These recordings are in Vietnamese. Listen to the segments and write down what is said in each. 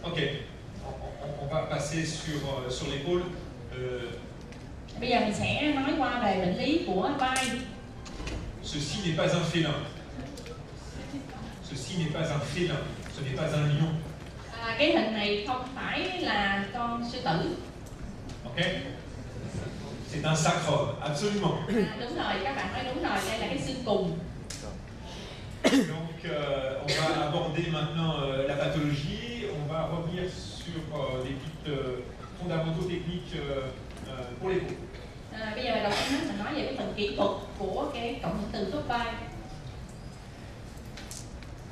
Ok, on va passer sur l'épaule. Bây giờ mình sẽ nói qua về bệnh lý của vai. Ceci n'est pas un félin. Ceci n'est pas un félin. Ce n'est pas un lion. Cái hình này không phải là con sư tử. Ok? C'est un sacrum, absolument. Đúng rồi, các bạn nói đúng rồi, đây là cái xương cùn. Donc, on va aborder maintenant la pathologie. On va revenir sur des petites fondamentaux techniques pour l'épaule. Bây giờ đầu tiên mình nói về cái phần kỹ thuật của cái cộng hưởng từ khớp vai.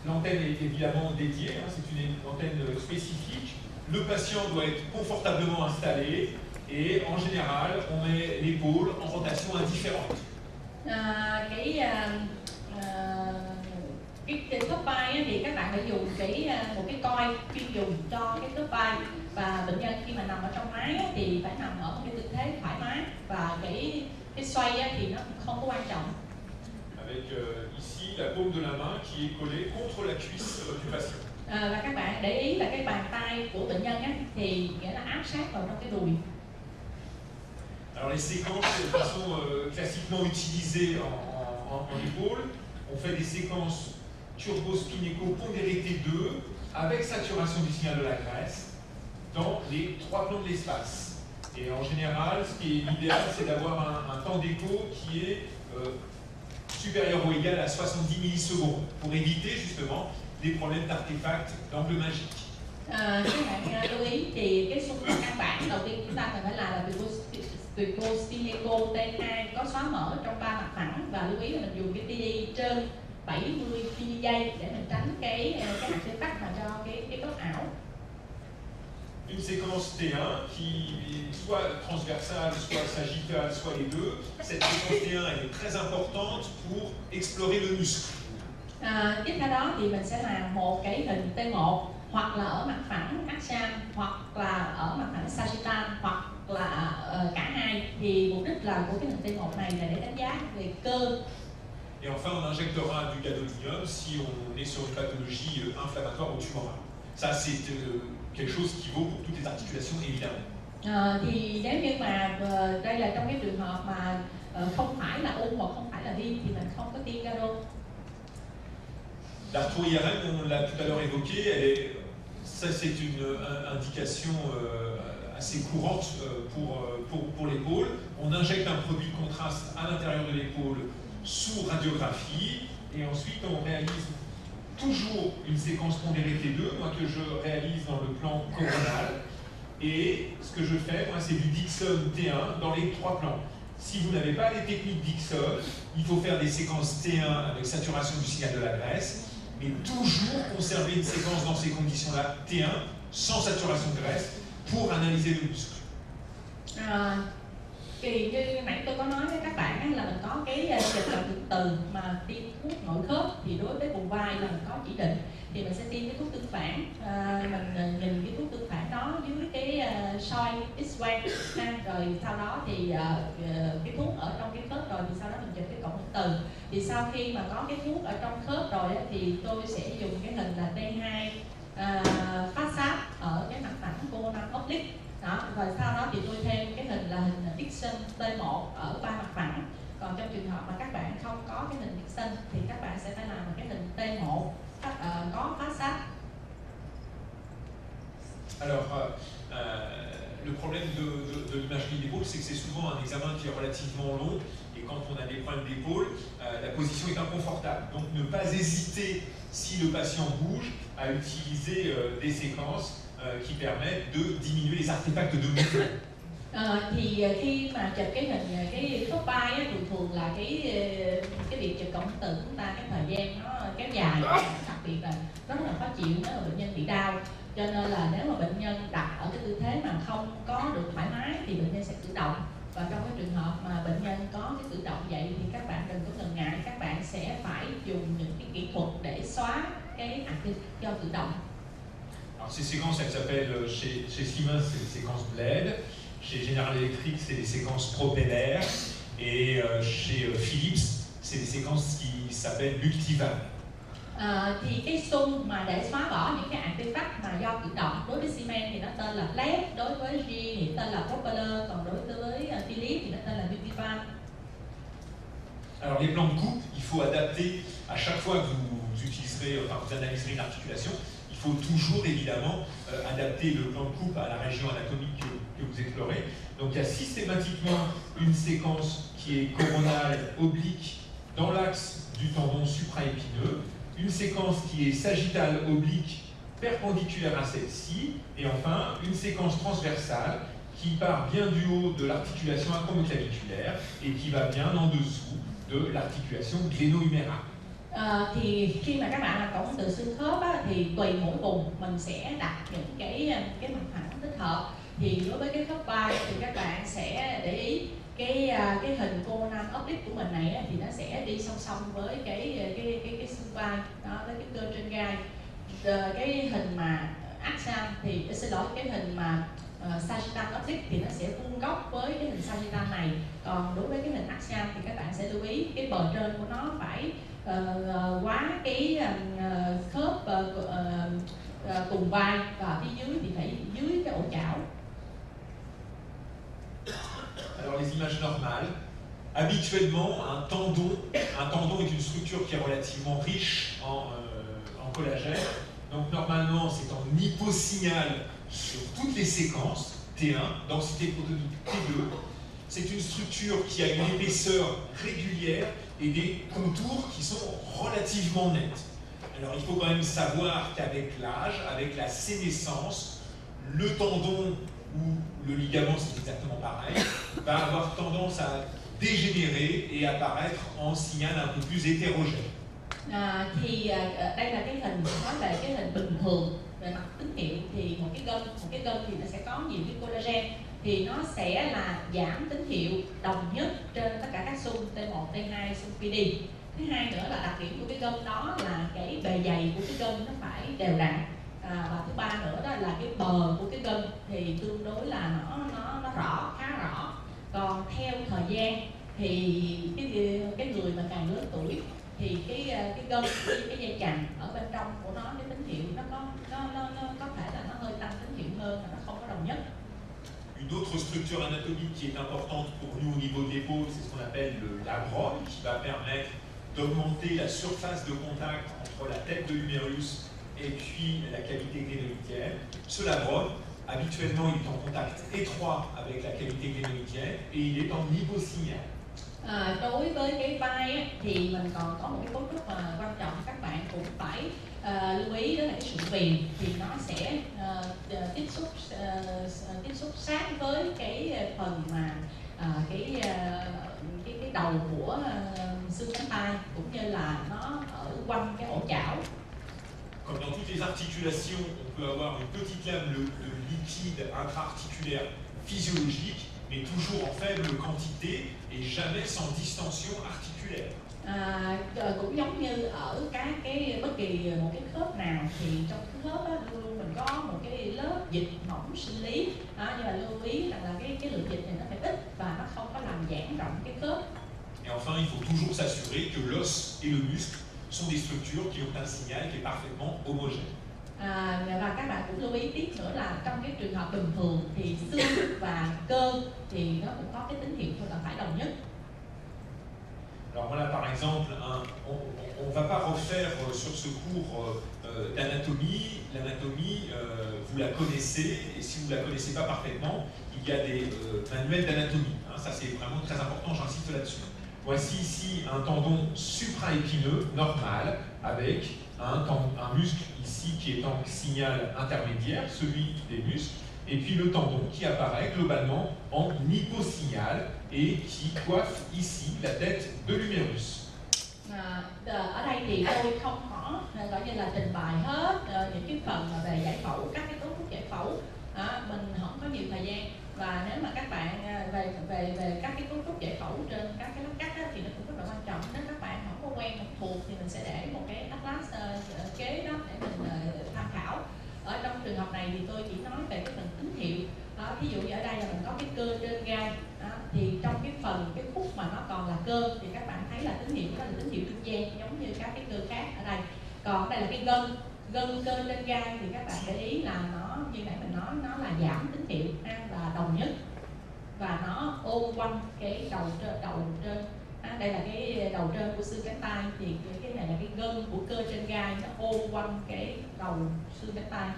L'antenne est évidemment dédiée, hein, c'est une antenne spécifique. Le patient doit être confortablement installé et en général, on met l'épaule en rotation indifférente. Cái khớp vai thì các bạn phải dùng một cái coi chuyên dùng cho cái khớp vai, và bệnh nhân khi mà nằm ở trong máy thì phải nằm ở một cái tư thế thoải mái, và cái xoay thì nó không có quan trọng. Avec ici la paume de la main qui est collée contre la cuisse du patient. Và các bạn để ý là cái bàn tay của bệnh nhân thì nghĩa là áp sát vào trong cái đùi. Alors les séquences qui sont classiquement utilisées en épaule, on fait des séquences turbospinéco-pondérées T2 avec saturation du signal de la graisse dans les 3 plans de l'espace. Et en général, ce qui est l'idéal, c'est d'avoir un temps d'écho qui est supérieur ou égal à 70 millisecondes pour éviter justement des problèmes d'artefacts d'angle magique. Các bạn lưu ý thì cái xung quanh căn bản đầu tiên chúng ta cần phải là turbospinéco T2 có xóa mở trong 3 mặt phẳng, và lưu ý là mình dùng cái TI trên 70 giây để mình tránh cái artefact mà cho cái góc ảo. Une séquence T1 qui est soit transversale, soit sagittale, soit les deux. Cette séquence T1 elle est très importante pour explorer le muscle. Tiếp theo đó thì mình sẽ làm một cái hình T1 hoặc là ở mặt phẳng axial, hoặc là ở mặt phẳng sagittal, hoặc là cả hai. Thì mục đích là của cái hình T1 này là để đánh giá về cơ. Et enfin, on injectera du gadolinium si on est sur une pathologie inflammatoire ou tumorale. Ça, c'est quelque chose qui vaut pour toutes les articulations, évidemment. Thì nếu như mà đây là trong cái trường hợp mà không phải là u hoặc không phải là viêm thì mình không có tiêm gado. L'arthrose IRM, on l'a tout à l'heure évoqué, ça c'est une indication assez courante pour l'épaule. On injecte un produit de contraste à l'intérieur de l'épaule sous radiographie, et ensuite on réalise toujours une séquence pondérée T2, moi que je réalise dans le plan coronal. Et ce que je fais, moi, c'est du Dixon T1 dans les 3 plans. Si vous n'avez pas les techniques Dixon, il faut faire des séquences T1 avec saturation du signal de la graisse, mais toujours conserver une séquence dans ces conditions-là, T1, sans saturation de graisse, pour analyser le muscle. Thì như nãy tôi có nói với các bạn là mình có cái chụp cộng hưởng từ mà tiêm thuốc nội khớp, thì đối với vùng vai là mình có chỉ định thì mình sẽ tiêm cái thuốc tương phản. Mình nhìn cái thuốc tương phản đó dưới cái soi X-quang, rồi sau đó thì cái thuốc ở trong cái khớp rồi thì sau đó mình chụp cái cộng hưởng từ. Thì sau khi mà có cái thuốc ở trong khớp rồi thì tôi sẽ dùng cái hình là T2 phát sát ở cái mặt phẳng coronal oblique. Đó, rồi sau đó thì tôi thêm cái hình là hình Dixon T1 ở 3 mặt phẳng. Còn trong trường hợp mà các bạn không có cái hình Dixon thì các bạn sẽ phải làm một cái hình T1 có phát sát. Alors, le problème de l'imagerie d'épaule, c'est que c'est souvent un examen qui est relativement long, et quand on a des problèmes d'épaule, la position est inconfortable. Donc ne pas hésiter, si le patient bouge, à utiliser des séquences qui permettent de diminuer les artefacts de mouvement. Thì khi mà chụp cái hình cái khớp vai thường là cái việc chụp cộng hưởng từ chúng ta cái thời gian nó kéo dài, đặc biệt là rất là khó chịu nếu mà bệnh nhân bị đau. Cho nên là nếu mà bệnh nhân đặt ở cái tư thế mà không có được thoải mái thì bệnh nhân sẽ cử động. Và trong cái trường hợp mà bệnh nhân có cái cử động vậy thì các bạn đừng có ngần ngại, các bạn sẽ phải dùng những cái kỹ thuật để xóa cái activity do cử động. Alors ces séquences, elles s'appellent chez Siemens, c'est les séquences Bled, chez General Electric, c'est les séquences propellaires, et chez Philips, c'est des séquences qui s'appellent Multivan. Thì cái xung mà để xóa bỏ những cái artifact mà do cử động, đối với Siemens thì nó tên là Flex, đối với G thì tên là Propeller, còn đối với Philips thì nó tên là Multivan. Alors les plans de coupe, il faut adapter à chaque fois que vous utiliserez, enfin vous analyserez une articulation, il faut toujours évidemment adapter le plan de coupe à la région anatomique que vous explorez. Donc il y a systématiquement une séquence qui est coronale, oblique, dans l'axe du tendon supraépineux, une séquence qui est sagittale, oblique, perpendiculaire à celle-ci, et enfin une séquence transversale qui part bien du haut de l'articulation acromioclaviculaire et qui va bien en dessous de l'articulation gléno-humérale. Thì khi mà các bạn làm cổng từ xương khớp á, thì tùy mỗi vùng mình sẽ đặt những cái mặt phẳng thích hợp. Thì đối với cái khớp vai thì các bạn sẽ để ý cái hình coronal oblique của mình này á, thì nó sẽ đi song song với cái xương vai đó, với cái cơ trên gai. Cái hình mà axial thì xin lỗi, cái hình mà sagittal oblique thì nó sẽ vuông góc với cái hình sagittal này. Còn đối với cái hình axial thì các bạn sẽ lưu ý cái bờ trên của nó phải quá cái khớp cùng vai, và phía dưới thì phải dưới cái ổ chảo. Alors les images normales, habituellement un tendon est une structure qui est relativement riche en collagène. Donc normalement c'est en hyposignal sur toutes les séquences, T1, densité protonique T2. C'est une structure qui a une épaisseur régulière et des contours qui sont relativement nets. Alors il faut quand même savoir qu'avec l'âge, avec la sénescence, le tendon ou le ligament, c'est exactement pareil, va avoir tendance à dégénérer et apparaître en signal un peu plus hétérogène. Đây là cái hình nói về cái hình bình thường về mặt tín hiệu, thì một cái gân thì nó sẽ có nhiều cái collagen, thì nó sẽ là giảm tín hiệu đồng nhất trên tất cả các xung T1, T2, xung PD. Thứ hai nữa là đặc điểm của cái gân đó là cái bề dày của cái gân nó phải đều đặn. Và thứ ba nữa đó là cái bờ của cái gân thì tương đối là nó rõ, khá rõ. Còn theo thời gian thì cái người mà càng lớn tuổi thì cái gân, cái dây chằng ở bên trong của nó, cái tín hiệu nó có thể là nó hơi tăng tín hiệu hơn, mà nó không có đồng nhất. Une autre structure anatomique qui est importante pour nous au niveau de l'épaule, c'est ce qu'on appelle la brogue, qui va permettre d'augmenter la surface de contact entre la tête de l'humérus et puis la cavité glénoïdienne. Ce labrum, habituellement, il est en contact étroit avec la cavité glénoïdienne et il est en hyposignal. Đối với cái vai á, thì mình còn có một cái cấu trúc mà quan trọng các bạn cũng phải lưu ý, đó là cái sụn viền, thì nó sẽ tiếp xúc sát với cái phần mà cái đầu của xương cánh tay, cũng như là nó ở quanh cái ổ chảo. Comme dans toutes les articulations, on peut avoir une petite lame de liquide intra-articulaire physiologique, mais toujours en faible quantité et jamais sans distension articulaire. Cũng giống như ở bất kỳ một cái khớp nào, thì trong cái khớp đó, luôn luôn mình có một cái lớp dịch mỏng sinh lý, nhưng mà lưu ý rằng là cái lượng dịch này nó phải ít và nó không có làm giãn rộng cái khớp. Et enfin, il faut toujours s'assurer que l'os et le muscle sont des structures qui ont un signal qui est parfaitement homogène. Và các bạn cũng lưu ý tiếp nữa là trong cái trường hợp bình thường thì xương và cơ thì nó cũng có cái tín hiệu thôi là phải đồng nhất. Alors voilà, par exemple, on ne va pas refaire sur ce cours d'anatomie. L'anatomie, vous la connaissez, et si vous ne la connaissez pas parfaitement, il y a des manuels d'anatomie. Ça, c'est vraiment très important, j'insiste là-dessus. Voici ici un tendon supraépineux normal avec un muscle ici qui est en signal intermédiaire, celui des muscles, et puis le tendon qui apparaît globalement en hyposignal et qui coiffe ici la tête de l'humérus. Ở đây thì tôi không có gọi như là trình bày hết những cái phần về giải phẫu, các cái cấu trúc giải phẫu, mình không có nhiều thời gian. Và nếu mà các bạn về các cái cấu trúc giải phẫu trên các cái lớp cắt thì nó cũng rất là quan trọng. Nếu các bạn không có quen, không thuộc thì mình sẽ để một cái atlas kế đó để mình tham khảo. Ở trong trường hợp này thì tôi chỉ nói về cái phần tín hiệu. Ví dụ như ở đây là mình có cái cơ trên gai, thì trong cái khúc mà nó còn là cơ thì các bạn thấy là tín hiệu đó là tín hiệu trung gian, giống như các cái cơ khác ở đây. Còn đây là cái gân cơ trên gai thì các bạn để ý là nó như nãy mình nói nó là giảm tín hiệu là đồng nhất và nó ôm quanh cái đầu trên. Đây là cái đầu trên của xương cánh tay thì cái này là cái gân của cơ trên gai nó ôm quanh cái đầu xương cánh tay.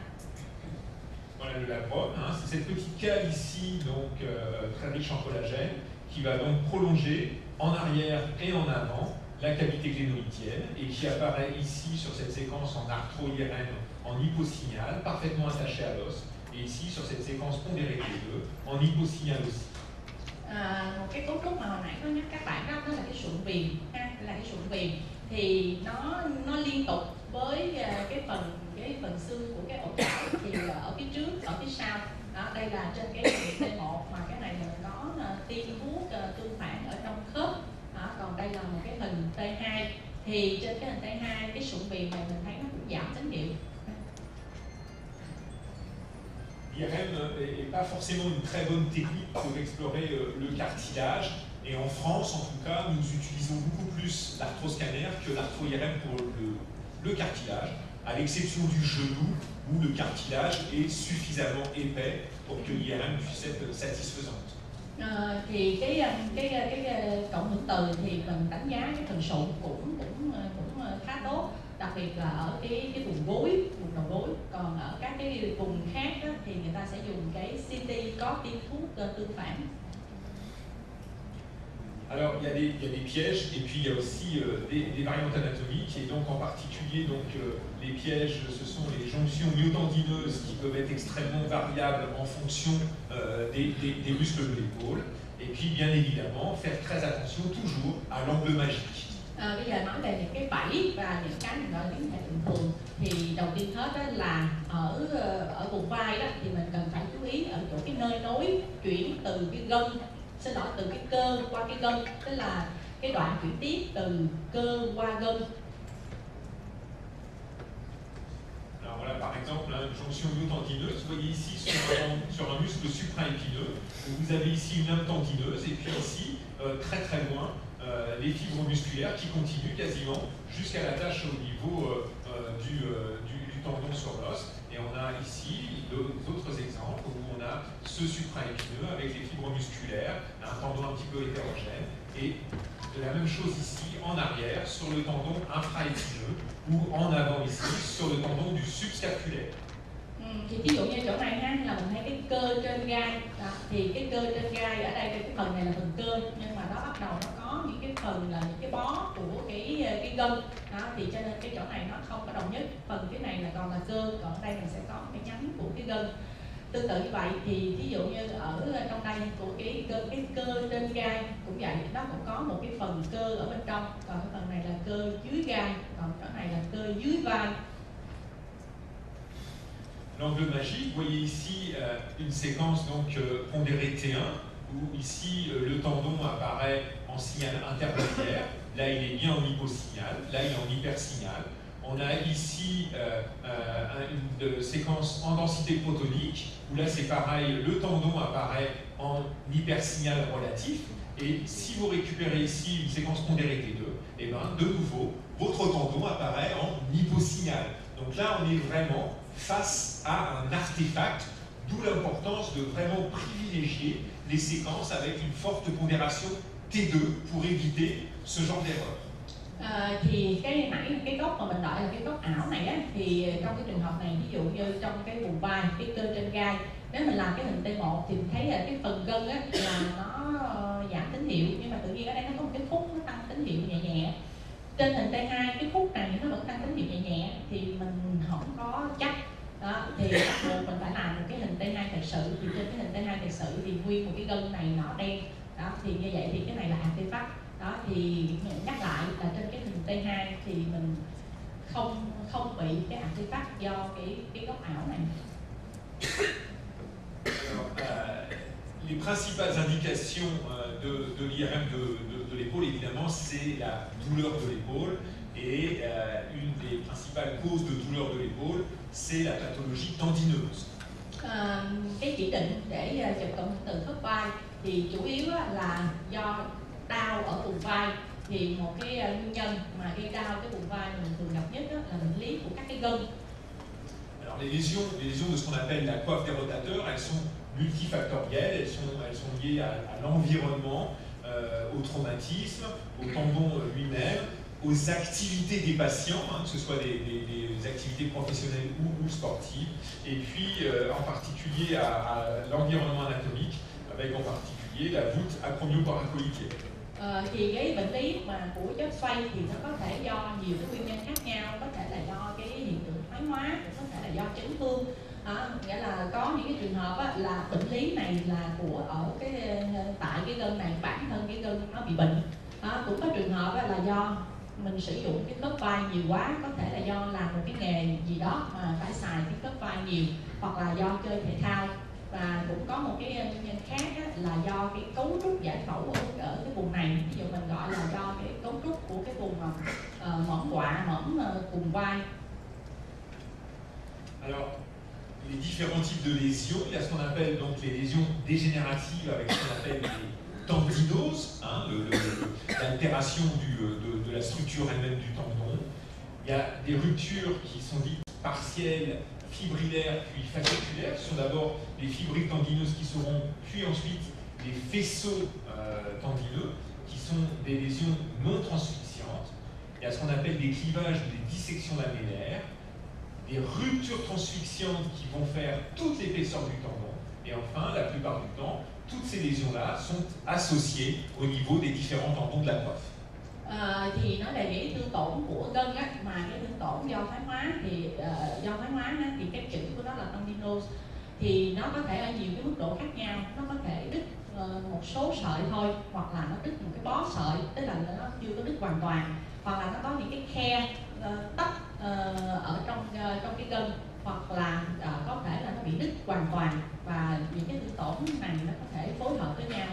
Voilà le labrum, hein, c'est cette petite cale ici, donc très riche en collagène, qui va donc prolonger en arrière et en avant la cavité glénoïdienne et qui apparaît ici sur cette séquence en arthro-IRM en hyposignal, parfaitement attachée à l'os, et ici sur cette séquence pondérée T2 en hyposignal aussi. Một cái cấu trúc mà hồi nãy có nhắc các bạn đó là cái sụn viền ha, là cái sụn viền thì nó liên tục với cái phần xương của cái ổ chảo thì ở phía trước, ở phía sau. Đó, đây là trên cái hình T1 mà cái này mình có tiêm thuốc tương phản ở trong khớp. Đó, còn đây là một cái hình T2 thì trên cái hình T2 cái sụn viền này mình thấy nó cũng giảm tín hiệu. L'IRM n'est pas forcément une très bonne technique pour explorer le cartilage. Et en France, en tout cas, nous utilisons beaucoup plus l'arthroscanner que l'arthro-IRM pour le cartilage, à l'exception du genou, où le cartilage est suffisamment épais pour que l'IRM puisse être satisfaisante. Thì cái cộng hưởng từ thì mình đánh giá cái phần sụn cũng khá tốt, đặc biệt là ở cái vùng gối, vùng đầu gối. Còn ở các cái vùng khác đó, thì người ta sẽ dùng cái CT có tiêm thuốc tương phản. Alors il y a des pièges et puis il y a aussi des variantes anatomiques et donc en particulier les pièges ce sont les jonctions myotendineuses qui peuvent être extrêmement variables en fonction des muscles de l'épaule et puis bien évidemment faire très attention toujours à l'angle magique. Bây giờ nói về những cái bẫy và những cái mình gọi là biến thể bình thường thì đầu tiên hết đó là ở vùng vai đó thì mình cần phải chú ý ở chỗ cái nơi nối chuyển từ cái gân, từ cái cơ qua cái gân, tức là cái đoạn chuyển tiếp từ cơ qua gân. Alors voilà par exemple une jonction myotendineuse, vous voyez ici sur un muscle supraépineux, vous avez ici une lame tendineuse et puis ici très très loin les fibres musculaires qui continuent quasiment jusqu'à la tâche au niveau du tendon sur l'os. Et on a ici d'autres exemples où on a ce supraépineux avec les fibres musculaires, un tendon un petit peu hétérogène, et de la même chose ici en arrière sur le tendon infraépineux ou en avant ici sur le tendon du subscapulaire. Thì ví dụ như chỗ này ha, là mình thấy cái cơ trên gai đó, thì cái cơ trên gai ở đây cái phần này là phần cơ nhưng mà nó bắt đầu nó có những cái phần là những cái bó của cái gân đó, thì cho nên cái chỗ này nó không có đồng nhất, phần cái này là còn là cơ, còn ở đây mình sẽ có cái nhánh của cái gân. Tương tự như vậy thì ví dụ như ở trong đây của cái cơ trên gai cũng vậy, nó cũng có một cái phần cơ ở bên trong, còn cái phần này là cơ dưới gai, còn chỗ này là cơ dưới vai. L'angle magique, vous voyez ici une séquence donc pondérée T1, où ici le tendon apparaît en signal intermédiaire, là il est bien en hyposignal, là il est en hypersignal. On a ici une séquence en densité protonique, où là c'est pareil, le tendon apparaît en hypersignal relatif, et si vous récupérez ici une séquence pondérée T2, et bien de nouveau, votre tendon apparaît en hyposignal. Donc là on est vraiment face à un artefact, d'où l'importance de vraiment privilégier les séquences avec une forte pondération T2 pour éviter ce genre d'erreur. Thì cái nãy cái góc mà mình gọi là cái góc ảo này á, thì trong cái trường hợp này ví dụ như trong cái vùng vai, cái cơ trên gai, nếu mình làm cái hình T1 thì mình thấy là cái phần gân á là nó giảm tín hiệu, nhưng mà tự nhiên ở đây nó có một cái khúc nó tăng tín hiệu nhẹ nhẹ. Trên hình T2 cái khúc này nó vẫn tăng tín hiệu nhẹ nhẹ thì mình không có chắc đó, thì bắt buộc mình phải làm một cái hình T2 thật sự. Thì trên cái hình T2 thật sự thì nguyên một cái gân này nó đen đó, thì như vậy thì cái này là artefact đó. Thì nhắc lại là trên cái hình T2 thì mình không bị cái artefact do cái góc ảo này. Alors, les principales indications de l'IRM de l'épaule, évidemment, c'est la douleur de l'épaule. Et une des principales causes de douleur de l'épaule, c'est la pathologie tendineuse. Cái chỉ định để chụp cộng hưởng từ khớp vai thì chủ yếu là do đau ở vùng vai thì một cái nguyên nhân mà gây đau cái vùng vai mình thường gặp nhất đó là bệnh lý của các cái gân. Alors les lésions de ce qu'on appelle la coiffe des rotateurs, elles sont multifactorielles, elles sont liées à l'environnement, au traumatisme, au tendon lui-même, aux activités des patients, que ce soit des activités professionnelles ou sportives, et puis en particulier à l'environnement anatomique, avec en particulier la voûte acromio-coracoïdienne. Thì cái bệnh lý mà của chất xoay thì nó có thể do nhiều cái nguyên nhân khác nhau, có thể là do cái hiện tượng thoái hóa, cũng có thể là do chấn thương. Nghĩa là có những cái trường hợp á, là bệnh lý này là của ở cái tại cái gân này, bản thân cái gân nó bị bệnh. Cũng có trường hợp á, là do mình sử dụng cái khớp vai nhiều quá, có thể là do làm một cái nghề gì đó mà phải xài cái khớp vai nhiều, hoặc là do chơi thể thao. Và cũng có một cái nguyên nhân khác á, là do cái cấu trúc giải phẫu ở cái vùng này, ví dụ mình gọi là do cái cấu trúc của cái vùng mỏm quạ, mỏm cùng vai. Alors, les différents types de lésions, il y a ce qu'on appelle donc les lésions dégénératives avec ce qu'on appelle les tendinoses, l'altération de la structure elle-même du tendon. Il y a des ruptures qui sont dites partielles, fibrillaires puis fasciculaires. Ce sont d'abord les fibrilles tendineuses qui seront, puis ensuite les faisceaux tendineux, qui sont des lésions non transfixiantes. Il y a ce qu'on appelle des clivages ou des dissections lamellaires, des ruptures transfixiantes qui vont faire toute l'épaisseur du tendon. Et enfin, la plupart du temps, toutes ces lésions-là sont associées au niveau des différents tendons de la coiffe. Thì nó đề nghị thương tổn của gân á, mà cái thương tổn do thoái hóa thì thì cái chữ của nó là tendinose, thì nó có thể ở nhiều cái mức độ khác nhau. Nó có thể đứt một số sợi thôi, hoặc là nó đứt một cái bó sợi, tức là nó chưa có đứt hoàn toàn, hoặc là nó có những cái khe tắc ở trong cái gân, hoặc là có thể là nó bị đứt hoàn toàn, và những cái thương tổn này nó có thể phối hợp với nhau.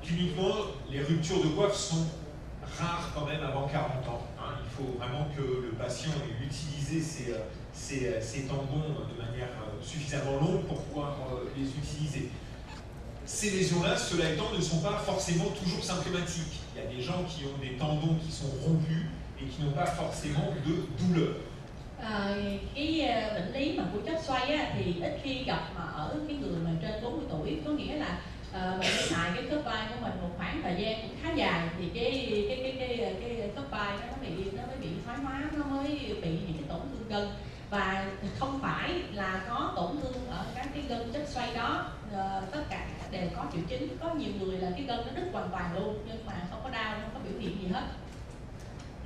Cliniquement, les ruptures de coiffe sont rares quand même avant 40 ans. Il faut vraiment que le patient ait utilisé ces tendons de manière suffisamment longue pour pouvoir les utiliser. Ces lésions-là, cela étant, ne sont pas forcément toujours symptomatiques. Il y a des gens qui ont des tendons qui sont rompus et qui n'ont pas forcément de douleur. Cái bệnh lý mà của chất xoay á, thì ít khi gặp mà ở cái người mà trên 40 tuổi, có nghĩa là mình xài cái khớp vai của mình một khoảng thời gian cũng khá dài, thì cái khớp vai nó mới bị thoái hóa, nó mới bị những cái tổn thương gân. Và không phải là có tổn thương ở các cái gân chất xoay đó tất cả đều có triệu chứng. Có nhiều người là cái gân nó đứt hoàn toàn luôn nhưng mà không có đau, không có biểu hiện gì hết.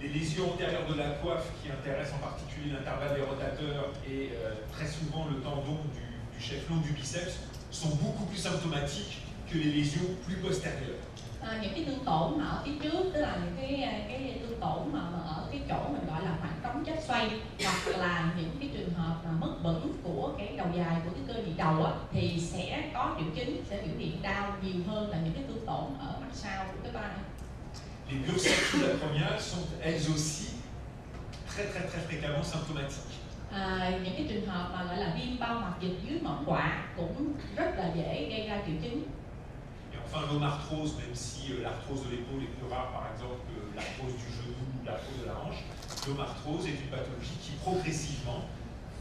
Les lésions antérieures de la coiffe qui intéressent en particulier l'intervalle des rotateurs et très souvent le tendon du chef-long du biceps sont beaucoup plus symptomatiques que les lésions plus postérieures. Những cái thương tổn ở phía trước, tức là những cái thương tổn mà ở cái chỗ mình gọi là khoảng trống chất xoay, hoặc là những cái trường hợp mà mất vững của cái đầu dài của cái cơ địa đầu á, thì sẽ có triệu chứng, sẽ biểu hiện đau nhiều hơn là những cái thương tổn ở mặt sau của cái vai. Les bursitis acromiales sont elles aussi très fréquemment symptomatiques. Những cái trường hợp mà gọi là viêm bao mặt dịch dưới mỏm quạ cũng rất là dễ gây ra triệu chứng. Et enfin, l'omarthrose, même si l'arthrose de l'épaule est plus rare, par exemple, que l'arthrose du genou ou l'arthrose de la hanche, l'omarthrose est une pathologie qui progressivement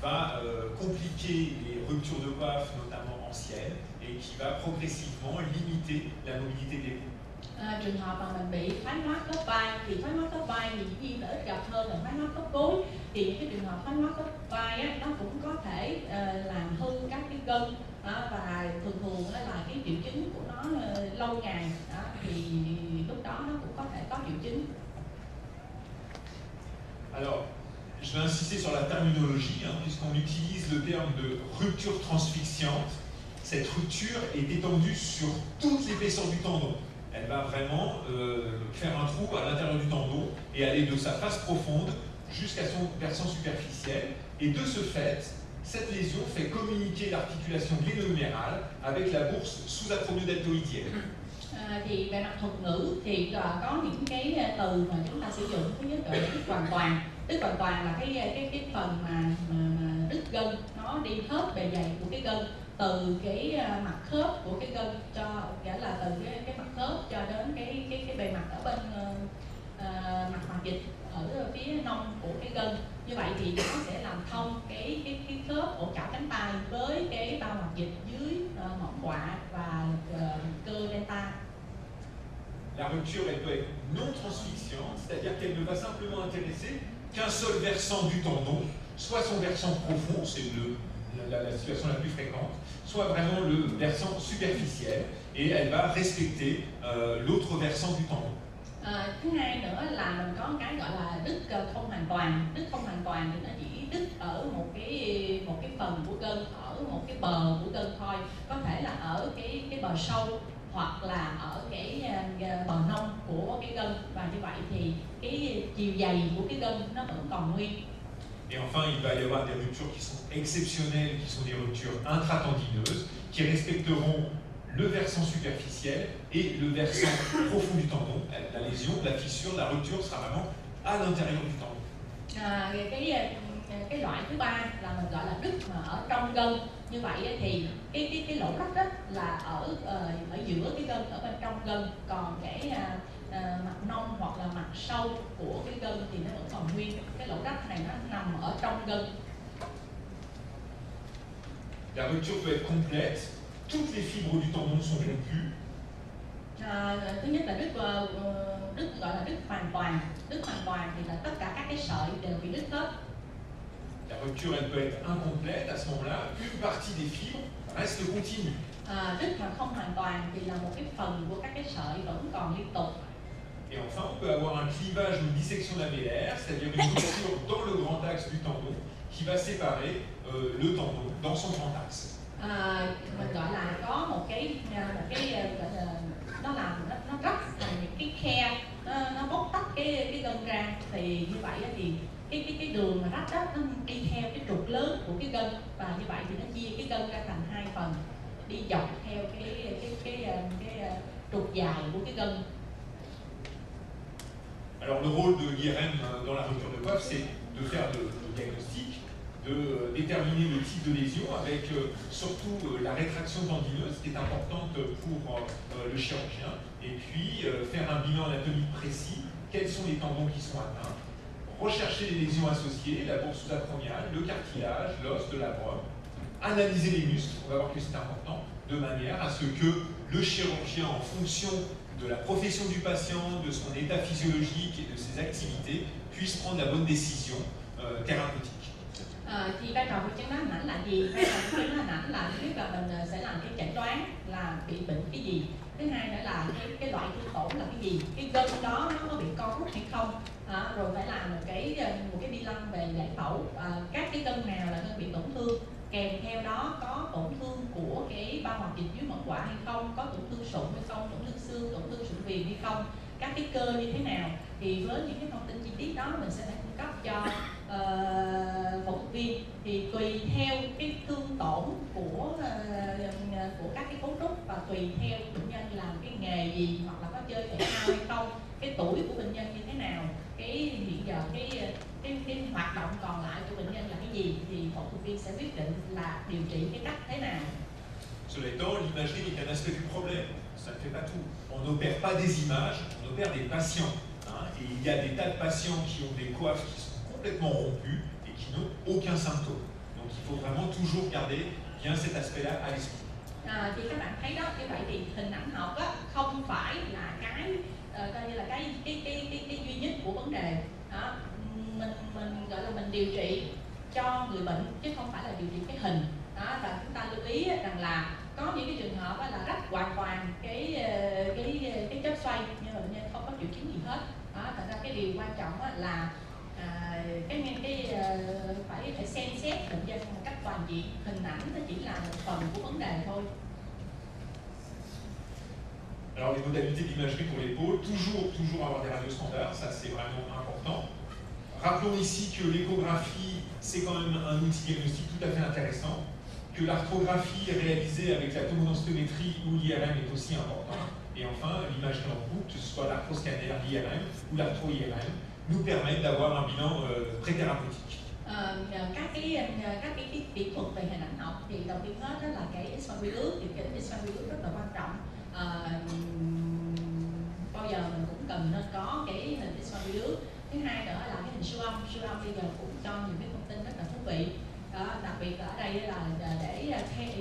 va compliquer les ruptures de coiffe, notamment anciennes, et qui va progressivement limiter la mobilité des épaules. Trường hợp mà mình bị thoái hóa khớp vai, thì thoái hóa khớp vai thì dĩ nhiên là ít gặp hơn là thoái hóa khớp gối. Thì những cái trường hợp thoái hóa khớp vai á, nó cũng có thể làm hư các cái gân, và thường là cái triệu chứng của nó lâu ngày, thì lúc đó nó cũng có thể có triệu chứng. Alors, je vais insister sur la terminologie, puisqu'on utilise le terme de rupture transfixiante. Cette rupture est étendue sur toute l'épaisseur du tendon. Elle va vraiment faire un trou à l'intérieur du tendon et aller de sa face profonde jusqu'à son versant superficiel. Et de ce fait, cette lésion fait communiquer l'articulation gléno-humérale avec la bourse sous-acromio-deltoïdienne. Thì về mặt thuật ngữ thì có những cái từ mà chúng ta sử dụng. Thứ nhất là đứt hoàn toàn. Đứt hoàn toàn là cái phần mà đứt gân, nó đi hết bề dày của cái gân, từ cái mặt khớp của cái gân, cho nghĩa là từ cái mặt khớp cho đến cái bề mặt ở bên mặt mạch dịch ở phía nông của cái gân. Như vậy thì nó sẽ làm thông cái khớp ổ chảo cánh tay với cái bao mạch dịch dưới mỏm quạ và cơ delta. La rupture, elle peut être non transfixiante, c'est-à-dire qu'elle ne va simplement intéresser qu'un seul versant du tendon, soit son versant profond, c'est la situation la plus fréquente, soit vraiment le versant superficiel, et elle va respecter l'autre versant du tendon. Thứ hai nữa là mình có cái gọi là đứt không hoàn toàn. Đứt không hoàn toàn thì nó chỉ đứt ở một cái phần của gân, ở một cái bờ của gân thôi, có thể là ở cái bờ sâu hoặc là ở cái bờ nông của cái gân, và như vậy thì cái chiều dày của cái gân nó vẫn còn nguyên. Et enfin, il va y avoir des ruptures qui sont exceptionnelles, qui sont des ruptures intratendineuses, qui respecteront le versant superficiel et le versant profond du tendon. La lésion, la fissure, la rupture sera vraiment à l'intérieur du tendon. Cái loại thứ ba là mình gọi là đứt mà ở trong gân. Như vậy thì cái lỗ rách đó là ở giữa cái gân, ở bên trong gân, còn cái mặt nông hoặc là mặt sâu của cái gân thì nó vẫn còn nguyên. Cái lỗ rách này nó nằm ở trong gân. La rupture peut être complète. Toutes les fibres du tendon sont rompues. Thứ nhất là đứt gọi là đứt hoàn toàn. Đứt hoàn toàn thì là tất cả các cái sợi đều bị đứt hết. La rupture, elle peut être incomplète. À ce moment-là, une partie des fibres reste continue. Đứt mà không hoàn toàn thì là một cái phần của các cái sợi vẫn còn liên tục. Et enfin, on peut avoir un clivage ou une dissection lamellaire, c'est-à-dire une rupture dans le grand axe du tendon qui va séparer le tendon dans son grand axe. Mình gọi là có một cái gọi là nó làm nó rách thành những cái khe, nó bóc tách cái gân ra, thì như vậy thì cái đường mà rách đó nó đi theo cái trục lớn của cái gân, và như vậy thì nó chia cái gân ra thành hai phần, đi dọc theo cái trục dài của cái gân. Alors le rôle de l'IRM dans la rupture de coiffe, c'est de faire le diagnostic, de déterminer le type de lésion avec surtout la rétraction tendineuse qui est importante pour le chirurgien, et puis faire un bilan anatomique précis, quels sont les tendons qui sont atteints, rechercher les lésions associées, la bourse sous-acromiale, le cartilage, l'os de labrum, analyser les muscles, on va voir que c'est important, de manière à ce que le chirurgien, en fonction de la profession du patient, de son état physiologique et de ses activités, puisse prendre la bonne décision thérapeutique. Thì vai trò của chẩn đoán hình ảnh là gì? Vai trò của chẩn đoán hình ảnh là thứ nhất là mình sẽ làm cái chẩn đoán là bị bệnh cái gì. Thứ hai nữa là cái loại thương tổn là cái gì, cái gân đó nó có bị co rút hay không. Rồi phải làm một cái bi lăng về giải phẫu, các cái gân nào là gân bị tổn thương, kèm theo đó có tổn thương của cái bao mạch dịch dưới mỏm quạ hay không, có tổn thương sụn hay không, tổn thương xương, tổn thương sụn viền hay không, các cái cơ như thế nào. Thì với những cái thông tin chi tiết đó mình sẽ phải cung cấp cho phẫu thuật viên, thì tùy theo cái thương tổn của các cái cấu trúc và tùy theo bệnh nhân làm cái nghề gì hoặc là có chơi thể thao hay không, cái tuổi của bệnh nhân như thế nào, cái hiện giờ cái hoạt động còn lại của bệnh nhân là cái gì, thì phẫu thuật viên sẽ quyết định là điều trị cái cách thế nào. Cela étant, l'imagerie est un aspect du problème, ça ne fait pas tout. On n'opère pas des images, on opère des patients. Et il y a des tas de patients qui ont des coiffes qui sont complètement rompues et qui n'ont aucun symptôme. Donc il faut vraiment toujours garder bien cet aspect-là à l'esprit. Thì các bạn thấy đó, như vậy thì hình ảnh học á, không phải là cái coi như là cái duy nhất của vấn đề. Đó, mình gọi là mình điều trị cho người bệnh chứ không phải là điều trị cái hình. Đó, và chúng ta lưu ý rằng là có những cái trường hợp là rách hoàn toàn cái chóp xoay nhưng mà bệnh nhân không có triệu chứng gì hết. Đó, thành ra cái điều quan trọng là phải xem xét bệnh nhân một cách toàn diện. Hình ảnh nó chỉ là một phần của vấn đề thôi. Alors les modalités d'imagerie pour l'épaule, toujours avoir des radios standards, ça c'est vraiment important. Rappelons ici que l'échographie, c'est quand même un outil diagnostique tout à fait intéressant, que l'arthrographie réalisée avec la tomodensitométrie ou l'IRM est aussi important. Et enfin, l'imagerie en groupe, que ce soit l'arthroscanner, l'IRM ou l'arthro-IRM, nous permettent d'avoir un bilan préthérapeutique. Các cái kỹ thuật về hình ảnh học thì đầu tiên hết đó là cái X-quang vi ước. Thì cái X-quang vi ước rất là quan trọng. Bao giờ mình cũng cần nên có cái hình X-quang vi ước. Thứ hai nữa là cái hình siêu âm bây giờ cũng cho nhiều cái thông tin rất là thú vị. Đặc biệt ở đây là để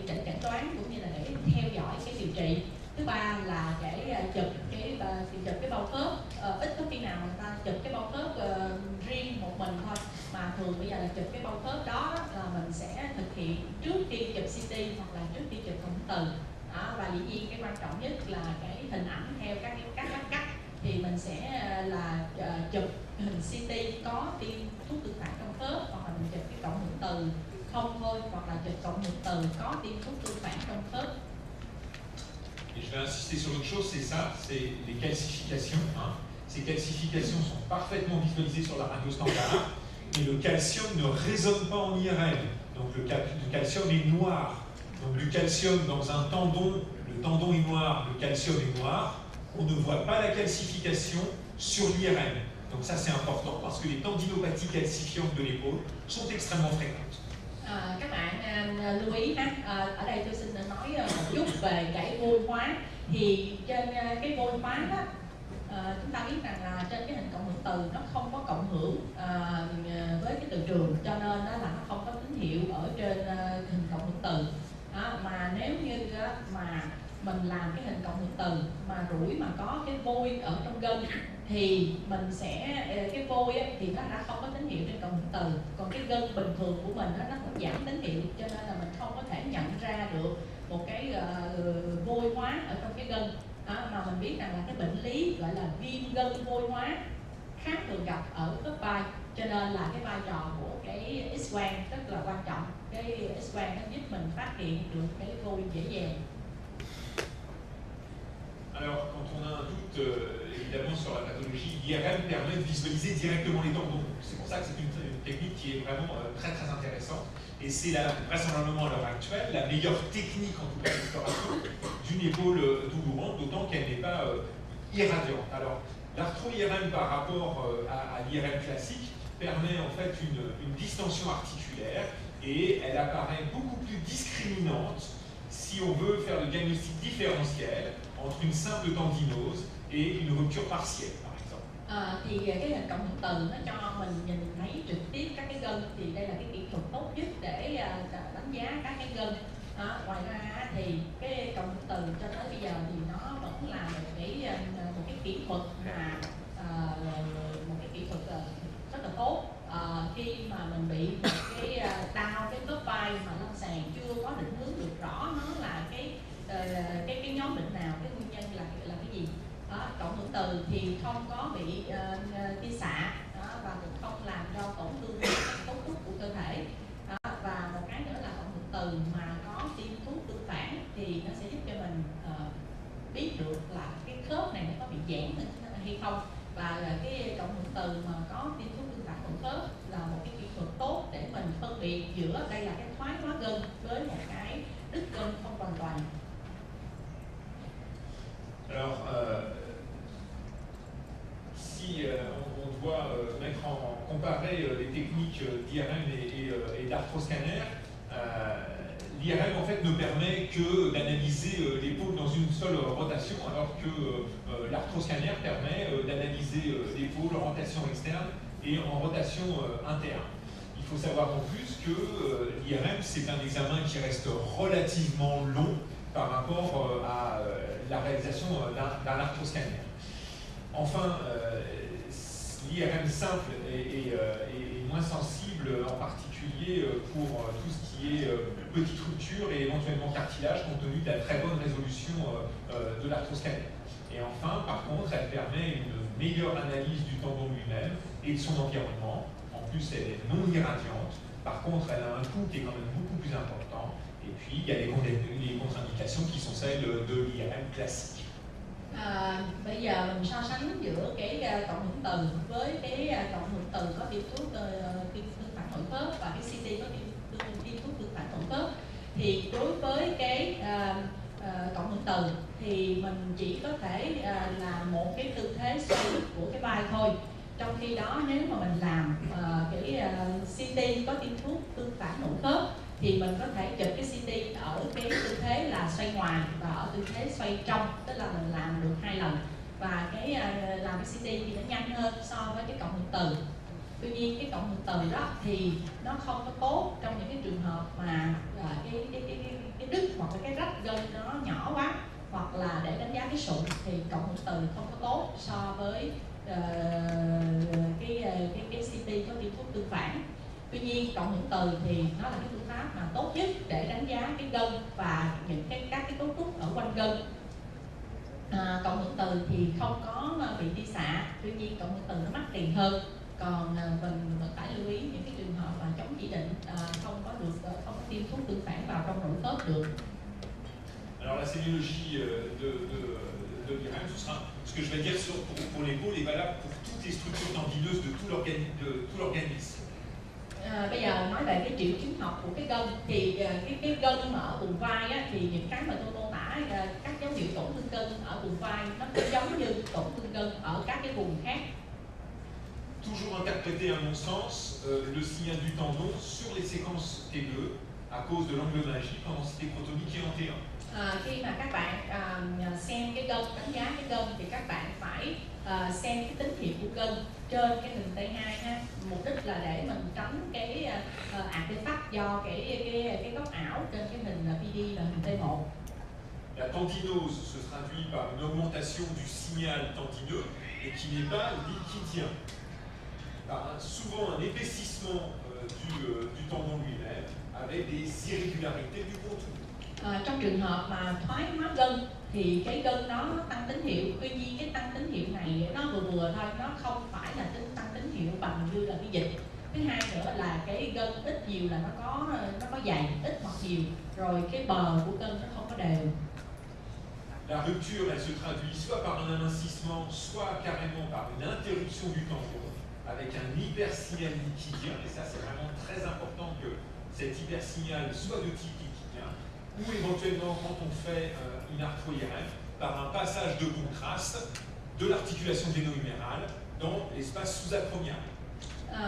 chẩn đoán cũng như là để theo dõi cái điều trị. Thứ ba là để chụp cái bao khớp. Ít có khi nào người ta chụp cái bao khớp riêng một mình thôi, mà thường bây giờ là chụp cái bao khớp đó là mình sẽ thực hiện trước khi chụp CT hoặc là trước khi chụp cộng hưởng từ. Và dĩ nhiên cái quan trọng nhất là cái hình ảnh theo các cắt. Thì mình sẽ là chụp hình CT có tiêm thuốc tương phản trong khớp, hoặc là mình chụp cái cộng hưởng từ không thôi, hoặc là chụp cộng hưởng từ có tiêm thuốc tương phản trong khớp. Et je vais insister sur une chose, c'est ça, c'est les calcifications. Ces calcifications sont parfaitement visualisées sur la radio standard, mais le calcium ne résonne pas en IRM. Donc le calcium est noir. Donc du calcium dans un tendon, le tendon est noir, le calcium est noir. On ne voit pas la calcification sur l'IRM. Donc ça c'est important parce que les tendinopathies calcifiantes de l'épaule sont extrêmement fréquentes. Các bạn lưu ý ha, ở đây tôi xin nói một chút về cái vôi hóa. Thì trên cái vôi hóa đó, chúng ta biết rằng là trên cái hình cộng hưởng từ nó không có cộng hưởng với cái từ trường, cho nên là nó không có tín hiệu ở trên hình cộng hưởng từ. Mà nếu như mà mình làm cái hình cộng hưởng từ mà rủi mà có cái vôi ở trong gân thì mình sẽ cái vôi thì nó đã không có tín hiệu trên cộng hưởng từ, còn cái gân bình thường của mình nó cũng giảm tín hiệu, cho nên là mình không có thể nhận ra được một cái vôi hóa ở trong cái gân. Mà mình biết rằng là cái bệnh lý gọi là viêm gân vôi hóa khá thường gặp ở khớp vai, cho nên là cái vai trò của cái X-quang rất là quan trọng. Cái X-quang nó giúp mình phát hiện được cái vôi dễ dàng. Alors, quand on a un doute évidemment sur la pathologie, l'IRM permet de visualiser directement les tendons. C'est pour ça que c'est une technique qui est vraiment très intéressante. Et c'est vraisemblablement à l'heure actuelle la meilleure technique en tout cas d'exploration d'une épaule douloureuse, d'autant qu'elle n'est pas irradiante. Alors, l'arthro-IRM par rapport à l'IRM classique permet en fait une distension articulaire et elle apparaît beaucoup plus discriminante si on veut faire le diagnostic différentiel entre une simple tendinose et une rupture partielle, par exemple. Thì cái hình cộng hưởng từ nó cho mình nhìn thấy trực tiếp các cái gân, thì đây là cái kỹ thuật tốt nhất để đánh giá các cái gân. Ngoài ra thì cái cộng hưởng từ cho tới bây giờ thì nó vẫn là một cái kỹ thuật mà một cái kỹ thuật rất là tốt. Khi mà mình bị một cái đau cái khớp vai mà lâm sàng chưa có định hướng được rõ nó là cái nhóm bệnh nào, cái nguyên nhân là cái gì. Cộng hưởng từ thì không có bị tia xạ và cũng không làm cho tổn thương các cấu trúc của cơ thể. Và một cái nữa là cộng hưởng từ mà có tiêm thuốc tương phản thì nó sẽ giúp cho mình biết được là cái khớp này nó có bị giãn hay không. Và cái cộng hưởng từ mà có tiêm thuốc tương phản cộng khớp là một cái kỹ thuật tốt để mình phân biệt giữa đây là cái thoái hóa gân với một cái đứt gân không hoàn toàn. Alors, si on doit comparer les techniques d'IRM et d'arthroscanner, l'IRM en fait ne permet que d'analyser l'épaule dans une seule rotation, alors que l'arthroscanner permet d'analyser l'épaule en rotation externe et en rotation interne. Il faut savoir en plus que l'IRM c'est un examen qui reste relativement long par rapport à la réalisation d'un arthroscanner. Enfin, l'IRM simple est moins sensible, en particulier pour tout ce qui est petite rupture et éventuellement cartilage, compte tenu de la très bonne résolution de l'arthroscanner. Et enfin, par contre, elle permet une meilleure analyse du tendon lui-même et de son environnement. En plus, elle est non irradiante. Par contre, elle a un coût qui est quand même beaucoup plus important. Et puis, il y a les contre-indications qui sont celles de l'IRM classique. Bây giờ mình so sánh giữa cái cộng hưởng từ với cái cộng hưởng từ có tiêm thuốc tương phản hội khớp và cái CT có tiêm thuốc tương phản hội khớp. Thì đối với cái cộng hưởng từ thì mình chỉ có thể là một cái tư thế xoay của cái vai thôi. Trong khi đó nếu mà mình làm cái CT có tiêm thuốc tương phản nội khớp thì mình có thể chụp cái CT cái tư thế là xoay ngoài và ở tư thế xoay trong, tức là mình làm được 2 lần. Và cái làm cái CT thì nó nhanh hơn so với cái cộng hưởng từ. Tuy nhiên cái cộng hưởng từ đó thì nó không có tốt trong những cái trường hợp mà cái đứt hoặc là cái rách gân nó nhỏ quá, hoặc là để đánh giá cái sụn thì cộng hưởng từ không có tốt so với cái CT có tiêm thuốc tương phản. Tuy nhiên cộng hưởng từ thì nó là cái phương pháp mà tốt nhất để đánh giá cái gân và những các cái cấu trúc ở quanh gân. Cộng hưởng từ thì không có bị tia xạ, tuy nhiên cộng hưởng từ nó mắc tiền hơn. Còn mình phải lưu ý những cái trường hợp mà chống chỉ định không có tiêm thuốc tương phản vào trong nội khớp được. Alors la sémiologie de l'IRM, ce que je vais dire pour l'épaule est valable pour toutes les structures tendineuses de tout l'organisme. Bây giờ nói về cái triệu chứng học của cái gân thì cái gân mà ở vùng vai á, thì những cái mà tôi mô tả các dấu hiệu tổn thương gân ở vùng vai nó cũng giống như tổn thương gân ở các cái vùng khác. Toujours interpréter à mon sens le signal du tendon sur les séquences T2 à cause de l'anglomagie pendant stécrotomie qui est en T1. Khi mà các bạn xem cái gân, đánh giá cái gân thì các bạn phải xem cái tín hiệu của gân trên cái hình T2 ha. Mục đích là để mình tránh cái artefact do cái góc ảo trên cái hình PD là hình T1. La tendinose se traduit par une augmentation du signal tendineux et qui n'est pas liquidien. Souvent un épaississement du tendon lui-même avec des irrégularités du contour. Trong trường hợp mà thoái hóa gân thì cái gân đó nó tăng tín hiệu, tuy nhiên cái tăng tín hiệu này nó vừa thôi, nó không phải là tăng tín hiệu bằng như là cái dịch. Thứ hai nữa là cái gân ít nhiều là nó có dày, ít hoặc nhiều, rồi cái bờ của gân nó không có đều. La rupture elle se traduit soit par un amincissement, soit carrément par une interruption du tendon avec un hypersignal liquidien, et ça c'est vraiment très important que cet hypersignal soit de type liquidien, ou éventuellement quand on fait une arthro-IRM par un passage de contraste de l'articulation gléno-humérale dans l'espace sous-acromial.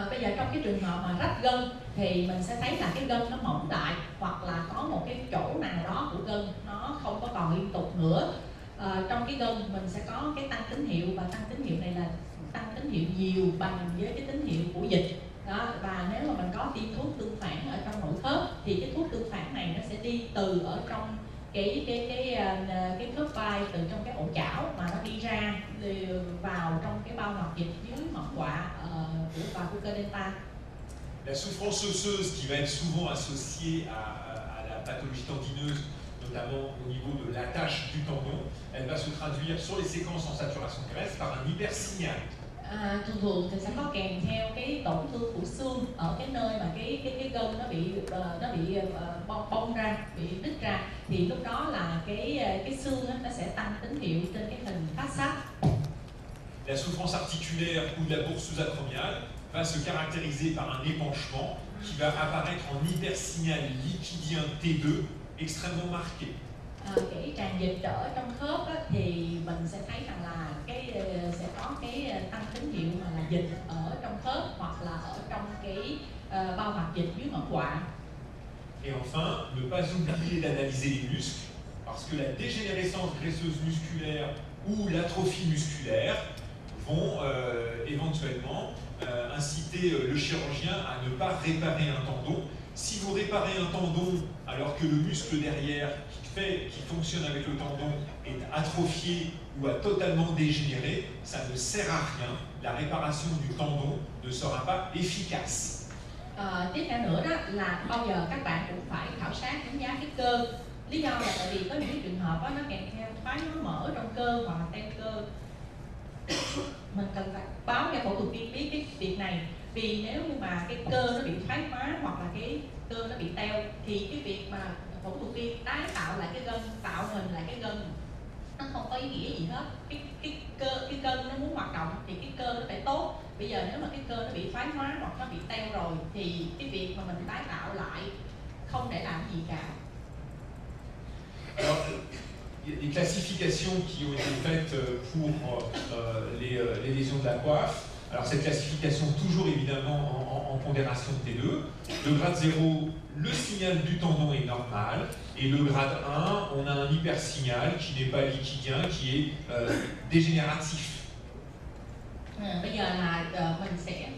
Bây giờ trong cái trường hợp mà rách gân thì mình sẽ thấy là cái gân nó mỏng lại, hoặc là có một cái chỗ nào đó của gân nó không có còn liên tục nữa. Trong cái gân mình sẽ có cái tăng tín hiệu, và tăng tín hiệu này là tăng tín hiệu nhiều bằng với cái tín hiệu của dịch. Đó, và nếu mà mình có tiêm thuốc tương phản ở trong nội khớp thì cái thuốc tương phản này nó sẽ đi từ ở trong cái khớp vai, từ trong cái ổ chảo mà nó đi ra vào trong cái bao hoạt dịch dưới mỏng quạ của cơ delta. La souffrance osseuse qui va être souvent associée à la pathologie tendineuse, notamment au niveau de l'attache du tendon, elle va se traduire sur les séquences en saturation graisse par un hypersignal. Thường thì sẽ có kèm theo cái tổn thương của xương ở cái nơi mà cái gân nó bị bong ra, bị đứt ra, thì lúc đó là cái xương nó sẽ tăng tín hiệu trên cái hình phát sát. La souffrance articulaire ou de la bourse sous-acromiale va se caractériser par un épanchement qui va apparaître en hypersignal liquidien T2 extrêmement marqué. Cái tràn dịch ở trong khớp á, thì mình sẽ thấy rằng là sẽ có cái tăng tín hiệu mà là dịch ở trong khớp, hoặc là ở trong cái bao hoạt dịch dưới mỏng quạ. Et enfin, ne pas oublier d'analyser les muscles, parce que la dégénérescence graisseuse musculaire ou l'atrophie musculaire vont éventuellement inciter le chirurgien à ne pas réparer un tendon. Si vous réparez un tendon alors que le muscle derrière qui fonctionne avec le tendon est atrophié ou a totalement dégénéré, ça ne sert à rien. La réparation du tendon ne sera pas efficace. Tiếp theo nữa đó là bao giờ các bạn cũng phải khảo sát đánh giá cái cơ. Lý do là tại vì có những trường hợp đó, nó kèm theo thoái hóa mỡ trong cơ hoặc là teo cơ. Mình cần phải báo cho phẫu thuật viên biết cái việc này, vì nếu như mà cái cơ nó bị thoái hóa hoặc là cái cơ nó bị teo thì cái việc mà phẫu thuật viên tái tạo lại cái gân, tạo hình lại cái gân nó không có ý nghĩa gì hết. Cái gân nó muốn hoạt động thì cái cơ nó phải tốt. Bây giờ nếu mà cái cơ nó bị thoái hóa hoặc nó bị teo rồi thì cái việc mà mình tái tạo lại không để làm gì cả. Alors, les classifications qui ont été faites pour les lésions de la coiffe Alors cette classification toujours évidemment en pondération de T2. Le grade 0, le signal du tendon est normal, et le grade 1, on a un hypersignal qui n'est pas liquidien, qui est dégénératif. Bây giờ là mình sẽ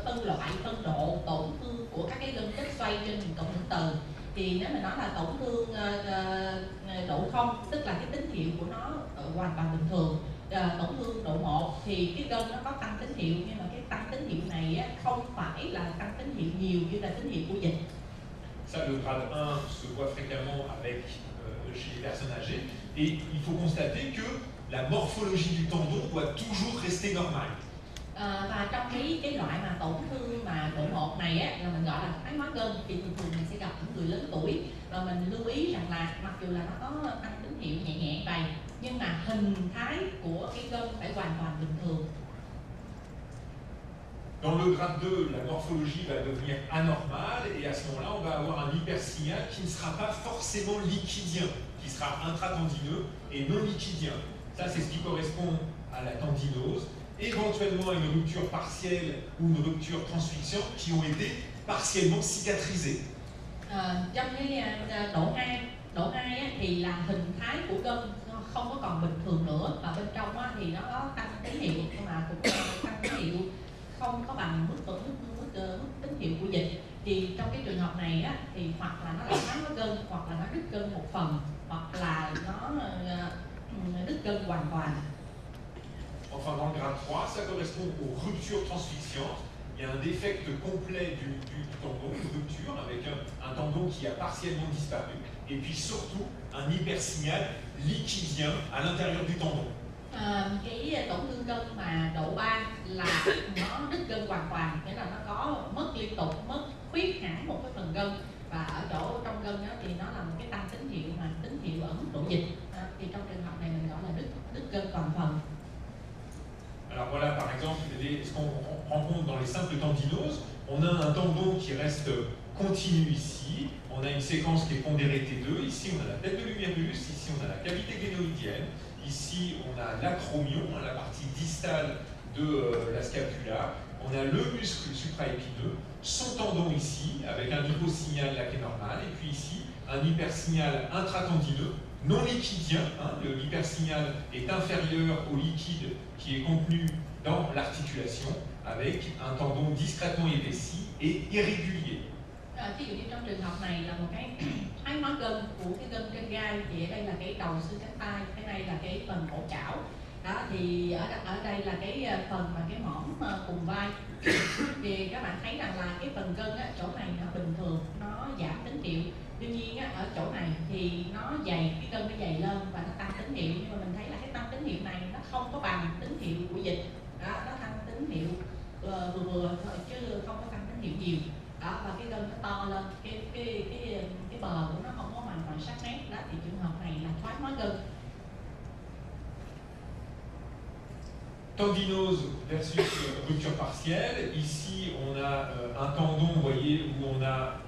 phân loại, phân độ tổn thương của các cái gân tích xoay trên hình cộng hưởng từ. Thì nếu mình nói là tổn thương độ 0, tức là cái tín hiệu của nó hoàn toàn bình thường. Tổn thương độ 1 thì cái gân nó có tăng tín hiệu, nhưng mà cái tăng tín hiệu này á, không phải là tăng tín hiệu nhiều như là tín hiệu của dịch. Ça, le grade 1 se voit fréquemment avec, chez les personnes âgées, et il faut constater que la morphologie du tendon doit toujours rester normale. Và trong cái loại mà tổn thương mà độ 1 này á, là mình gọi là thoái hóa gân, thì thường mình sẽ gặp những người lớn tuổi, và mình lưu ý rằng là mặc dù là nó có tăng tín hiệu nhẹ nhẹ vậy, nhưng mà hình thái của cái gân phải hoàn toàn bình thường. Dans le grade 2, la morphologie va devenir anormale, et à ce moment-là, on va avoir un hypersignal qui ne sera pas forcément liquidien, qui sera intratendineux et non liquidien. Ça, c'est ce qui correspond à la tendinose, éventuellement à une rupture partielle ou une rupture transfixiante qui ont été partiellement cicatrisées. Trong cái độ 2 á, thì là hình thái của gân không có còn bình thường nữa, và bên trong á, thì nó có tăng tín hiệu, nhưng mà cũng tăng tín hiệu không có bằng mức tín hiệu của dịch. Thì trong cái trường hợp này á, thì hoặc là nó là thoái hóa gân, hoặc là nó đứt gân một phần, hoặc là nó đứt gân hoàn toàn. Enfin, dans le grade 3, ça correspond aux ruptures transfixiantes. Il y a un défect complet du tendon, une rupture avec un tendon qui a partiellement disparu, et puis surtout un hypersignal liquidien à l'intérieur du tendon. Cái tổn thương gân mà độ 3 là nó đứt gân hoàn toàn, nghĩa là nó có mất liên tục, mất khuyết hẳn một cái phần gân, và ở chỗ trong gân đó thì nó là một cái tăng tín hiệu mà tín hiệu ở mức độ dịch. Thì trong trường hợp này mình gọi là đứt gân toàn phần. Alors voilà, par exemple, ce qu'on rencontre dans les simples tendinoses, on a un tendon qui reste continu ici, on a une séquence qui est pondérée T2, ici on a la tête de l'humérus, ici on a la cavité glénoïdienne, ici on a l'acromion, la partie distale de la scapula, on a le muscle supraépineux, son tendon ici, avec un hyposignal là qui est normal, et puis ici un hypersignal intratendineux, non liquidien, l'hypersignal est inférieur au liquide qui est contenu dans l'articulation, avec un tendon discrètement épaissi et irrégulier. Ví dụ như trong trường hợp này là một cái thoái hóa gân của cái gân trên gai, thì ở đây là cái đầu xương cánh tay, cái này là cái phần cổ chảo. Đó, thì ở đây là cái phần mà cái mỏm cùng vai. Thì các bạn thấy rằng là cái phần gân á, chỗ này nó bình thường, nó giảm tín hiệu. Tuy nhiên á, ở chỗ này thì nó dày, cái gân nó dày lên và nó tăng tín hiệu, nhưng mà mình thấy là cái tăng tín hiệu này nó không có bằng tín hiệu của dịch. Đó, nó tăng tín hiệu vừa thôi chứ không có tăng tín hiệu nhiều. Đó, và cái gân nó to lên, cái bờ của nó không có hoàn toàn sắc nét. Đó, thì trường hợp này là thoái hóa gân. Tendinose versus rupture partielle. Ici, on a un tendon, vous voyez, où on a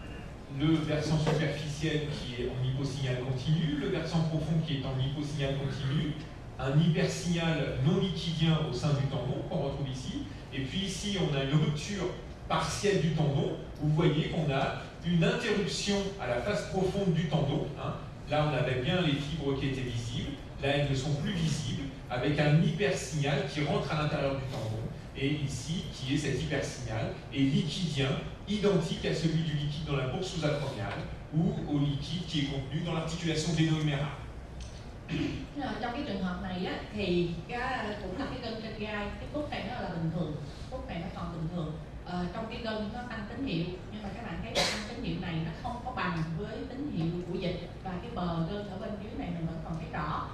le versant superficiel qui est en hyposignal continu, le versant profond qui est en hyposignal continu, un hypersignal non liquidien au sein du tendon qu'on retrouve ici, et puis ici, on a une rupture partielle du tendon. Vous voyez qu'on a une interruption à la face profonde du tendon. Là, on avait bien les fibres qui étaient visibles. Là, elles ne sont plus visibles, avec un hypersignal qui rentre à l'intérieur du tendon. Et ici, qui est cet hypersignal, est liquidien, identique à celui du liquide dans la bourse sous-acromiale, ou au liquide qui est contenu dans l'articulation gléno-humérale. Trong cái trường hợp này á, thì cũng là cái gân trên gai, cái cốt này nó là bình thường, cốt này nó còn bình thường. Trong cái gân nó tăng tín hiệu, nhưng mà các bạn thấy tăng tín hiệu này nó không có bằng với tín hiệu của dịch, và cái bờ gân ở bên dưới này mình vẫn còn thấy rõ.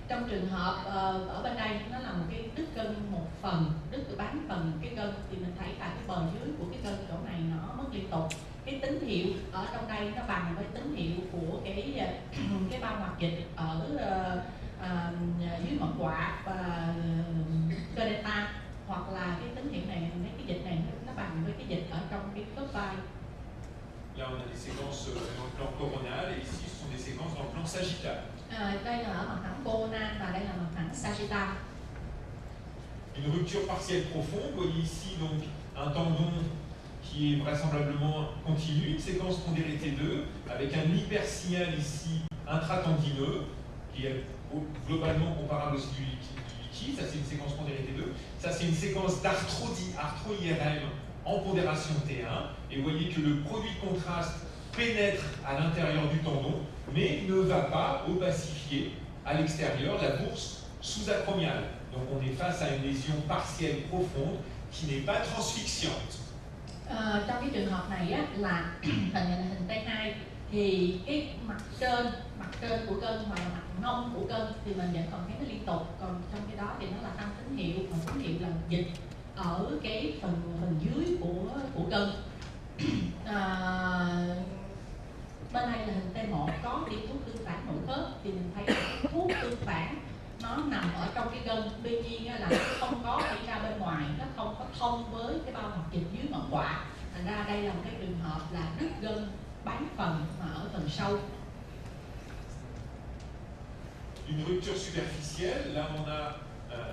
Trong trường hợp ở bên đây nó là một cái đứt gân một phần, đứt bán phần cái gân, thì mình thấy là cái bờ dưới của cái gân chỗ này nó mất liên tục. Cái tín hiệu ở trong đây nó bằng với tín hiệu của cái bao hoạt dịch ở dưới mỏ quạ và cơ delta, hoặc là cái tín hiệu này, mình thấy cái dịch này nó bằng với cái dịch ở trong cái khớp vai. Là, on a des séquences dans le plan coronal, et ici, ce sont des séquences dans le plan sagittal. Đây là ở mặt thẳng coronal và đây là mặt thẳng sagittal. une rupture partielle profonde. Vous voyez ici donc un tendon qui est vraisemblablement continu, une séquence pondérée T2, avec un hypersignal ici intratendineux, qui est globalement comparable aussi du liquide. Ça, c'est une séquence pondérée T2. Ça, c'est une séquence d'arthro-IRM en pondération T1. Et vous voyez que le produit de contraste pénètre à l'intérieur du tendon, mais ne va pas opacifier à l'extérieur la bourse sous-acromiale. Donc on est face à une lésion partielle profonde qui n'est pas transfixiante. Trong cái trường hợp này á, là hình này là hình T2 thì cái mặt trên của gân và mặt nông của gân thì mình vẫn còn thấy nó liên tục, còn trong cái đó thì nó là tăng tín hiệu, và tín hiệu là dịch ở cái phần dưới của gân. Bên này là hình T1 có tiêm thuốc tương phản nội khớp thì mình thấy thuốc tương phản nó nằm ở trong cái gân, tuy nhiên là nó không có đi ra bên ngoài, nó không có thông với cái bao hoạt dịch dưới ngọn quạ. Thành ra đây là một cái trường hợp là đứt gân bán phần mà ở phần sâu. Une rupture superficielle, là on a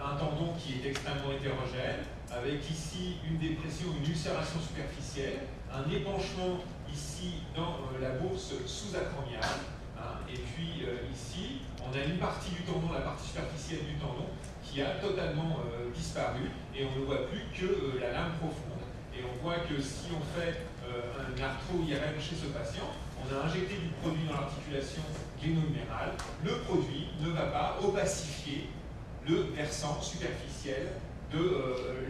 un tendon qui est extrêmement hétérogène, avec ici une dépression, une ulcération superficielle, un épanchement ici dans la bourse sous-acromiale, hein, et puis ici on a une partie du tendon, la partie superficielle du tendon, qui a totalement disparu, et on ne voit plus que la lame profonde. Et on voit que si on fait un arthro-IRM chez ce patient, on a injecté du produit dans l'articulation gléno-humérale, le produit ne va pas opacifier le versant superficiel de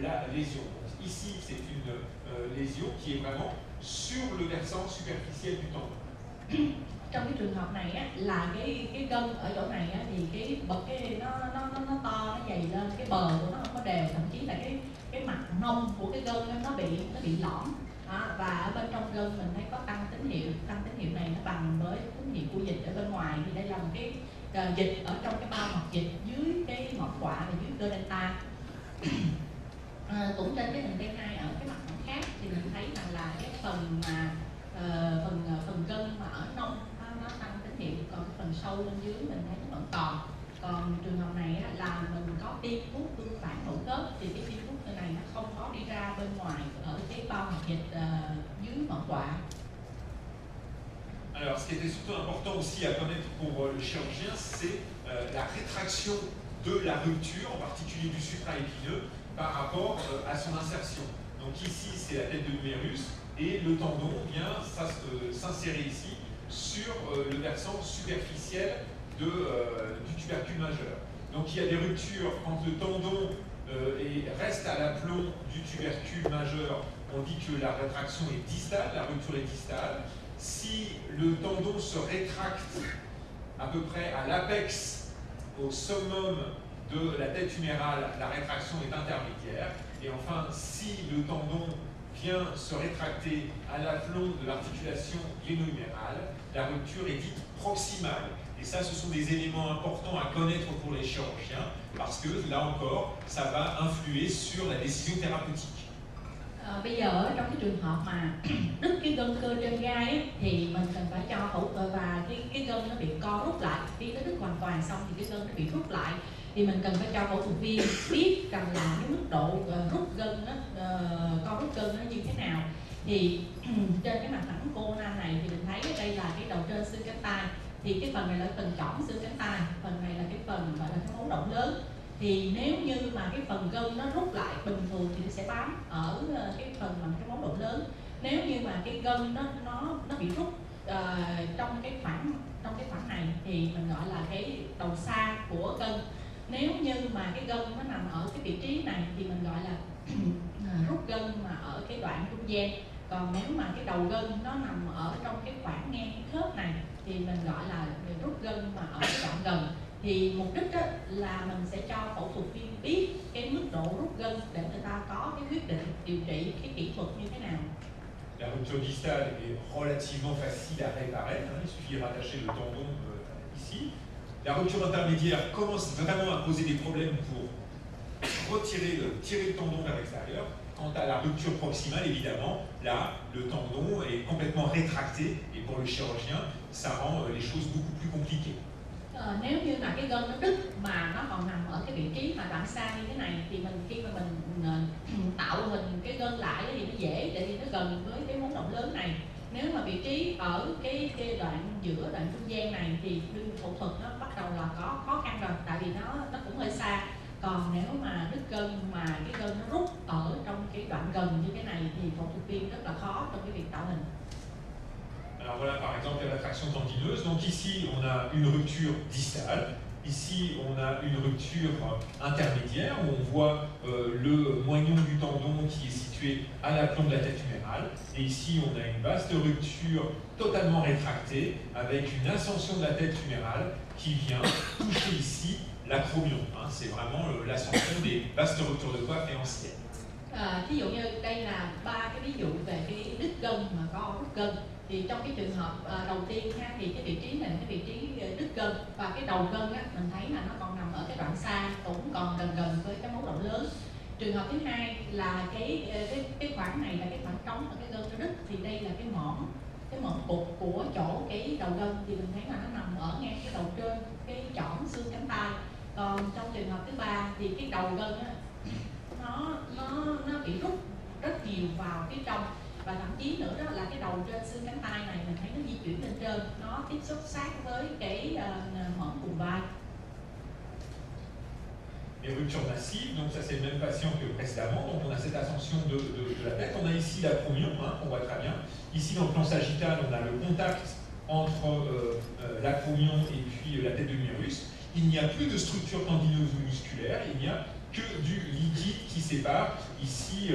la lésion. Donc, ici, c'est une lésion qui est vraiment sur le versant superficiel du tendon. Trong cái trường hợp này á, là cái gân ở chỗ này á, thì cái bậc nó to, nó dày lên, cái bờ của nó không có đều, thậm chí là cái mặt nông của cái gân nó bị lõm. Và ở bên trong gân mình thấy có tăng tín hiệu này nó bằng với tín hiệu của dịch ở bên ngoài, thì đây là một cái dịch ở trong cái bao hoạt dịch dưới cái ngọn quạ và dưới cơ delta. Cũng trên cái hình T2 ở cái mặt khác thì mình thấy là cái phần mà phần gân mà ở nông nó tăng tín hiệu, còn cái phần sâu bên dưới mình thấy nó vẫn còn trường hợp này á, là mình có tiêm thuốc tương phản nội khớp thì cái tiêm thuốc này nó không có đi ra bên ngoài ở cái bao hoạt dịch dưới ngọn quạ. Alors, ce qui était surtout important aussi à connaître pour le chirurgien, c'est la rétraction de la rupture, en particulier du supraépineux, par rapport à son insertion. Donc ici, c'est la tête de l'humérus, et le tendon vient s'insérer ici sur le versant superficiel du tubercule majeur. Donc il y a des ruptures quand le tendon reste à l'aplomb du tubercule majeur. On dit que la rétraction est distale, la rupture est distale. Si le tendon se rétracte à peu près à l'apex, au summum de la tête humérale, la rétraction est intermédiaire. Et enfin, si le tendon vient se rétracter à l'aplomb de l'articulation gléno-humérale, la rupture est dite proximale. Et ça, ce sont des éléments importants à connaître pour les chirurgiens, parce que là encore, ça va influer sur la décision thérapeutique. Bây giờ trong cái trường hợp mà đứt cái gân cơ trên gai ấy, thì mình cần phải cho phẫu thuật, và cái gân nó bị co rút lại. Khi nó đứt hoàn toàn xong thì cái gân nó bị rút lại, thì mình cần phải cho phẫu thuật viên biết rằng là cái mức độ rút gân nó co rút gân nó như thế nào. Thì trên cái mặt phẳng cô-nan này thì mình thấy đây là cái đầu trên xương cánh tay, thì cái phần này là phần chỏm xương cánh tay, phần này là cái phần gọi là cái mấu động lớn. Thì nếu như mà cái phần gân nó rút lại bình thường thì nó sẽ bám ở cái phần mà cái mấu động lớn. Nếu như mà cái gân nó bị rút trong cái khoảng này thì mình gọi là cái đầu xa của gân. Nếu như mà cái gân nó nằm ở cái vị trí này thì mình gọi là rút gân mà ở cái đoạn trung gian. Còn nếu mà cái đầu gân nó nằm ở trong cái khoảng ngang cái khớp này thì mình gọi là rút gân mà ở cái đoạn gần. Thì mục đích đó là mình sẽ cho phẫu thuật viên biết cái mức độ rút gân để người ta có cái quyết định điều trị cái kỹ thuật như thế nào. La rupture distale est relativement facile à réparer, il suffit de rattacher le tendon ici. La rupture intermédiaire commence vraiment à poser des problèmes pour tirer le tendon vers l'extérieur. Quant à la rupture proximale, évidemment, là, le tendon est complètement rétracté, et pour le chirurgien, ça rend les choses beaucoup plus compliquées. Nếu như là cái gân nó đứt mà nó còn nằm ở cái vị trí mà đoạn xa như thế này thì khi mà mình tạo hình cái gân lại thì nó dễ, tại vì nó gần với cái móng động lớn này. Nếu mà vị trí ở cái đoạn giữa đoạn trung gian này thì phẫu thuật nó bắt đầu là có khó khăn rồi, tại vì nó cũng hơi xa. Còn nếu mà đứt gân mà cái gân nó rút ở trong cái đoạn gần như thế này thì phẫu thuật viên rất là khó trong cái việc tạo hình. Alors voilà par exemple la traction tendineuse. Donc ici on a une rupture distale, ici on a une rupture intermédiaire où on voit le moignon du tendon qui est situé à l'aplomb de la tête humérale. Et ici on a une vaste rupture totalement rétractée avec une ascension de la tête humérale qui vient toucher ici l'acromion. C'est vraiment l'ascension des vastes ruptures de coiffe et anciennes. Ví dụ như đây là 3 cái ví dụ về cái đứt gân mà có rút gân. Thì trong cái trường hợp đầu tiên thì cái vị trí này là cái vị trí đứt gân, và cái đầu gân mình thấy là nó còn nằm ở cái đoạn xa, cũng còn gần với cái móng động lớn. Trường hợp thứ hai là cái khoảng này là cái khoảng trống ở cái gân nó đứt, thì đây là cái mỏm cục của chỗ cái đầu gân, thì mình thấy là nó nằm ở ngang cái đầu trên cái chỏm xương cánh tay. Còn trong trường hợp thứ ba thì cái đầu gân nó bị rút rất nhiều vào phía trong, và thậm chí nữa đó là cái đầu trên xương cánh tay này mình thấy nó di chuyển lên trên, nó tiếp xúc sát với cái mỏm vùng vai. Les ruptures massives, donc ça c'est le même patient que précédemment, donc on a cette ascension de la tête, on a ici l'acromion, qu'on voit très bien. Ici dans le plan sagittal, on a le contact entre l'acromion et puis la tête de l'humérus. Il n'y a plus de structure tendineuse ou musculaire, il n'y a que du liquide qui sépare ici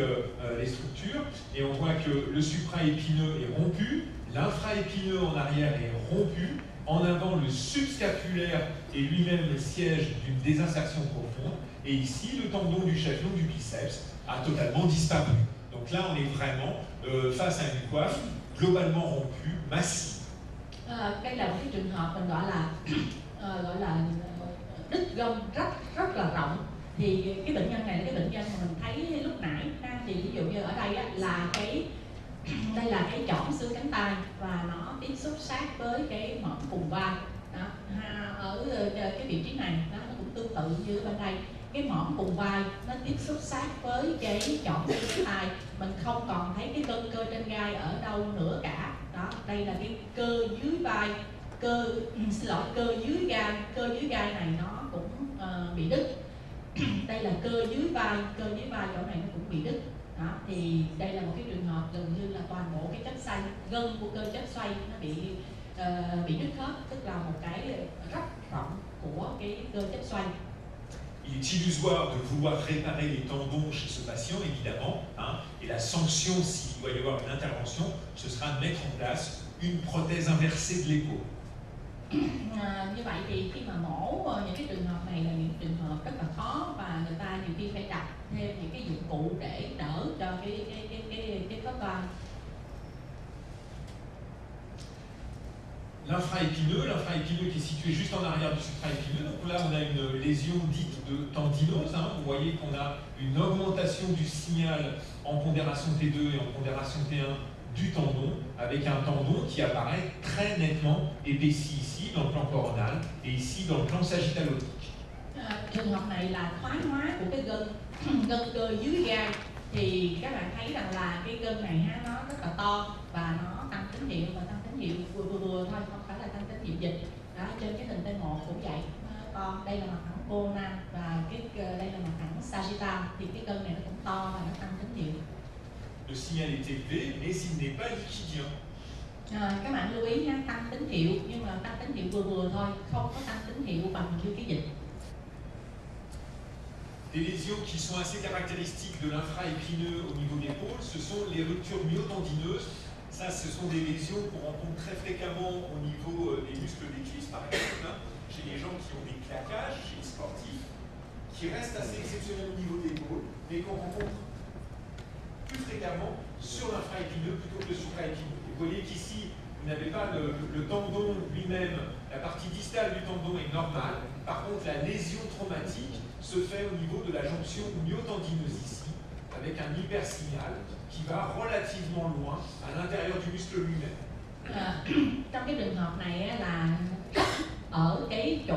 les structures, et on voit que le supraépineux est rompu, l'infraépineux en arrière est rompu, en avant le subscapulaire est lui-même le siège d'une désinsertion profonde, et ici le tendon du chevron du biceps a totalement disparu. Donc là on est vraiment face à une coiffe globalement rompue, massive. Đây là một cái trường hợp mình gọi là đứt gân rất là rộng. Thì cái bệnh nhân này là cái bệnh nhân mà mình thấy lúc nãy, thì ví dụ như ở đây là đây là cái chỏm xương cánh tay và nó tiếp xúc sát với cái mỏm vùng vai. Đó. Ở cái vị trí này nó cũng tương tự như bên đây, cái mỏm vùng vai nó tiếp xúc sát với cái chỏm xương cánh tay, mình không còn thấy cái cơ trên gai ở đâu nữa cả. Đó, đây là cái cơ dưới vai, cơ dưới gai này nó cũng bị đứt. Đây là cơ dưới vai chỗ này nó cũng bị đứt. Đó, thì đây là một cái trường hợp gần như là toàn bộ cái chất xoay, gân của cơ chất xoay nó bị đứt hết, tức là một cái rất rộng của cái cơ chất xoay. Il est illusoire de vouloir réparer les tendons chez ce patient, évidemment, et la sanction, s'il doit y avoir une intervention, ce sera de mettre en place une prothèse inversée de l'épaule. Như vậy thì khi mà mổ những cái trường hợp này là những trường hợp rất là khó, và người ta nhiều khi phải đặt thêm những cái dụng cụ để đỡ cho cái khớp vai. L'infraépineux qui est situé juste en arrière du supraépineux. Donc là, on a une lésion dite de tendinose. Vous voyez qu'on a une augmentation du signal en pondération T2 et en pondération T1 du tendon, avec un tendon qui apparaît très nettement épaissi ici dans le plan coronal et ici dans le plan sagittalotique. Trường hợp này là thoái hóa của cái gân cơ dưới gai, thì các bạn thấy rằng là cái gân này nó rất là to và nó tăng tín hiệu, và tăng tín hiệu vừa thôi, không phải là tăng tín hiệu dịch. Đó, trên cái hình T1 cũng vậy, to. Đây là mặt thẳng coronal và đây là mặt thẳng sagittal, thì cái gân này nó cũng to và nó tăng tín hiệu. Le signal est élevé, mais il n'est pas liquidien. Các bạn lưu ý nha, tăng tín hiệu nhưng mà tăng tín hiệu vừa thôi, không có tăng tín hiệu bằng như cái dịch. Des lésions qui sont assez caractéristiques de l'infraépineux au niveau de l'épaule, ce sont les ruptures myotendineuses. Ça, ce sont des lésions qu'on rencontre très fréquemment au niveau des muscles des cuisses, par exemple, chez les gens qui ont des claquages, chez les sportifs, qui restent assez exceptionnels au niveau de l'épaule, mais qu'on rencontre plus fréquemment sur l'infraépineux plutôt que le supraépineux. Vous voyez qu'ici, vous n'avez pas le tendon lui-même, la partie distale du tendon est normale. Par contre, la lésion traumatique se fait au niveau de la jonction myotendineuse ici, avec un hypersignal qui va relativement loin à l'intérieur du muscle lui-même. Trong cái trường hợp này là ở cái chỗ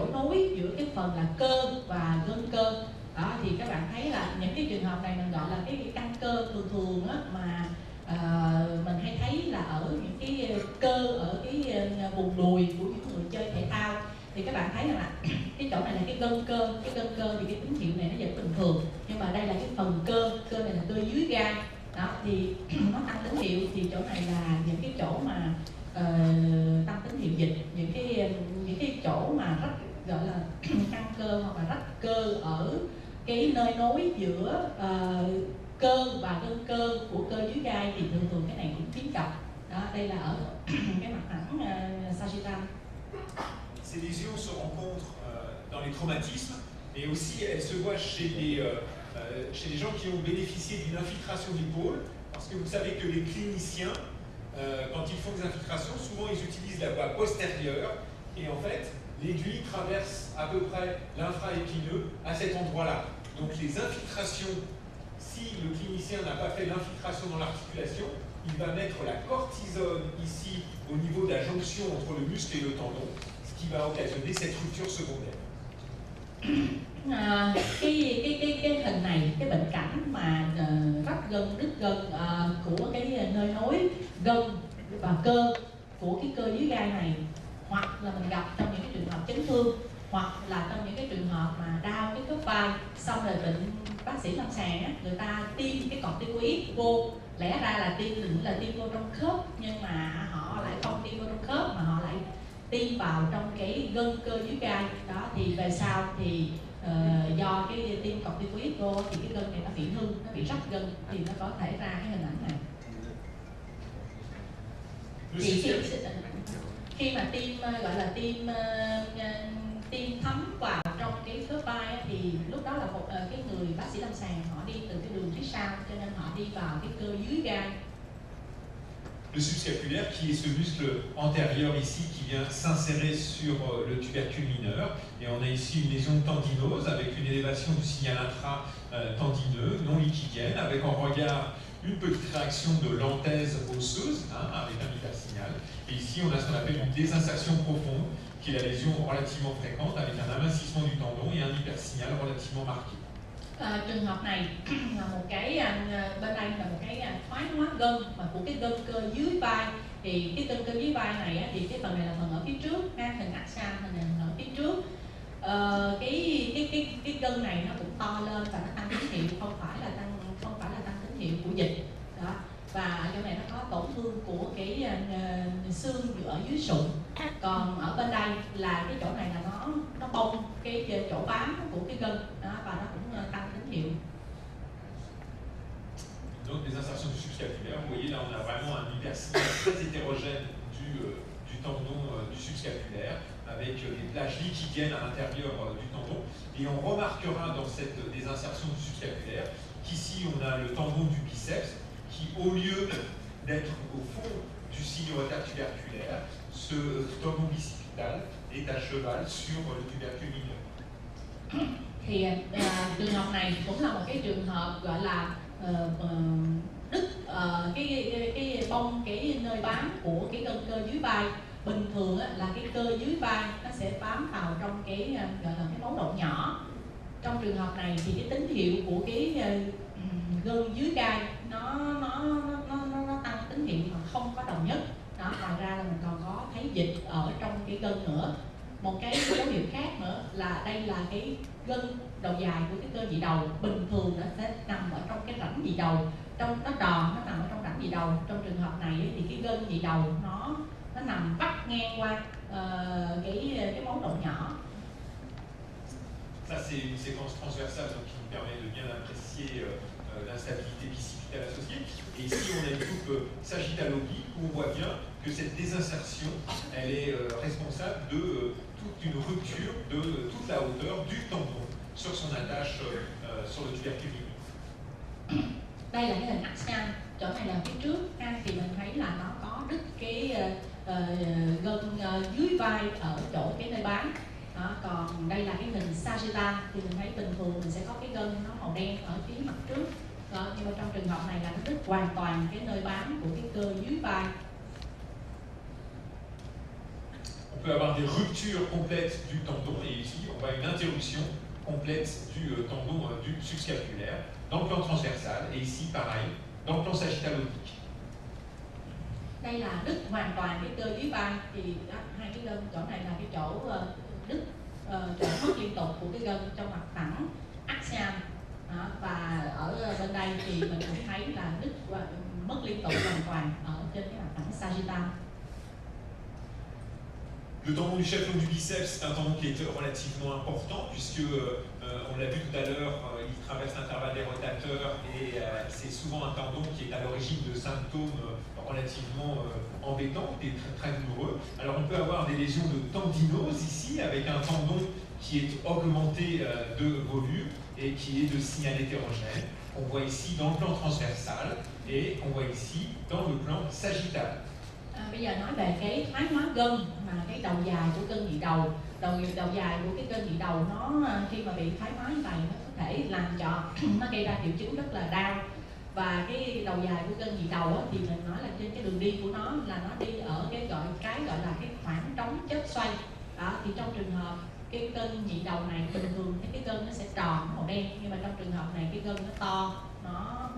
phần là cơ và gân cơ. Đó, thì các bạn thấy là những cái trường hợp này mình gọi là cái căng cơ thường thường á, mà mình hay thấy là ở những cái cơ ở cái vùng đùi của những người chơi thể thao. Thì các bạn thấy là cái chỗ này là cái gân cơ thì cái tín hiệu này nó vẫn bình thường, nhưng mà đây là cái phần cơ này là cơ dưới gai. Đó, thì nó tăng tín hiệu, thì chỗ này là những cái chỗ mà tăng tín hiệu dịch, những cái chỗ mà rách, gọi là căng cơ hoặc là rách cơ ở cái nơi nối giữa cơ và gân cơ của cơ dưới gai, thì thường cái này cũng chiếm trọng. Đó, đây là ở cái mặt phẳng sagittal. Ces lésions se rencontrent dans les traumatismes, mais aussi elles se voient chez les gens qui ont bénéficié d'une infiltration d'épaule, parce que vous savez que les cliniciens, quand ils font des infiltrations, souvent ils utilisent la voie postérieure, et en fait, l'aiguille traverse à peu près l'infra-épineux à cet endroit-là. Donc les infiltrations, si le clinicien n'a pas fait l'infiltration dans l'articulation, il va mettre la cortisone ici au niveau de la jonction entre le muscle et le tendon, ce qui va occasionner cette rupture secondaire. Cái hình này, cái bệnh cảnh mà rách gân, đứt gân của cái nơi nối gân và cơ của cái cơ dưới gai này, hoặc là mình gặp trong những cái trường hợp chấn thương, hoặc là trong những cái trường hợp mà đau cái khớp vai, xong rồi bệnh bác sĩ lâm sàng á, người ta tiêm cái corticoid vô, lẽ ra là tiêm vô trong khớp, nhưng mà họ lại không tiêm vô trong khớp mà họ lại tiêm vào trong cái gân cơ dưới gai. Đó, thì về sau thì do cái tiêm corticoid vô thì cái gân này nó bị hư, nó bị rách gân, thì nó có thể ra cái hình ảnh này. Thì khi mà gọi là tiêm thấm vào trong cái khớp vai á, thì lúc đó là một cái người bác sĩ lâm sàng họ đi từ cái đường phía sau, cho nên họ đi vào cái cơ dưới gai. Le subscapulaire, qui est ce muscle antérieur ici qui vient s'insérer sur le tubercule mineur, et on a ici une lésion tendinose avec une élévation du signal intra-tendineux non liquidienne, avec en regard une petite réaction de lentèse osseuse, avec un hypersignal. Et ici, on a ce qu'on appelle une désinsertion profonde, qui est la lésion relativement fréquente, avec un amincissement du tendon et un hypersignal relativement marqué. Trường hợp này là một cái bên đây là một cái thoái hóa gân mà của cái gân cơ dưới vai. Thì cái gân cơ dưới vai này á, thì cái phần này là phần ở phía trước, hình axan, hình này ở phía trước. Cái gân này nó cũng to lên và nó tăng tín hiệu, không phải là tăng tín hiệu của dịch. Đó. Và chỗ này nó có tổn thương của cái xương ở dưới sụn. Còn ở bên đây là cái chỗ này là nó bong cái chỗ bám của cái gân đó, và nó cũng tăng tín hiệu. Donc des insertions du subscapulaire, vous voyez là on a vraiment un hypersignal très hétérogène du tendon du subscapulaire, avec des plages liquidiennes à l'intérieur du tendon. Et on remarquera dans cette désinsertion du subscapulaire qu'ici on a le tendon du biceps qui, au lieu d'être au fond du signe tuberculaire, ce tendon bicipital est à cheval sur le tubercule mineur. Thì trường hợp này cũng là một cái trường hợp gọi là đứt cái bong cái nơi bám của cái gân cơ dưới vai. Bình thường là cái cơ dưới vai nó sẽ bám vào trong cái gọi là cái mấu động nhỏ. Trong trường hợp này thì cái tín hiệu của cái gân dưới gai nó tăng tín hiệu mà không có đồng nhất. Đó, ngoài ra là mình còn có thấy dịch ở trong cái gân nữa. Một cái dấu hiệu khác nữa là đây là cái gân đầu dài của cái cơ nhị đầu. Bình thường nó sẽ nằm ở trong cái rãnh nhị đầu, trong nó tròn, nó nằm ở trong rãnh nhị đầu. Trong trường hợp này thì cái gân nhị đầu nó nằm vắt ngang qua cái mấu động nhỏ. Ça c'est une séquence transversale donc, qui nous permet de bien apprécier l'instabilité bicipitale associée. Et ici on a une coupe sagittaloblique où on voit bien que cette désinsertion, elle est responsable de toute une rupture de toute la hauteur du tendon sur son attache sur le tubercule mineur. Đây là cái hình axan, chỗ này là phía trước, thì mình thấy là nó có đứt cái gân dưới vai ở chỗ cái nơi bám. Đó, còn đây là cái hình sagittal thì mình thấy bình thường mình sẽ có cái gân nó màu đen ở phía mặt trước. Đó, nhưng mà trong trường hợp này là nó đứt hoàn toàn cái nơi bám của cái cơ dưới vai. On peut peut avoir des ruptures complètes du tendon, et ici on voit une interruption complète du tendon du subscapulaire dans le plan transversal, et ici pareil, dans le plan sagittal-oblique. Đây là đứt hoàn toàn cái cơ dưới vai, thì hai cái gân chỗ này là cái chỗ đứt, chỗ mất liên tục của cái gân trong mặt phẳng axial. Và ở bên đây thì mình cũng thấy là đứt mất liên tục hoàn toàn ở trên cái mặt phẳng sagittal. Le tendon du chef-long du biceps, c'est un tendon qui est relativement important puisque, on l'a vu tout à l'heure, il traverse l'intervalle des rotateurs et c'est souvent un tendon qui est à l'origine de symptômes relativement embêtants et très, très douloureux. Alors on peut avoir des lésions de tendinose ici avec un tendon qui est augmenté de volume et qui est de signal hétérogène. On voit ici dans le plan transversal et on voit ici dans le plan sagittal. Bây giờ nói về cái thoái hóa gân, mà cái đầu dài của gân nhị đầu, đầu dài của cái gân nhị đầu nó khi mà bị thoái hóa như vậy nó có thể làm cho nó gây ra triệu chứng rất là đau. Và cái đầu dài của gân nhị đầu á, thì mình nói là trên cái đường đi của nó là nó đi ở cái gọi là cái khoảng trống chớp xoay. Đó, thì trong trường hợp cái gân nhị đầu này bình thường thì cái gân nó sẽ tròn màu đen, nhưng mà trong trường hợp này cái gân nó to, nó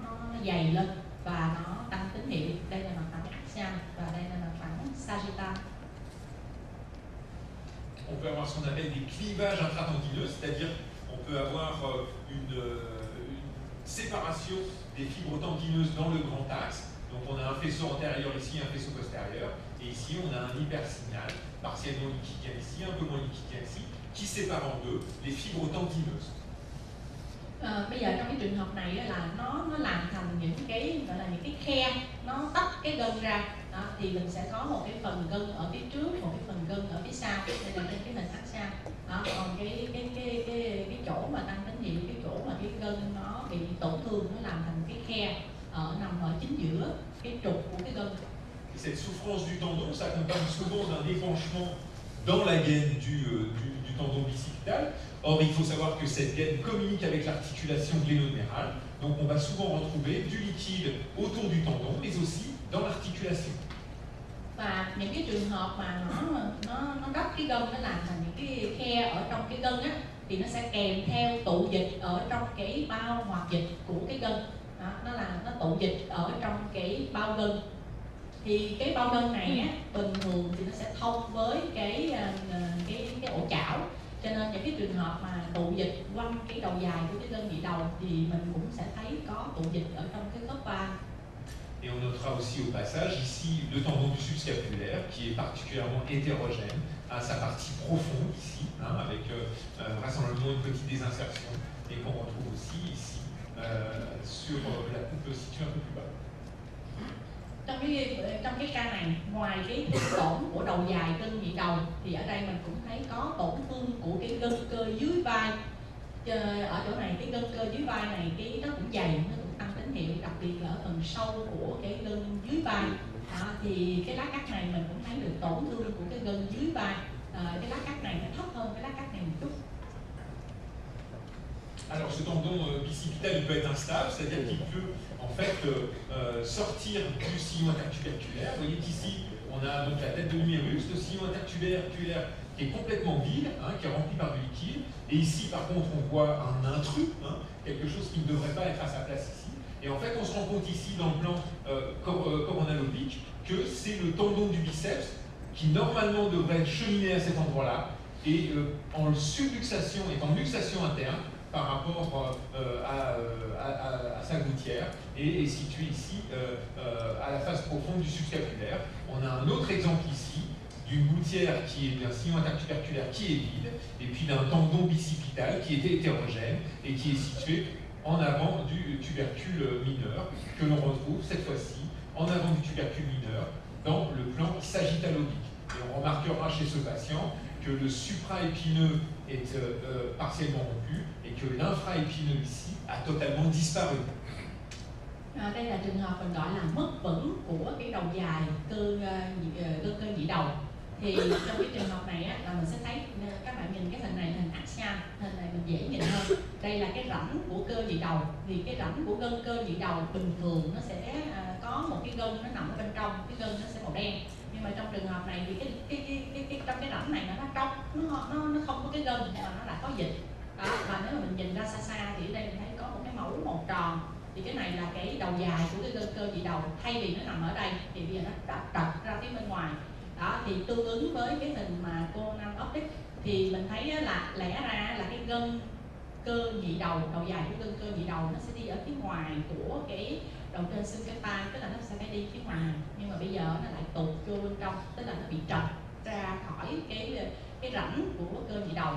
dày lên và nó tăng tín hiệu. Đây là mặt phẳng axial và đây là mặt phẳng sagittal. On peut avoir ce qu'on appelle des clivages intratendineux, c'est-à-dire on peut avoir une séparation des fibres tendineuses dans le grand axe. Donc on a un faisceau antérieur ici, un faisceau postérieur, et ici on a un hypersignal, partiellement liquidien ici, un peu moins liquidien ici, qui sépare en deux les fibres tendineuses. Bây giờ trong cái trường hợp này là nó làm thành những cái gọi là những cái khe, nó tách cái gân ra. Đó, thì mình sẽ có một cái phần gân ở phía trước, một cái phần gân ở phía sau. Đây là trên cái hình axial. Đó, còn cái chỗ mà tăng tín hiệu, cái chỗ mà cái gân nó bị tổn thương, nó làm thành cái khe nằm ở chính giữa cái trục của cái gân. Cette souffrance du tendon s'accompagne souvent d'un déclenchement dans la gaine du tendon bicipital. Or, il faut savoir que cette gaine communique avec l'articulation glénomérale. Donc, on va souvent retrouver du liquide autour du tendon, mais aussi dans l'articulation. Và những cái trường hợp mà nó đắp cái gân, nó làm thành những cái khe ở trong cái gân á, thì nó sẽ kèm theo tụ dịch ở trong cái bao hoạt dịch của cái gân. Đó, nó tụ dịch ở trong cái bao gân. Thì cái bao gân này á, bình thường thì nó sẽ thông với cái ổ chảo. Cho nên những cái trường hợp mà tụ dịch quanh cái đầu dài của cái gân nhị đầu thì mình cũng sẽ thấy có tụ dịch ở trong cái khớp vai. Et on notera aussi au passage ici le tendon du subscapulaire qui est particulièrement hétérogène à sa partie profonde ici, avec vraisemblablement une petite désinsertion et qu'on retrouve aussi ici sur la coupe située un peu plus bas. Trong cái ca này, ngoài cái thương tổn của đầu dài gân nhị đầu thì ở đây mình cũng thấy có tổn thương của cái gân cơ dưới vai. Ở chỗ này cái gân cơ dưới vai này nó cũng dày, nó cũng tăng tín hiệu, đặc biệt là ở phần sâu của cái gân dưới vai. Đó, thì cái lá cắt này mình cũng thấy được tổn thương của cái gân dưới vai. Cái lá cắt này nó thấp hơn cái lá cắt này một chút. Alors ce tendon bicipital il peut être instable, c'est-à-dire qu'il peut en fait sortir du sillon intertuberculaire. Vous voyez qu'ici on a donc la tête de l'humérus, le sillon intertuberculaire qui est complètement vide, qui est rempli par du liquide. Et ici par contre on voit un intrus, quelque chose qui ne devrait pas être à sa place ici. Et en fait on se rend compte ici dans le plan coronal-oblique que c'est le tendon du biceps qui normalement devrait cheminer à cet endroit-là et en subluxation et en luxation interne par rapport à sa gouttière et est situé ici à la face profonde du subscapulaire. On a un autre exemple ici d'une gouttière qui est d'un sillon intertuberculaire qui est vide et puis d'un tendon bicipital qui est hétérogène et qui est situé en avant du tubercule mineur que l'on retrouve cette fois-ci en avant du tubercule mineur dans le plan sagittal-oblique. Et on remarquera chez ce patient que le supraépineux est partiellement rompu et que l'infraépineux ici a totalement disparu. Đây là trường hợp mình gọi là mất vững của cái đầu dài cơ nhị đầu. Thì trong cái trường hợp này á, là mình sẽ thấy, các bạn nhìn cái hình này, hình axial, hình này mình dễ nhìn hơn. Đây là cái rãnh của cơ nhị đầu. Thì cái rãnh của gân cơ nhị đầu bình thường nó sẽ có một cái gân nó nằm ở bên trong, cái gân nó sẽ màu đen. Nhưng mà trong trường hợp này thì trong cái rãnh trong, nó không có cái gân mà nó lại có dịch đó. Và nếu mà mình nhìn ra xa xa thì ở đây mình thấy có một cái mẫu màu tròn, thì cái này là cái đầu dài của cái gân cơ nhị đầu, thay vì nó nằm ở đây thì bây giờ nó đã trật ra phía bên ngoài đó. Thì tương ứng với cái hình mà cô Nam Optic thì mình thấy là lẽ ra là cái gân cơ nhị đầu, đầu dài của gân cơ nhị đầu nó sẽ đi ở phía ngoài của cái đầu trên xương cái tai, tức là nó sẽ phải đi phía ngoài, nhưng mà bây giờ nó lại tụt vô bên trong, tức là nó bị trật ra khỏi cái rãnh của cơ nhị đầu.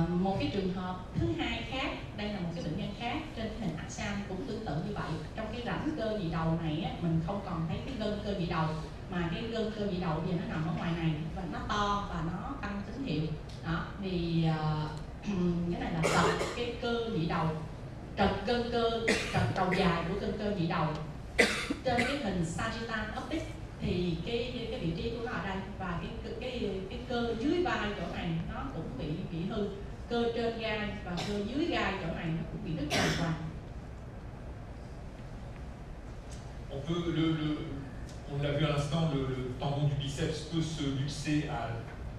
Một cái trường hợp thứ hai khác, đây là một cái bệnh nhân khác trên cái hình Axam cũng tương tự như vậy. Trong cái rãnh cơ nhị đầu này á, mình không còn thấy cái gân cơ nhị đầu, mà cái gân cơ nhị đầu bây giờ nó nằm ở ngoài này và nó to và nó tăng tín hiệu đó. Thì cái này là trật cái cơ nhị đầu, trật gân cơ, trật đầu dài của gân cơ nhị đầu. Trên cái hình Sagittal Optic thì cái vị trí của nó ở đây, và cái cơ dưới vai chỗ này nó cũng bị hư, cơ trên gai và cơ dưới gai chỗ này nó cũng bị đứt hoàn toàn. On l'a vu à l'instant, le tendon du biceps peut se luxer à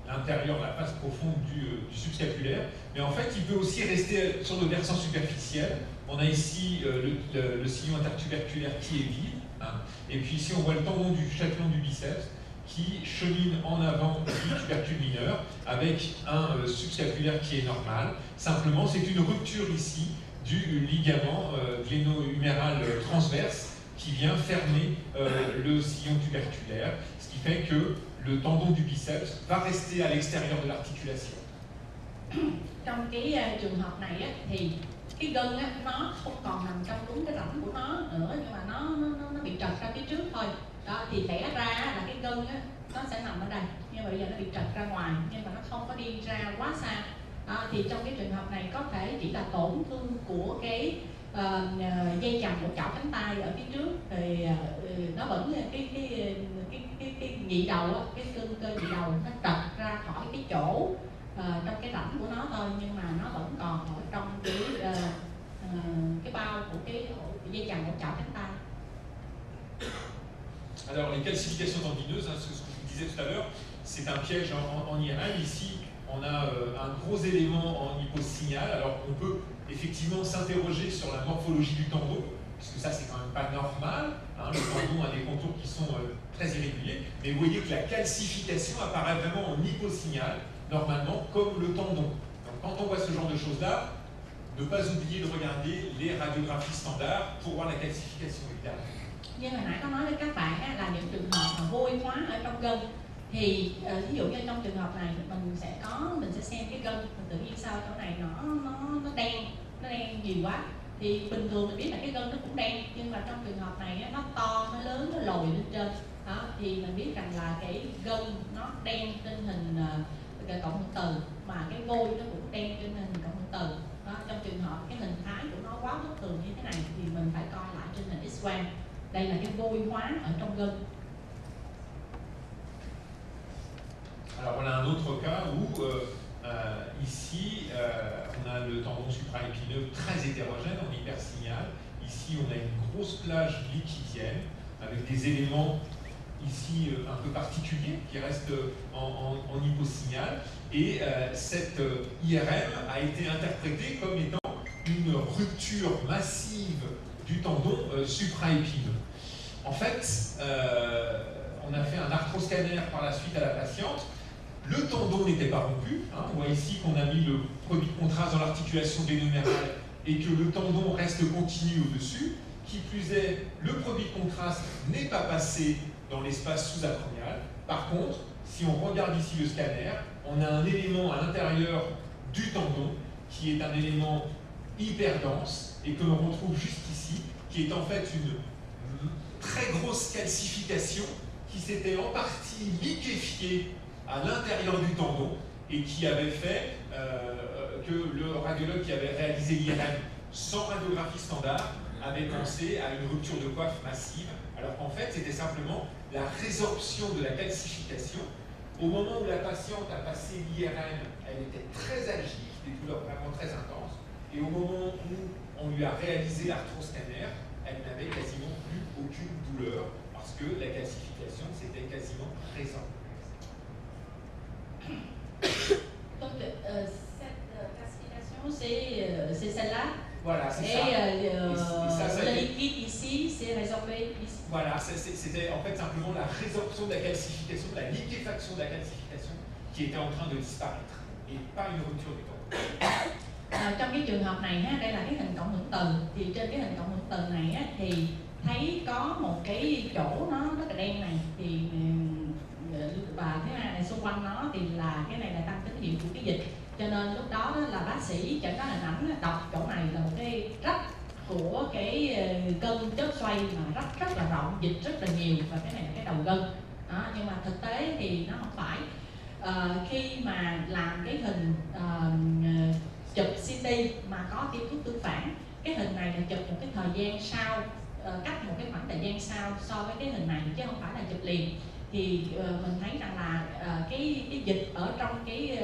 l'intérieur, la face profonde du subscapulaire, mais en fait il peut aussi rester sur le versant superficiel. On a ici le sillon intertuberculaire qui est vide, hein, et puis ici on voit le tendon du chaque long du biceps qui chemine en avant du tubercule mineur avec un subscapulaire qui est normal. Simplement, c'est une rupture ici du ligament gléno-huméral transverse qui vient fermer le sillon tuberculaire, ce qui fait que le tendon du biceps va rester à l'extérieur de l'articulation. Trong cái trường hợp này á, thì cái gân á, nó không còn nằm trong đúng cái rãnh của nó nữa, nhưng mà nó bị trật ra phía trước thôi. Đó, thì lẽ ra là cái gân á, nó sẽ nằm ở đây, nhưng mà bây giờ nó bị trật ra ngoài, nhưng mà nó không có đi ra quá xa. Đó, thì trong cái trường hợp này có thể chỉ là tổn thương của cái dây chằng của chảo cánh tay ở phía trước, thì nó vẫn cái nhị đầu á, cái gân cơ nhị đầu nó trật ra khỏi cái chỗ trong cái rãnh của nó thôi, nhưng mà nó vẫn còn ở trong cái bao của cái dây chằng của chảo cánh tay. Alors les calcifications tendineuses, hein, ce que je vous disais tout à l'heure, c'est un piège en IRM. Ici, on a un gros élément en hyposignal. Alors on peut effectivement s'interroger sur la morphologie du tendon, puisque ça c'est quand même pas normal, hein, le tendon a des contours qui sont très irréguliers, mais vous voyez que la calcification apparaît vraiment en hyposignal, normalement comme le tendon. Donc quand on voit ce genre de choses-là, ne pas oublier de regarder les radiographies standards pour voir la calcification évidemment. Như hồi nãy có nói với các bạn á, là những trường hợp mà vôi hóa ở trong gân, thì ví dụ như trong trường hợp này mình sẽ xem cái gân, mình tự nhiên sao chỗ này nó đen nhiều quá, thì bình thường mình biết là cái gân nó cũng đen, nhưng mà trong trường hợp này nó to, nó lớn, nó lồi lên trên đó, thì mình biết rằng là cái gân nó đen trên hình cộng hưởng từ, mà cái vôi nó cũng đen trên hình cộng hưởng từ đó. Trong trường hợp cái hình thái của nó quá bất thường như thế này thì mình phải coi lại trên hình X-quang. Đây là cái vôi hóa ở trong gân. Alors voilà un autre cas où ici on a le tendon supraépineux très hétérogène en hypersignal. Ici on a une grosse plage liquidienne avec des éléments ici un peu particuliers qui restent en hyposignal. Et cette IRM a été interprétée comme étant une rupture massive du tendon supraépineux. En fait, on a fait un arthroscanner par la suite à la patiente. Le tendon n'était pas rompu, hein. On voit ici qu'on a mis le produit de contraste dans l'articulation gléno-humérale et que le tendon reste continu au-dessus. Qui plus est, le produit de contraste n'est pas passé dans l'espace sous-acromial. Par contre, si on regarde ici le scanner, on a un élément à l'intérieur du tendon qui est un élément hyper dense et que l'on retrouve juste ici, qui est en fait une très grosse calcification qui s'était en partie liquéfiée à l'intérieur du tendon et qui avait fait que le radiologue qui avait réalisé l'IRM sans radiographie standard avait pensé à une rupture de coiffe massive, alors qu'en fait c'était simplement la résorption de la calcification. Au moment où la patiente a passé l'IRM, elle était très algique, des douleurs vraiment très intenses, et au moment où on lui a réalisé l'arthroscanner, elle n'avait quasiment plus aucune douleur parce que la calcification s'était quasiment résorbée. Voilà, c'est ça. Le liquide ici, c'est résorbé ici. Voilà, c'était en fait simplement la résorption de la calcification, la liquéfaction de la calcification qui était en train de disparaître, et pas une rupture du tendon. Trong cái trường hợp này ha, đây là cái hình cộng hưởng từ, thì trên cái hình cộng hưởng từ này á, thì thấy có một cái chỗ nó rất là đen này, thì và thứ hai là xung quanh nó thì là cái này là tăng tín hiệu của cái dịch, cho nên lúc đó là bác sĩ chẩn đoán hình ảnh đọc chỗ này là một cái rách của cái gân chớp xoay mà rất là rộng, dịch rất là nhiều, và cái này là cái đầu gân đó, nhưng mà thực tế thì nó không phải. Khi mà làm cái hình chụp CT mà có tiêm thuốc tương phản, cái hình này là chụp một cái thời gian sau, cách một cái khoảng thời gian sau so với cái hình này, chứ không phải là chụp liền. Thì mình thấy rằng là cái dịch ở trong cái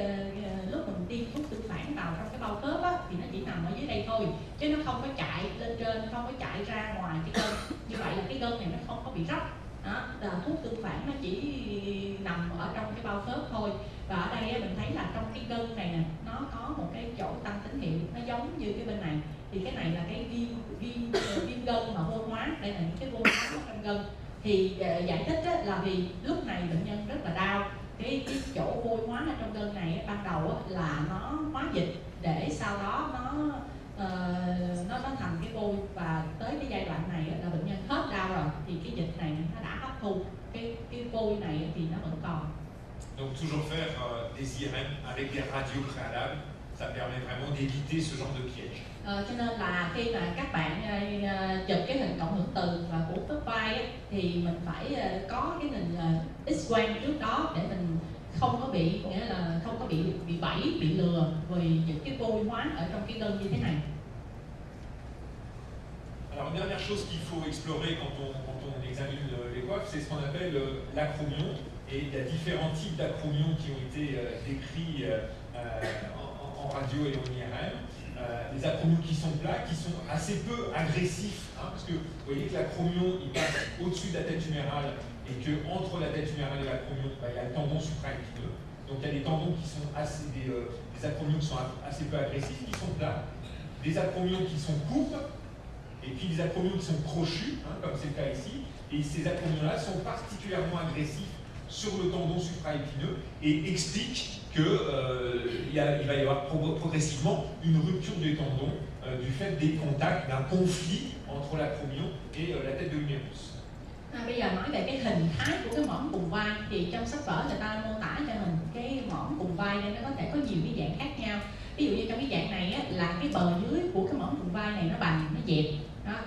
lúc mình tiêm thuốc tương phản vào trong cái bao khớp á, thì nó chỉ nằm ở dưới đây thôi, chứ nó không có chạy lên trên, không có chạy ra ngoài cái gân. Như vậy là cái gân này nó không có bị rách. Đó, thuốc tương phản nó chỉ nằm ở trong cái bao khớp thôi. Và ở đây mình thấy là trong cái gân này nè, nó có một cái chỗ tăng tín hiệu, nó giống như cái bên này. Thì cái này là cái viêm gân mà vô hóa, đây là những cái vô hóa trong gân. Thì giải thích là vì lúc này bệnh nhân rất là đau, cái chỗ vôi hóa ở trong gân này ban đầu là nó hóa dịch, để sau đó nó thành cái vôi, và tới cái giai đoạn này là bệnh nhân hết đau rồi, thì cái dịch này nó đã hấp thu cái vôi này thì nó vẫn còn. Donc toujours faire des IRM avec des radios préalables, ça permet vraiment d'éviter ce genre de piège. Cho nên là khi mà các bạn chụp cái hình cộng hưởng từ và của khớp vai thì mình phải có cái hình X-quang trước đó, để mình không có bị, nghĩa là không có bị bẫy, bị lừa vì những cái vôi hóa ở trong cái gân như thế này. Alors une dernière chose qu'il faut explorer quand on examine les coiffes, c'est ce qu'on appelle l'acromion. Et il y a différents types d'acromions qui ont été décrits en radio et en IRM. Les acromions qui sont plats, qui sont assez peu agressifs, parce que vous voyez que l'acromion il passe au-dessus de la tête humérale, et qu'entre la tête humérale et l'acromion, il y a le tendon supraépineux. Donc il y a des tendons qui sont des acromions qui sont assez peu agressifs, qui sont plats, des acromions qui sont courts, et puis des acromions qui sont crochus, comme c'est le cas ici. Et ces acromions-là sont particulièrement agressifs sur le tendon supraépineux et explique qu'il va y avoir progressivement une rupture des tendons du fait des contacts, d'un conflit entre l'acromion et la tête de l'humérus. Bây giờ nói về cái hình thái của cái mõm cùng vai, thì trong sách vở người ta mô tả cho mình cái mõm cùng vai này nó có thể có nhiều cái dạng khác nhau. Ví dụ như trong cái dạng này là cái bờ dưới của cái mõm cùng vai này nó bằng, nó dẹp.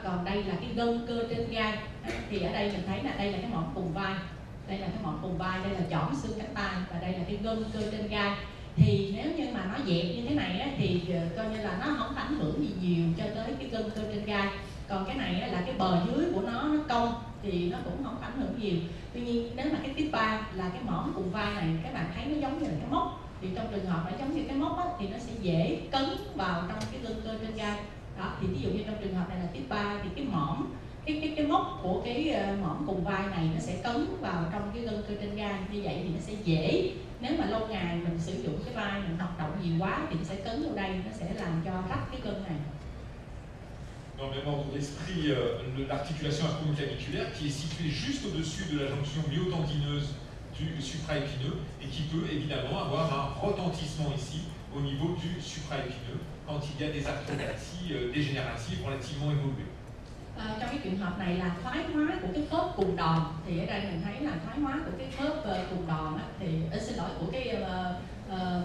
Còn đây là cái gân cơ trên gai. Thì ở đây mình thấy là đây là cái mõm cùng vai. Đây là cái mõm cùng vai, đây là chỏm xương cánh tay, và đây là cái gân cơ trên gai. Thì nếu như mà nó dẹp như thế này thì coi như là nó không ảnh hưởng gì nhiều cho tới cái gân cơ trên gai. Còn cái này là cái bờ dưới của nó cong thì nó cũng không ảnh hưởng nhiều. Tuy nhiên nếu mà cái tiếp 3 là cái mõm cùng vai này, các bạn thấy nó giống như là cái móc, thì trong trường hợp nó giống như cái móc thì nó sẽ dễ cấn vào trong cái gân cơ trên gai. Đó, thì ví dụ như trong trường hợp này là tiếp 3 thì cái mõm, cái móc của cái mõm cùng vai này nó sẽ cấn vào trong cái gân cơ trên gai, như vậy thì nó sẽ dễ, nếu mà lâu ngày mình sử dụng cái vai mình hoạt động nhiều quá thì nó sẽ cấn vào đây, nó sẽ làm cho rách cái gân này. Dans le même ordre d'esprit, l'articulation acromioclaviculaire qui est située juste au-dessus de la jonction myotendineuse du supraépineux et qui peut évidemment avoir un retentissement ici au niveau du supraépineux quand il y a des arthropathies dégénératives relativement évoluées. Trong cái trường hợp này là thoái hóa của cái khớp cùng đòn, thì ở đây mình thấy là thoái hóa của cái khớp cùng đòn thì xin lỗi, của cái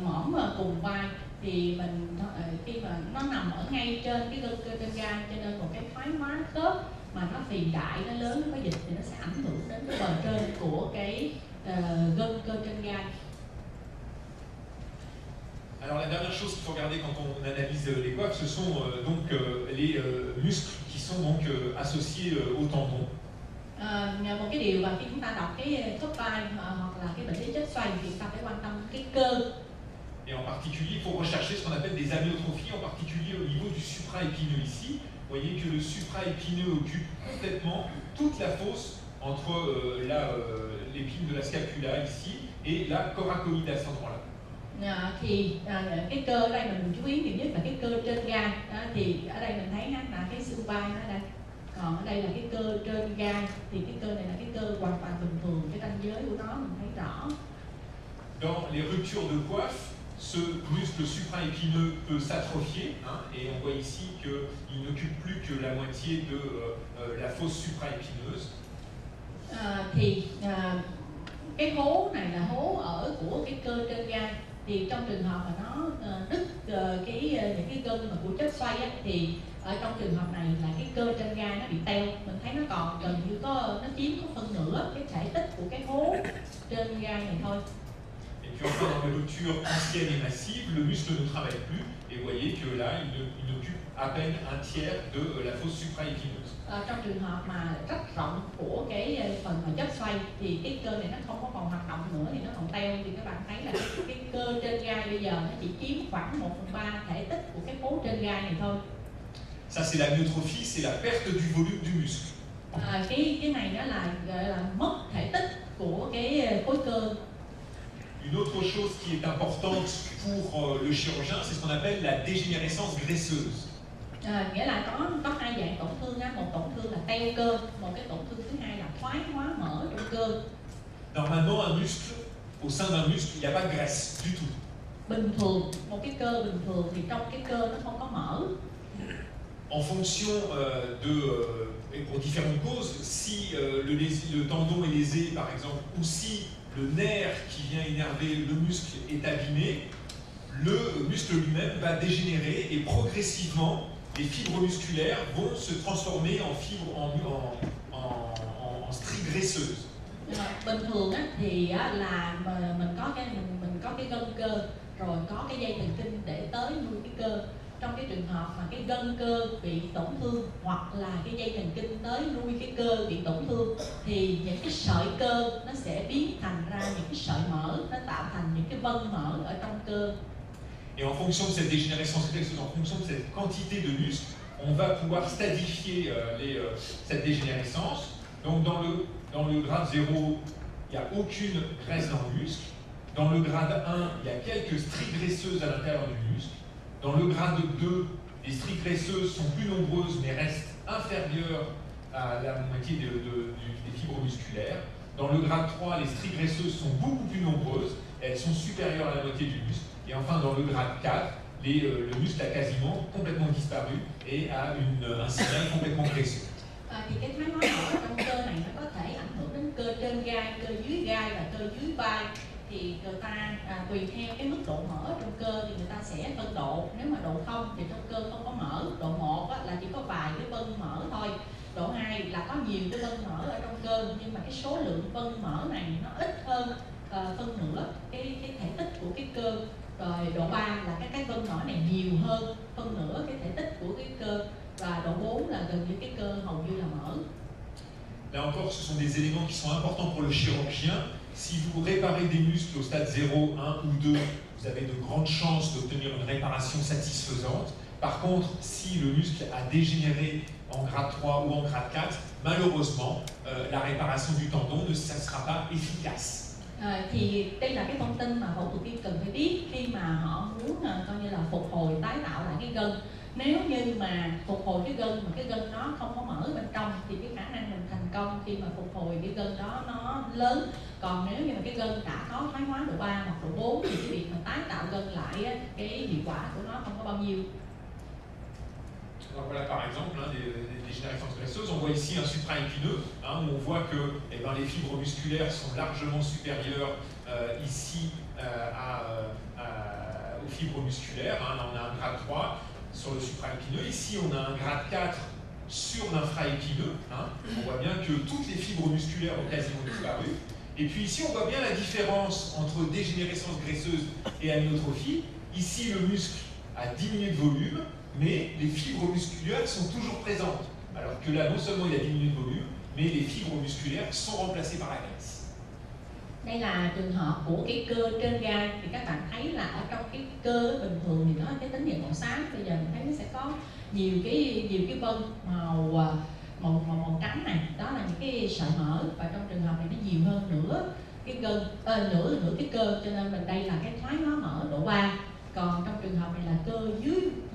mõm cùng vai, thì mình khi mà nó nằm ở ngay trên cái gân cơ trên gai, cho nên một cái thoái hóa khớp mà nó phì đại, nó lớn, nó có dịch thì nó sẽ ảnh hưởng đến cái bờ trên của cái gân cơ trên gai. Alors la dernière chose qu'il faut regarder quand on analyse les coiffes, ce sont donc les muscles qui sont donc associés au tendon. Một cái điều mà khi chúng ta đọc cái khớp vai hoặc là cái bệnh lý chết xoay thì chúng ta phải quan tâm cái cơ. Et en particulier, il faut rechercher ce qu'on appelle des amyotrophies, en particulier au niveau du supraépineux ici. Vous voyez que le supraépineux occupe complètement toute la fosse entre l'épine de la scapula ici et la coracoïde à cet endroit-là. Cái cơ ở đây mình chú ý nhiều nhất là cái cơ trên gai. Thì ở đây mình thấy là cái xương vai nó đây, còn ở đây là cái cơ trên gai, thì cái cơ này là cái cơ hoàn toàn bình thường, cái ranh giới của nó mình thấy rõ. Dans les ruptures de coiffe, ce muscle supraépineux peut s'atrophier, et on voit ici qu'il n'occupe plus que la moitié de la fosse supraépineuse. Cái hố này là hố ở của cái cơ trên gai, thì trong trường hợp mà nó đứt những cái gân mà của chất xoay á, thì ở trong trường hợp này là cái cơ trên gai nó bị teo, mình thấy nó còn gần như nó chiếm có phân nửa cái thể tích của cái hố trên gai này thôi. Et puis enfin, dans les ruptures anciennes et massives, le muscle ne travaille plus, et vous voyez que là, il occupe à peine un tiers de la fosse supraépineuse. Trong trường hợp mà rất rộng của cái phần mà chất xoay thì cái cơ này nó không có còn hoạt động nữa, thì nó còn teo, thì các bạn thấy là cái cơ trên gai bây giờ nó chỉ chiếm khoảng 1/3 thể tích của cái khối trên gai này thôi. Ça c'est la myotrophie, c'est la perte du volume du muscle. Cái này nó là gọi là mất thể tích của cái khối cơ. Une autre chose qui est importante pour le chirurgien, c'est ce qu'on appelle la dégénérescence graisseuse. Nghĩa là có hai dạng tổn thương á, một tổn thương là teo cơ, một cái tổn thương thứ hai là thoái hóa mỡ trong cơ. Normalement, un muscle, au sein d'un muscle, il n'y a pas de graisse du tout. Bình thường, một cái cơ bình thường thì trong cái cơ nó không có mỡ. En fonction et pour différentes causes, si le tendon est lésé par exemple, ou si le nerf qui vient innerver le muscle est abîmé, le muscle lui-même va dégénérer et progressivement les fibres musculaires vont se transformer en fibres en stries graisseuses. Bình thường á, thì là mình có cái gân cơ, rồi có cái dây thần kinh để tới nuôi cái cơ. Trong cái trường hợp mà cái gân cơ bị tổn thương hoặc là cái dây thần kinh tới nuôi cái cơ bị tổn thương, thì những cái sợi cơ nó sẽ biến thành ra những cái sợi mỡ, nó tạo thành những cái vân mỡ ở trong cơ. Et en fonction de cette dégénérescence graisseuse, en fonction de cette quantité de muscles, on va pouvoir stadifier cette dégénérescence. Donc dans le grade 0, il n'y a aucune graisse dans le muscle. Dans le grade 1, il y a quelques stries graisseuses à l'intérieur du muscle. Dans le grade 2, les stries graisseuses sont plus nombreuses mais restent inférieures à la moitié des fibres musculaires. Dans le grade 3, les stries graisseuses sont beaucoup plus nombreuses, elles sont supérieures à la moitié du muscle. Et enfin, dans le grade 4, le muscle a quasiment complètement disparu et a un signal complètement graisseux. Thì cái thoái hóa mỡ trong cơ này nó có thể ảnh hưởng đến cơ trên gai, cơ dưới gai và cơ dưới vai. Thì người ta tùy theo cái mức độ mỡ trong cơ thì người ta sẽ phân độ. Nếu mà độ 0 thì trong cơ không có mỡ, độ 1 là chỉ có vài cái vân mỡ thôi, độ 2 là có nhiều cái vân mỡ ở trong cơ, nhưng mà cái số lượng vân mỡ này nó ít hơn phân nửa cái thể tích của cái cơ. Rồi độ 3 là cái vân mỡ này nhiều hơn phân nửa cái thể tích của cái cơ, và độ 4 là gần như cái cơ hầu như là mỡ. Là encore, ce sont des éléments qui sont importants pour le chirurgien. Si vous réparez des muscles au stade 0, 1 ou 2, vous avez de grandes chances d'obtenir une réparation satisfaisante. Par contre, si le muscle a dégénéré en grade 3 ou en grade 4, malheureusement, la réparation du tendon ne sera pas efficace. Thì đây là cái thông tin mà phẫu thuật viên cần phải biết khi mà họ muốn coi như là phục hồi, tái tạo lại cái gân. Nếu như mà phục hồi cái gân mà cái gân nó không có mỡ bên trong thì cái khả năng mình thành công khi mà phục hồi cái gân đó nó lớn. Còn nếu như mà cái gân đã có thoái hóa độ 3 hoặc độ 4 thì cái việc mà tái tạo gân lại cái hiệu quả của nó không có bao nhiêu. Alors voilà par exemple des dégénérescences graisseuses. On voit ici un supraépineux où on voit que les fibres musculaires sont largement supérieures ici aux fibres musculaires. Là on a un grade 3 sur le supraépineux. Ici on a un grade 4 sur l'infraépineux. On voit bien que toutes les fibres musculaires ont quasiment disparu. Et puis ici on voit bien la différence entre dégénérescence graisseuse et amyotrophie. Ici le muscle a diminué de volume, mais les fibres musculaires sont toujours présentes. Alors que là, non seulement il a diminué de volume, mais les fibres musculaires sont remplacées par la graisse. Đây là trường hợp của cái cơ trên gai, thì các bạn thấy là ở trong cái cơ bình thường thì nó cái tín hiệu màu xám, bây giờ mình thấy nó sẽ có nhiều cái vân màu trắng này, đó là những cái sợi mỡ, và trong trường hợp này nó nhiều hơn nữa. cái gân, nửa cái cơ, cho nên mình đây là cái thoái hóa mỡ độ 3. Còn trong trường hợp này là cơ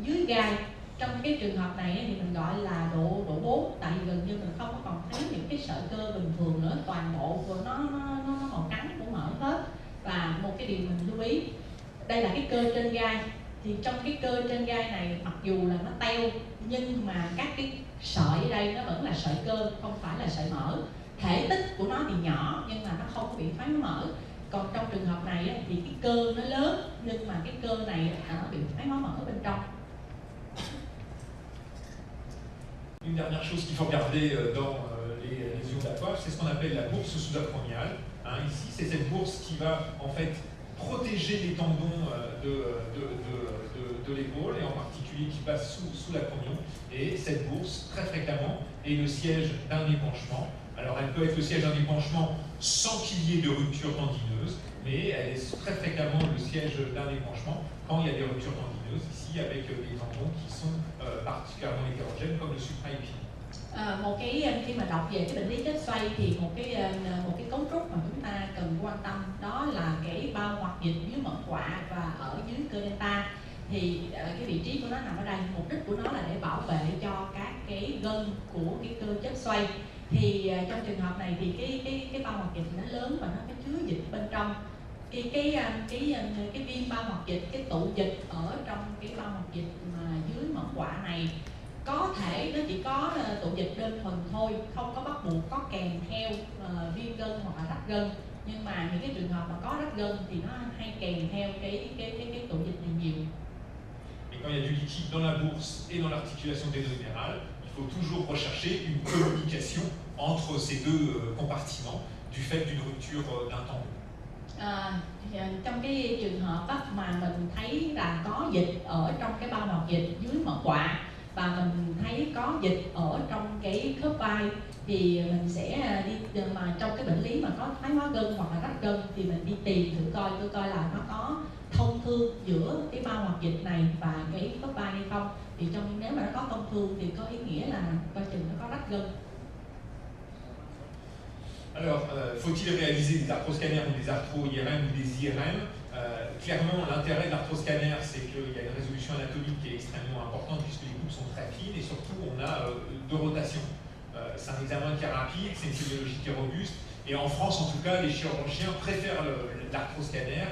dưới gai. Trong cái trường hợp này thì mình gọi là độ 4, tại vì gần như mình không có còn thấy những cái sợi cơ bình thường nữa, toàn bộ của nó màu trắng của mỡ hết. Và một cái điều mình lưu ý, đây là cái cơ trên gai, thì trong cái cơ trên gai này mặc dù là nó teo nhưng mà các cái sợi ở đây nó vẫn là sợi cơ, không phải là sợi mỡ. Thể tích của nó thì nhỏ nhưng mà nó không có bị thoái hóa mỡ. Còn trong trường hợp này thì cái cơ nó lớn nhưng mà cái cơ này nó bị thoái hóa mỡ bên trong. Une dernière chose qu'il faut regarder dans les lésions d'aquois, c'est ce qu'on appelle la bourse sous-acromiale. Ici, c'est cette bourse qui va en fait protéger les tendons de l'épaule, et en particulier qui passe sous l'acromion. Et cette bourse, très fréquemment, est le siège d'un épanchement. Alors elle peut être le siège d'un épanchement sans qu'il y ait de rupture tendineuse, mais elle est très fréquemment le siège d'un épanchement quand il y a des ruptures tendineuses, ici avec des tendons qui sont particulièrement hétérogènes comme le supraépineux. Một cái khi mà đọc về cái bệnh lý chết xoay thì một cái cấu trúc mà chúng ta cần quan tâm đó là cái bao hoặc dịch dưới mỡ quạ và ở dưới cơ delta. Thì cái vị trí của nó nằm ở đây, mục đích của nó là để bảo vệ cho các cái gân của cái cơ chết xoay. Thì trong trường hợp này thì cái bao hoặc dịch nó lớn và nó có chứa dịch bên trong. Cái viêm bao hoặc dịch, cái tụ dịch ở trong cái bao hoặc dịch mà dưới mỡ quạ này có thể nó chỉ có tụ dịch đơn thuần thôi, không có bắt buộc có kèm theo viêm gân hoặc là rách gân. Nhưng mà những cái trường hợp mà có rách gân thì nó hay kèm theo cái tụ dịch này nhiều. Et quand il y a du liquide dans la bourse et dans l'articulation ténonérale, il faut toujours rechercher une communication entre ces deux compartiments du fait d'une rupture d'un tendon. Trong cái trường hợp mà mình thấy là có dịch ở trong cái bao hoặc dịch dưới mỡ quạ và mình thấy có dịch ở trong cái khớp vai thì mình sẽ đi, mà trong cái bệnh lý mà có thoái hóa gân hoặc là rách gân thì mình đi tìm thử coi là nó có thông thương giữa cái bao hoặc dịch này và cái khớp vai hay không. Thì nếu mà nó có thông thương thì có ý nghĩa là coi chừng nó có rách gân. Alors, faut-il réaliser des arthroscanners ou des arthro-IRM ou des IRM? Clairement, l'intérêt de l'arthroscanner, c'est qu'il y a une résolution anatomique qui est extrêmement importante puisque les coupes sont très fines et surtout on a de rotation. C'est un examen qui est rapide, c'est une sémiologie qui est robuste, et en France en tout cas, les chirurgiens préfèrent l'arthroscanner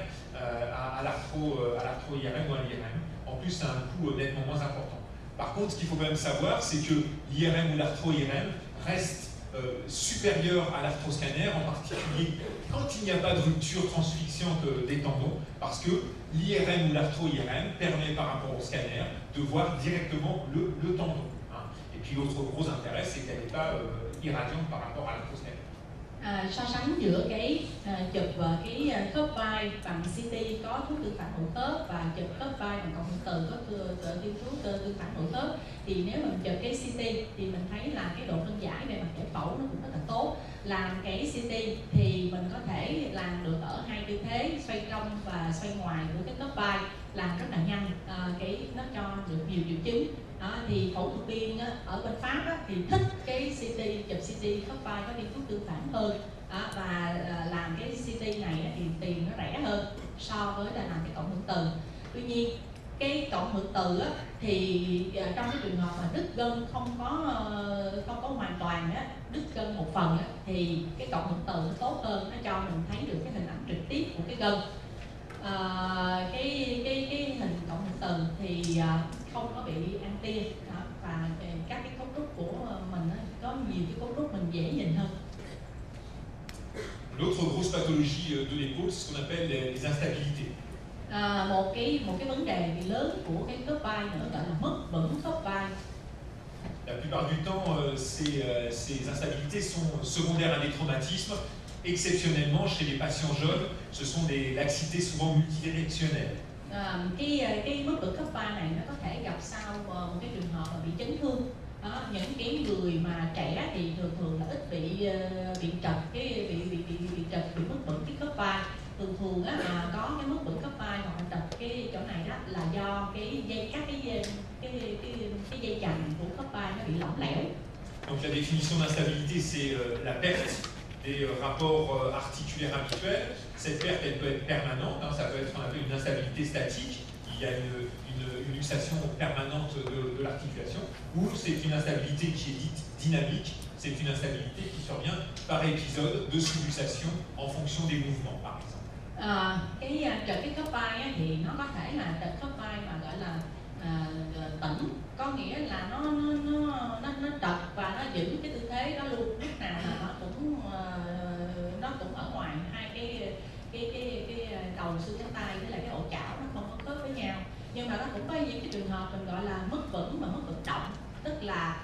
à l'arthro-IRM ou à l'IRM. En plus, c'est un coût nettement moins important. Par contre, ce qu'il faut quand même savoir, c'est que l'IRM ou l'arthro-IRM reste supérieur à l'arthroscanner, en particulier quand il n'y a pas de rupture transfixiante des tendons, parce que l'IRM ou l'arthro-IRM permet par rapport au scanner de voir directement le tendon. Et puis l'autre gros intérêt, c'est qu'elle n'est pas irradiante par rapport à l'arthroscanner. So sánh giữa cái chụp cái khớp vai bằng CT có thuốc tương phản hữu khớp và chụp khớp vai bằng cộng hưởng từ có tiêm thuốc tương phản hữu khớp, thì nếu mình chụp cái CT thì mình thấy là cái độ phân giải về mặt giải phẫu nó cũng rất là tốt. Làm cái CT thì mình có thể làm được ở hai tư thế, xoay trong và xoay ngoài của cái khớp vai, làm rất là nhanh, nó cho được nhiều triệu chứng. Thì phẫu thuật viên ở bên Pháp thì thích cái CT, chụp CT khớp vai có tiêm thuốc tương phản hơn, và làm cái CT này thì tiền nó rẻ hơn so với là làm cái cộng hưởng từ. Tuy nhiên cái cộng hưởng từ thì trong cái trường hợp mà đứt gân không có hoàn toàn đứt gân một phần thì cái cộng hưởng từ nó tốt hơn, nó cho mình thấy được cái hình ảnh trực tiếp của cái gân. Cái hình cộng hưởng từ thì không có bị ăn tia, và các cái cấu trúc của mình có nhiều cái cấu trúc mình dễ nhìn hơn. L'autre grosse pathologie de l'épaule, c'est ce qu'on appelle les instabilités. Một cái vấn đề lớn của cái khớp vai nữa gọi là mất vững khớp vai. La plupart du temps, ces instabilités sont secondaires à des traumatismes. Exceptionnellement, chez les patients jeunes, ce sont des laxités souvent multidirectionnelles. Cái mất vững khớp vai này nó có thể gặp sau một cái trường hợp mà bị chấn thương. Những cái người mà trẻ thì thường là ít bị trật bị mất vững cái khớp vai. Thường có cái mất vững khớp vai hoặc là trật cái chỗ này là do cái dây chằng của khớp vai nó bị lỏng lẻo. Donc la définition d'instabilité, c'est la perte des rapports articulaires habituels. Cette perte, elle peut être permanente, hein, ça peut être ce qu'on appelle une instabilité statique. Il y a une luxation permanente de l'articulation, ou c'est une instabilité qui est dite dynamique, c'est une instabilité qui survient par épisode de sous-luxation en fonction des mouvements, par exemple. Trật cái khớp vai á, thì nó có thể là trật khớp vai mà gọi là tĩnh, có nghĩa là nó trật và nó giữ cái tư thế đó luôn, lúc nào là nó cũng ở ngoài hai cái đầu xương cánh tay với lại cái ổ chảo nó không có khớp với nhau. Nhưng mà nó cũng có những cái trường hợp mình gọi là mất vững và mất vận động, tức là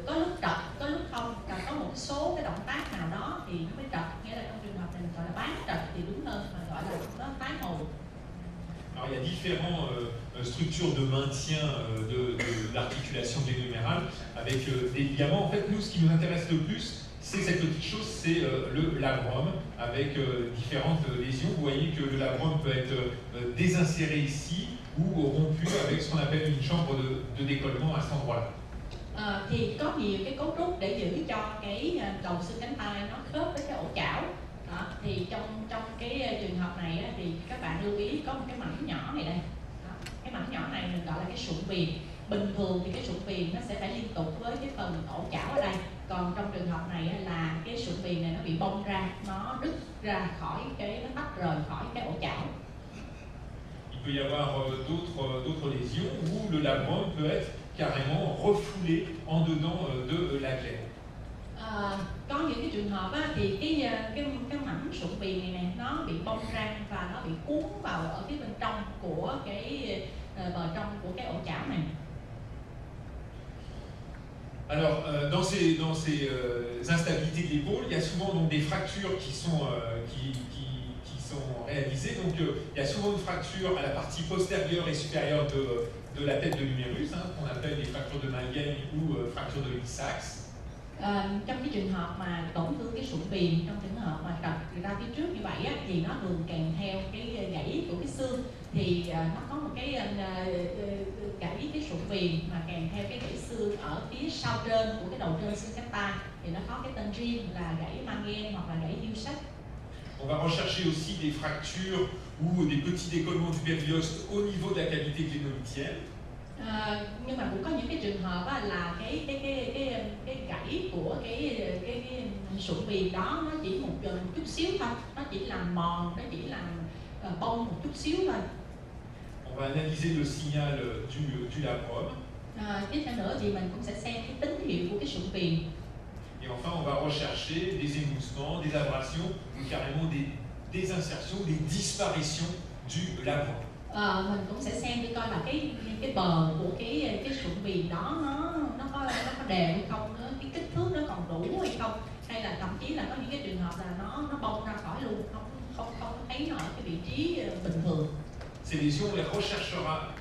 có lúc trật, có lúc không, và có một số cái động tác nào đó thì nó mới trật, nghĩa là trong trường hợp này mình gọi là bán trật thì đúng hơn, mà gọi là nó tái hồi. Alors il y a différentes structures de maintien de l'articulation glénomérale avec des ligaments. En fait, nous, ce qui nous intéresse le plus, c'est cette petite chose, c'est le labrum avec différentes lésions. Vous voyez que le labrum peut être désinséré ici ou rompu avec ce qu'on appelle une chambre de décollement à cet endroit-là. Thì có nhiều cái cấu trúc để giữ cho cái đầu xương cánh tay nó khớp với cái ổ chảo. Đó, thì trong cái trường hợp này á, thì các bạn lưu ý có một cái mảnh nhỏ này đây. Đó, cái mảnh nhỏ này mình gọi là cái sụn viền. Bình thường thì cái sụn viền nó sẽ phải liên tục với cái phần ổ chảo ở đây. Còn trong trường hợp này là cái sụn viền này nó bị bong ra, nó đứt ra khỏi nó tách rời khỏi cái ổ chảo. Il peut y avoir d'autres lésions où le labrum peut être carrément refoulé en dedans de la glène. Có những cái trường hợp á, thì cái mảnh sụn viền này nó bị bong ra và nó bị cuốn vào ở phía bên trong của cái bờ trong của cái ổ chảo này. Alors, dans ces instabilités de l'épaule, il y a souvent donc, des fractures qui sont réalisées. Donc, il y a souvent une fracture à la partie postérieure et supérieure de la tête de l'humérus, hein, qu'on appelle des fractures de Malgen ou fractures de Lee-Sachs. Trong cái trường hợp mà tổn thương cái sụn viền, trong trường hợp mà trật ra phía trước như vậy á, thì nó thường kèm theo cái gãy của cái xương, thì nó có một cái gãy cái sụn viền mà kèm theo cái gãy xương ở phía sau trên của cái đầu trên xương cánh tay, thì nó có cái tên riêng là gãy Malgen hoặc là gãy Lee-Sachs. On va rechercher aussi des fractures ou des petits décollements du périoste au niveau de la cavité glénomitienne. Nhưng mà cũng có những cái trường hợp á, là cái gãy của cái sụn viền đó nó chỉ một chút xíu thôi, nó chỉ làm mòn, nó chỉ làm bong một chút xíu thôi. On va analyser le signal du labrum. Tiếp theo nữa thì mình cũng sẽ xem cái tín hiệu của cái sụn viền. Et enfin, on va rechercher des émoussements, des abrasions, ou carrément des insertions, des disparitions du labrum. Mình cũng sẽ xem để coi là cái bờ của cái sụn viền đó nó có đều hay không, cái kích thước nó còn đủ hay không, hay là thậm chí là có những cái trường hợp là nó bong ra khỏi luôn, không thấy nó ở cái vị trí bình thường. Ces lésions, on les recherchera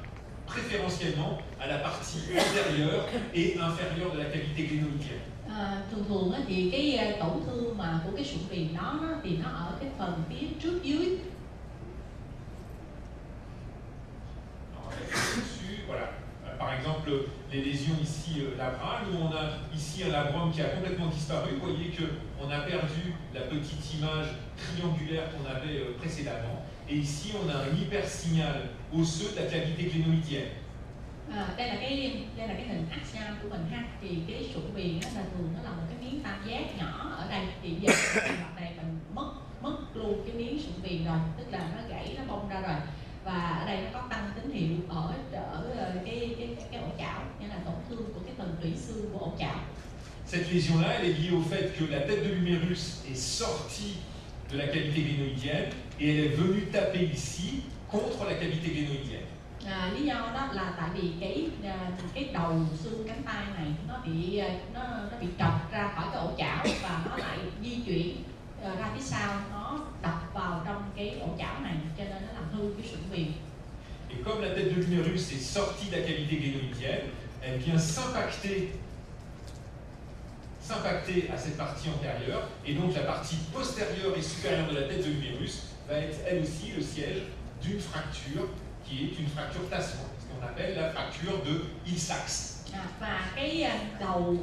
préférentiellement à la partie antérieure et inférieure de la cavité glénomitienne. Thường thì cái tổn thương mà của cái sụn viền đó thì nó ở cái phần phía trước dưới. Voilà. Par exemple, les lésions ici labrales, où on a ici un labrum qui a complètement disparu. Vous voyez qu'on a perdu la petite image triangulaire qu'on avait précédemment. Et ici, on a un hypersignal osseux de la cavité glénomitienne. Đây là cái hình axial của mình ha. Thì cái sụn viền là thường nó là một cái miếng tam giác nhỏ ở đây. Thì giờ trường hợp này mình mất luôn cái miếng sụn viền rồi, tức là nó gãy, nó bong ra rồi. Và ở đây nó có tăng tín hiệu ở cái ổ chảo, nghĩa là tổn thương của cái phần tủy xương của ổ chảo. Cette lésion-là, elle est liée au fait que la tête de l'humérus est sortie de la cavité glénoïdienne et elle est venue taper ici contre la cavité glénoïdienne. Lý do đó là tại vì cái đầu xương cánh tay này nó bị trật ra khỏi cái ổ chảo và nó lại di chuyển ra phía sau, nó đập vào trong cái ổ chảo này, cho nên nó làm hư cái sụn viền. Et comme la tête de l'humérus est sortie de la cavité glénoïdienne, elle vient s'impacter à cette partie antérieure, et donc la partie postérieure et supérieure de la tête de l'humérus va être elle aussi le siège d'une fracture qui est une fracture tassement, ce qu'on appelle la fracture de Lee-Sachs. Và cái đầu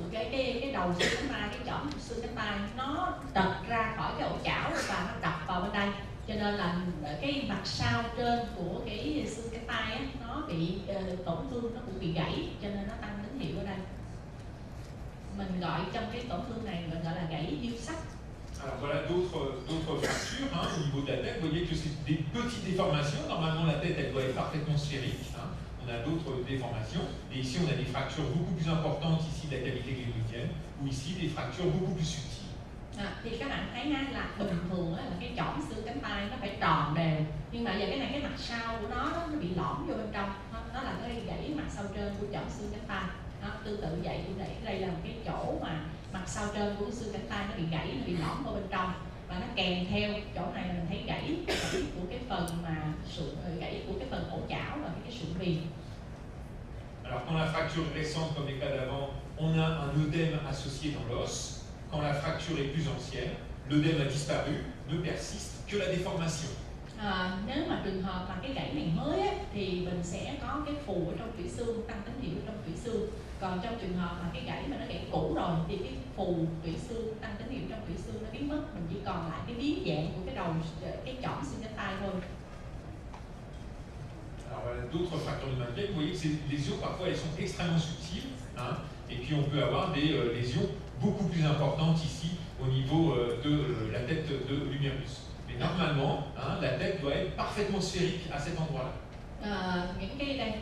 xương cánh tay, cái chỏm xương cánh tay nó trật ra khỏi cái ổ chảo và nó đập vào bên đây, cho nên là cái mặt sau trên của cái xương cánh tay á, nó bị tổn thương, nó cũng bị gãy, cho nên nó tăng tín hiệu ở đây. Mình gọi trong cái tổn thương này mình gọi là gãy điêu sắt. Alors voilà d'autres fractures hein, au niveau de la tête. Vous voyez que c'est des petites déformations. Normalement, la tête, elle doit être parfaitement sphérique. Hein. On a d'autres déformations. Et ici, on a des fractures beaucoup plus importantes ici de la cavité glénoïdienne, ou ici des fractures beaucoup plus subtiles. Thì các bạn thấy là bình thường là cái chỏm xương cánh tay nó phải tròn đều, nhưng mà giờ cái mặt sau của nó bị lõm vô bên trong, nó là cái gãy mặt sau trên của chỏm xương cánh tay. Tương tự vậy cũng đây là một cái chỗ mà mặt sau trên của xương cánh tay nó bị gãy, nó bị lõm vào bên trong, và nó kèm theo chỗ này mình thấy gãy của cái phần mà gãy của cái phần ổ chảo và cái sụn viền. Alors quand la fracture est récente comme les cas d'avant, on a un œdème associé dans l'os. Quand la fracture est plus ancienne, l'œdème a disparu, ne persiste que la déformation. Nếu mà trường hợp mà cái gãy này mới á, thì mình sẽ có cái phù ở trong tủy xương, tăng tín hiệu ở trong tủy xương. Còn trong trường hợp mà cái gãy mà nó gãy cũ rồi thì cái phù tủy xương, tăng tín hiệu trong tủy xương nó biến mất, mình chỉ còn lại cái biến dạng của cái đầu, cái chỏm xương cánh tay thôi. Alors voilà d'autres fractures de Mundeleïf. Vous voyez que ces lésions parfois elles sont extrêmement subtiles, hein, et puis on peut avoir des lésions beaucoup plus importantes ici au niveau de la tête de l'humérus. Mais normalement, hein, la tête doit être parfaitement sphérique à cet endroit-là. Những cái đây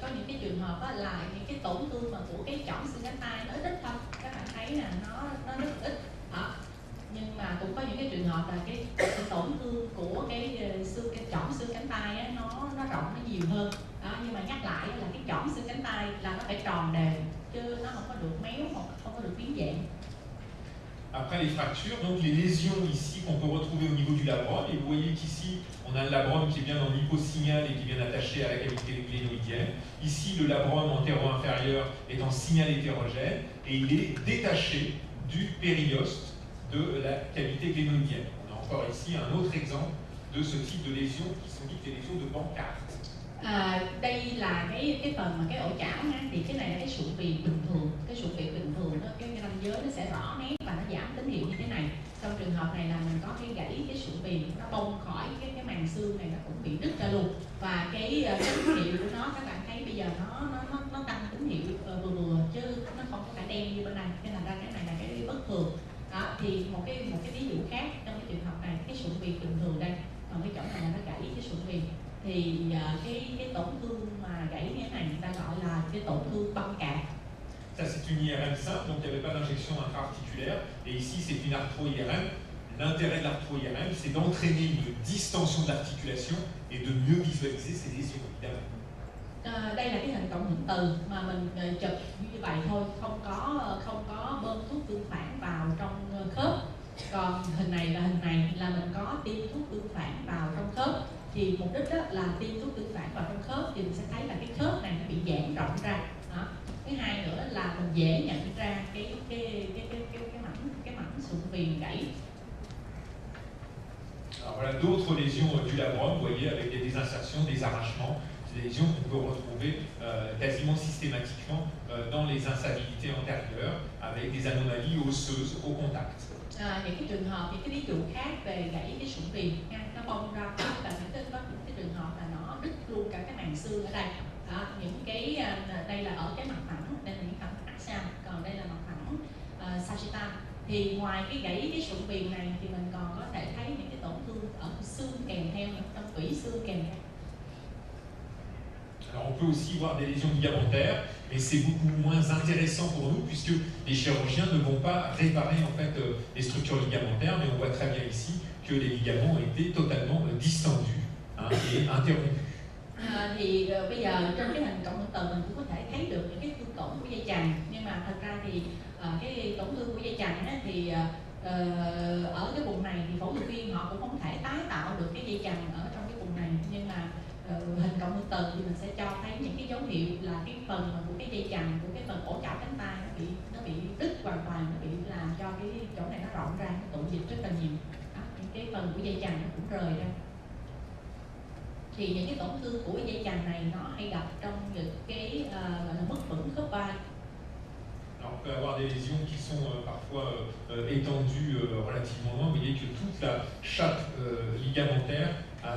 có những cái trường hợp là những cái tổn thương mà của cái chỏm xương cánh tay nó ít thôi, các bạn thấy là nó rất ít. Nhưng mà cũng có những cái trường hợp là cái tổn thương của cái chỏm xương cánh tay á, nó rộng, nó nhiều hơn. Nhưng mà nhắc lại là cái chỏm xương cánh tay là nó phải tròn đều, chứ nó không có được méo hoặc không có được biến dạng. Après les fractures, donc les lésions ici qu'on peut retrouver au niveau du labrum, et vous voyez qu'ici on a le labrum qui est bien dans l'hyposignal et qui est bien attaché à la cavité glénoïdienne. Ici le labrum antéro-inférieur est en signal hétérogène et il est détaché du périoste de la cavité glénoïdienne. On a encore ici un autre exemple de ce type de lésions qui sont dites les lésions de Bankart. Đây là cái phần mà cái ổ chảo nha, thì cái này là cái sụn viền bình thường, cái sụn viền bình thường đó, cái ranh giới nó sẽ rõ nét và nó giảm tín hiệu như thế này. Trong trường hợp này là mình có cái gãy cái sụn viền, nó bong khỏi cái màng xương này, nó cũng bị đứt ra luôn, và cái tín hiệu của nó các bạn thấy bây giờ nó tăng tín hiệu vừa chứ nó không có cả đen như bên này, nên là ra cái này là cái bất thường. Thì một cái ví dụ khác trong cái trường hợp này, cái sụn viền bình thường đây, còn cái chỗ này là nó gãy cái sụn viền, thì cái tổn thương mà gãy như thế này người ta gọi là cái tổn thương băng cạp. Ça c'est une IRM simple, donc il n'y avait pas d'injection intra-articulaire, et ici c'est une arthro-IRM. L'intérêt de l'arthro-IRM, c'est d'entraîner une distension de l'articulation et de mieux visualiser ces lésions, évidemment. Đây là cái hình cộng hưởng từ mà mình chụp như vậy thôi, không có bơm thuốc tương phản vào trong khớp. Còn hình này là mình có tiêm thuốc tương phản vào trong khớp. Thì mục đích đó là tiêm thuốc tương phản vào trong khớp thì mình sẽ thấy là cái khớp này nó bị giãn rộng ra. Thứ hai nữa là mình dễ nhận ra cái mảnh sụn viền gãy. Alors voilà d'autres lésions du labrum, vous voyez, avec des insertions, des arrachements, des lésions qu'on peut retrouver quasiment systématiquement dans les instabilités antérieures, avec des anomalies osseuses au contact. Những cái trường hợp, những cái ví dụ khác về gãy cái sụn viền, nó bong ra, các bạn thấy có những cái trường hợp là nó đứt luôn cả cái màng xương ở đây. Những cái đây là ở cái mặt phẳng, đây là những mặt axial, còn đây là mặt phẳng sagittal. Thì ngoài cái gãy cái sụn viền này thì mình còn có thể thấy những cái tổn thương ở xương kèm theo, trong tủy xương kèm theo. Alors on peut aussi voir des lésions ligamentaires, mais c'est beaucoup moins intéressant pour nous puisque les chirurgiens ne vont pas réparer en fait les structures ligamentaires, mais on voit très bien ici que les ligaments ont été totalement distendus et interrompus. Thì bây giờ trên cái hình cộng hưởng từ mình cũng có thể thấy được những cái thương tổn của dây chằng, nhưng mà thật ra thì cái tổn thương của dây chằng á, thì ở cái vùng này thì phẫu thuật viên họ cũng không thể tái tạo được cái dây chằng ở trong cái vùng này, nhưng mà hình cộng hưởng từ thì mình sẽ cho thấy những cái dấu hiệu là cái phần của cái dây chằng, của cái phần ổ chảo cánh tay nó bị đứt hoàn toàn, nó bị làm cho cái chỗ này nó rộng ra, nó tụ dịch rất là nhiều. Những cái phần của dây chằng nó cũng rời ra. thì những cái tổn thương của dây chằng này nó hay gặp trong những cái gọi là mất vững khớp vai. Alors, on peut avoir des lésions qui sont parfois étendues relativement loin. Vous voyez que toute la chape ligamentaire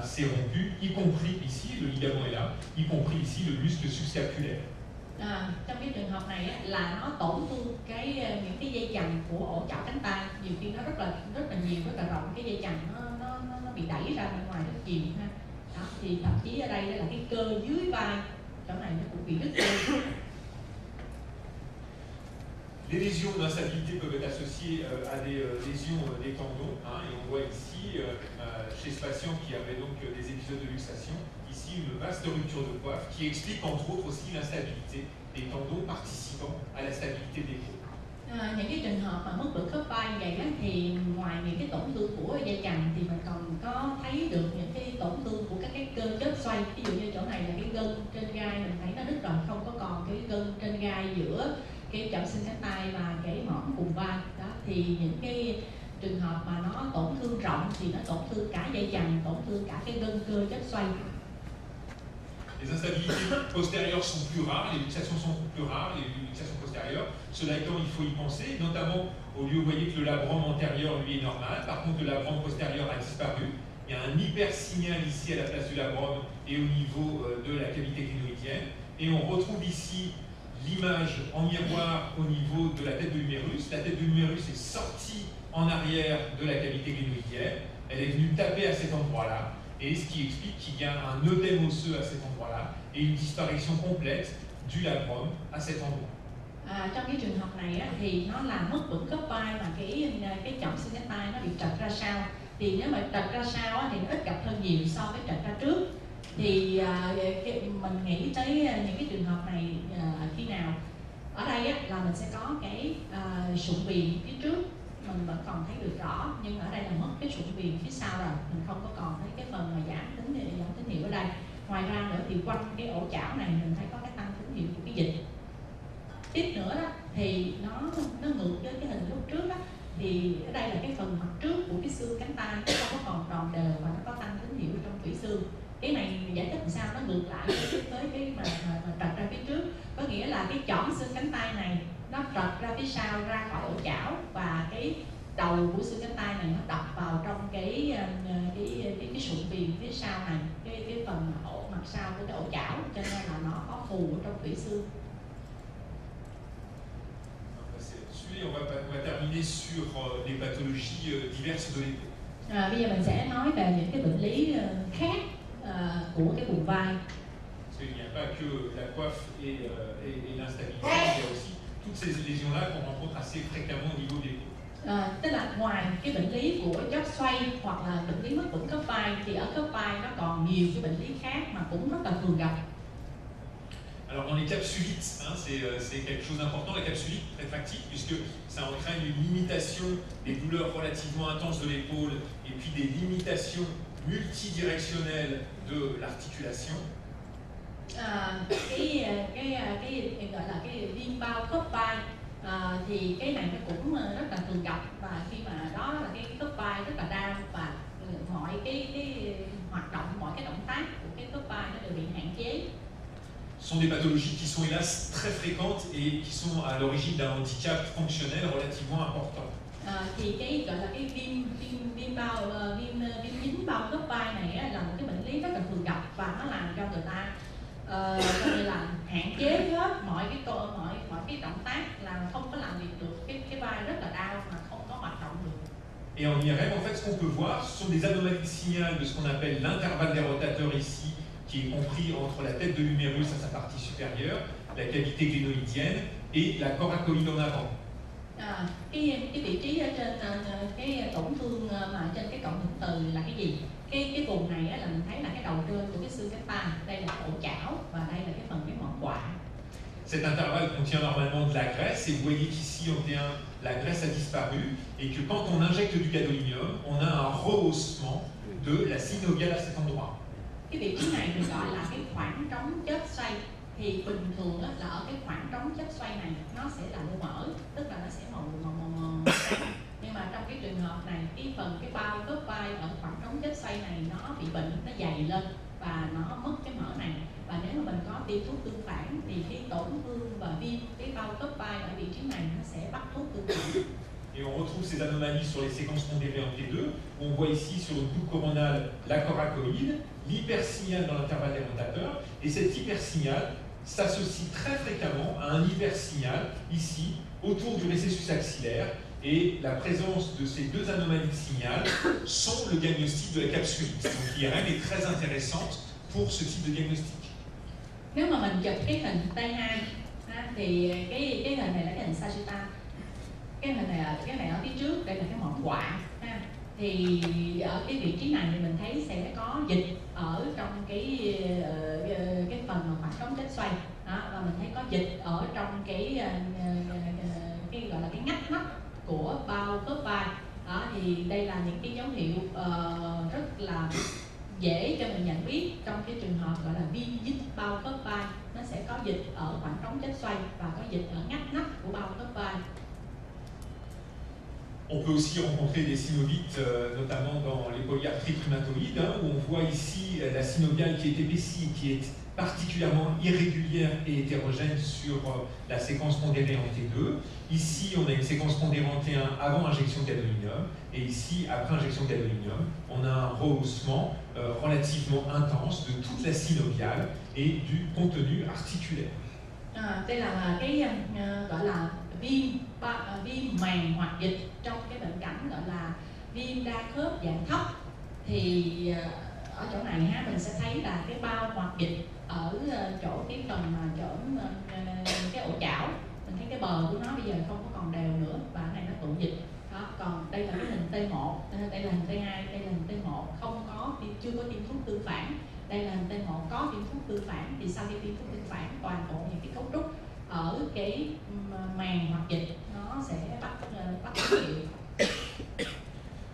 s'est rompue, y compris ici, le ligament est là, y compris ici le muscle subscapulaire. Trong cái trường hợp này á, là nó tổn thương những cái dây chằng của ổ chảo cánh tay, nhiều khi nó rất là nhiều, rất là rộng, cái dây chằng nó bị đẩy ra bên ngoài rất nhiều ha. Đó, thì thậm chí ở đây là cái cơ dưới vai chỗ này nó cũng bị đứt cơ. Les lésions d'instabilité peuvent être associées à des lésions des tendons, et on voit ici, chez ce patient qui avait donc des épisodes de luxation, ici une vaste rupture de coiffe qui explique entre autres aussi l'instabilité des tendons participant à la stabilité des peaux. Những cái trường hợp mà mất vững khớp vai vậy á, thì ngoài những cái tổn thương của dây chằng thì mình còn có thấy được những cái tổn thương của các cái cơ chớp xoay. Ví dụ như chỗ này là cái gân trên gai, mình thấy nó đứt rồi, không có còn cái gân trên gai giữa cái chậu xương cánh tay và cái mỏm cùng vai. Đó, thì những cái trường hợp mà nó tổn thương rộng thì nó tổn thương cả dây chằng, tổn thương cả cái gân cơ chớp xoay. Les instabilités postérieures sont plus rares, les luxations sont plus rares, les luxations postérieures. Cela étant, il faut y penser, notamment au lieu, vous voyez que le labrum antérieur, lui, est normal. Par contre, le labrum postérieur a disparu. Il y a un hypersignal ici à la place du labrum et au niveau de la cavité clénoïdienne. Et on retrouve ici l'image en miroir au niveau de la tête de l'humérus. La tête de l'humérus est sortie en arrière de la cavité clénoïdienne. Elle est venue taper à cet endroit-là. Et ce qui explique qu'il y a un œdème osseux à cet endroit-là et une disparition complète du labrum à cet endroit. Trong cái trường hợp này á, thì nó làm mất vững khớp vai và cái chậu xương cánh tay nó bị trật ra sau. Thì nếu mà trật ra sau á, thì nó ít gặp hơn nhiều so với trật ra trước. Thì mình nghĩ tới những cái trường hợp này khi nào ở đây á, là mình sẽ có cái sụn viền phía trước mình vẫn còn thấy được rõ, nhưng ở đây là mất cái sụn viền phía sau rồi, mình không có còn thấy cái phần mà giảm tín hiệu ở đây. Ngoài ra nữa thì quanh cái ổ chảo này mình thấy có cái tăng tín hiệu của cái dịch. Tiếp nữa đó thì nó ngược với cái hình lúc trước đó, thì ở đây là cái phần mặt trước của cái xương cánh tay nó không có còn tròn đều và nó có tăng tín hiệu trong tủy xương. Cái này giải thích làm sao nó ngược lại với cái mà trật ra phía trước, có nghĩa là cái chỏm xương cánh tay này nó trật ra phía sau ra khỏi ổ chảo và cái đầu của xương cánh tay này nó đập vào trong cái sụn viền phía sau này, cái phần ổ mặt sau của cái ổ chảo, cho nên là nó có phù ở trong tủy xương. On va terminer sur les pathologies diverses de l'épaule. Bây giờ mình sẽ nói về những cái bệnh lý khác của cái vùng vai. Parce qu'il n'y a pas que la coiffe et l'instabilité, il y a aussi toutes ces lésions-là qu'on rencontre assez fréquemment au niveau des peaux. Tức là ngoài cái bệnh lý của chóp xoay hoặc là bệnh lý mất vững khớp vai thì ở khớp vai nó còn nhiều cái bệnh lý khác mà cũng rất là thường gặp. Alors dans les capsulites, c'est quelque chose d'important, la capsulite rétractive, puisque ça entraîne une limitation des douleurs relativement intenses de l'épaule et puis des limitations multidirectionnelles de l'articulation. Cái gọi là cái viêm bao khớp vai thì cái này nó cũng rất là thường gặp, và khi mà đó là cái khớp vai rất là đau và mọi cái hoạt động, mọi cái động tác của cái khớp vai nó đều bị hạn chế. Ce sont des pathologies qui sont hélas très fréquentes et qui sont à l'origine d'un handicap fonctionnel relativement important. Thì cái gọi là cái viêm dính bao khớp vai này là một cái bệnh lý rất là thường gặp và nó làm cho người ta coi như là hạn chế hết mọi cái động tác, là không có làm việc được, cái vai rất là đau mà không có hoạt động được. Et en IRM, en fait, ce qu'on peut voir, ce sont des anomalies de signal de ce qu'on appelle l'intervalle des rotateurs ici, qui est compris entre la tête de l'humérus à sa partie supérieure, la cavité glénoïdienne et la coracoïde en avant. Cái vị trí ở trên cái tổn thương mà trên cái cổng thủng từ là cái gì? Cái vùng này là mình thấy là cái đầu trên của cái xương cánh tay, đây là ổ chảo và đây là cái phần cái mỏm quạ. Cet intervalle contient normalement de la graisse et vous voyez qu'ici en T1 la graisse a disparu et que quand on injecte du gadolinium, on a un rehaussement de la synoviale à cet endroit. Cái vị trí này mình gọi là cái khoảng trống chất xoay, thì bình thường là ở cái khoảng trống chất xoay này nó sẽ là mô mỡ, tức là nó sẽ màu nhưng mà trong cái trường hợp này cái bao khớp vai ở khoảng trống chất xoay này nó bị bệnh, nó dày lên và nó mất cái mỡ này. Và nếu mà mình có tiêm thuốc tương phản thì cái tổn thương và viêm cái bao khớp vai ở vị trí này nó sẽ bắt thuốc tương phản. Et on retrouve ces anomalies sur les séquences pondérées en T2. On voit ici sur le bout coronal la coracoïde, l'hypersignal dans l'intervalle dérentateur. Et cet hypersignal s'associe très fréquemment à un hypersignal ici, autour du récessus axillaire. Et la présence de ces deux anomalies de signal sont le diagnostic de la capsulite. Donc l'IRM est très intéressante pour ce type de diagnostic. Nếu mà mình chụp cái hình T2 thì cái hình này là cái hình Sagitta. Cái hình này ở phía trước, đây là cái mỏm quạ ha. Thì ở cái vị trí này thì mình thấy sẽ có dịch ở trong cái phần mà khoảng trống chết xoay đó, và mình thấy có dịch ở trong cái gọi là cái ngách nắp của bao khớp vai đó. Thì đây là những cái dấu hiệu rất là dễ cho mình nhận biết trong cái trường hợp gọi là viêm dít bao khớp vai. Nó sẽ có dịch ở khoảng trống chết xoay và có dịch ở ngách nắp của bao khớp vai. On peut aussi rencontrer des synovites, notamment dans les polyarthries rhumatoïdes, où on voit ici la synoviale qui est épaissie, qui est particulièrement irrégulière et hétérogène sur la séquence pondérée en T2. Ici, on a une séquence pondérée en T1 avant injection de gadolinium, et ici, après injection de gadolinium, on a un rehaussement relativement intense de toute la synoviale et du contenu articulaire. Đây là cái gọi là viêm màng hoặc dịch trong cái bệnh cảnh gọi là viêm đa khớp dạng thấp. Thì ở chỗ này mình sẽ thấy là cái bao hoặc dịch ở chỗ cái phần mà chỗ cái ổ chảo. Mình thấy cái bờ của nó bây giờ không có còn đều nữa và cái này nó tụ dịch đó. Còn đây là cái hình T1, đây là hình T2, đây là hình T1 không có chưa có tiêm thuốc tương phản. Đây là hình T1 có tiêm thuốc tương phản. Thì sau khi tiêm thuốc tương phản, toàn bộ những cái cấu trúc ở cái màng hoặc dịch nó sẽ bắt dấu hiệu.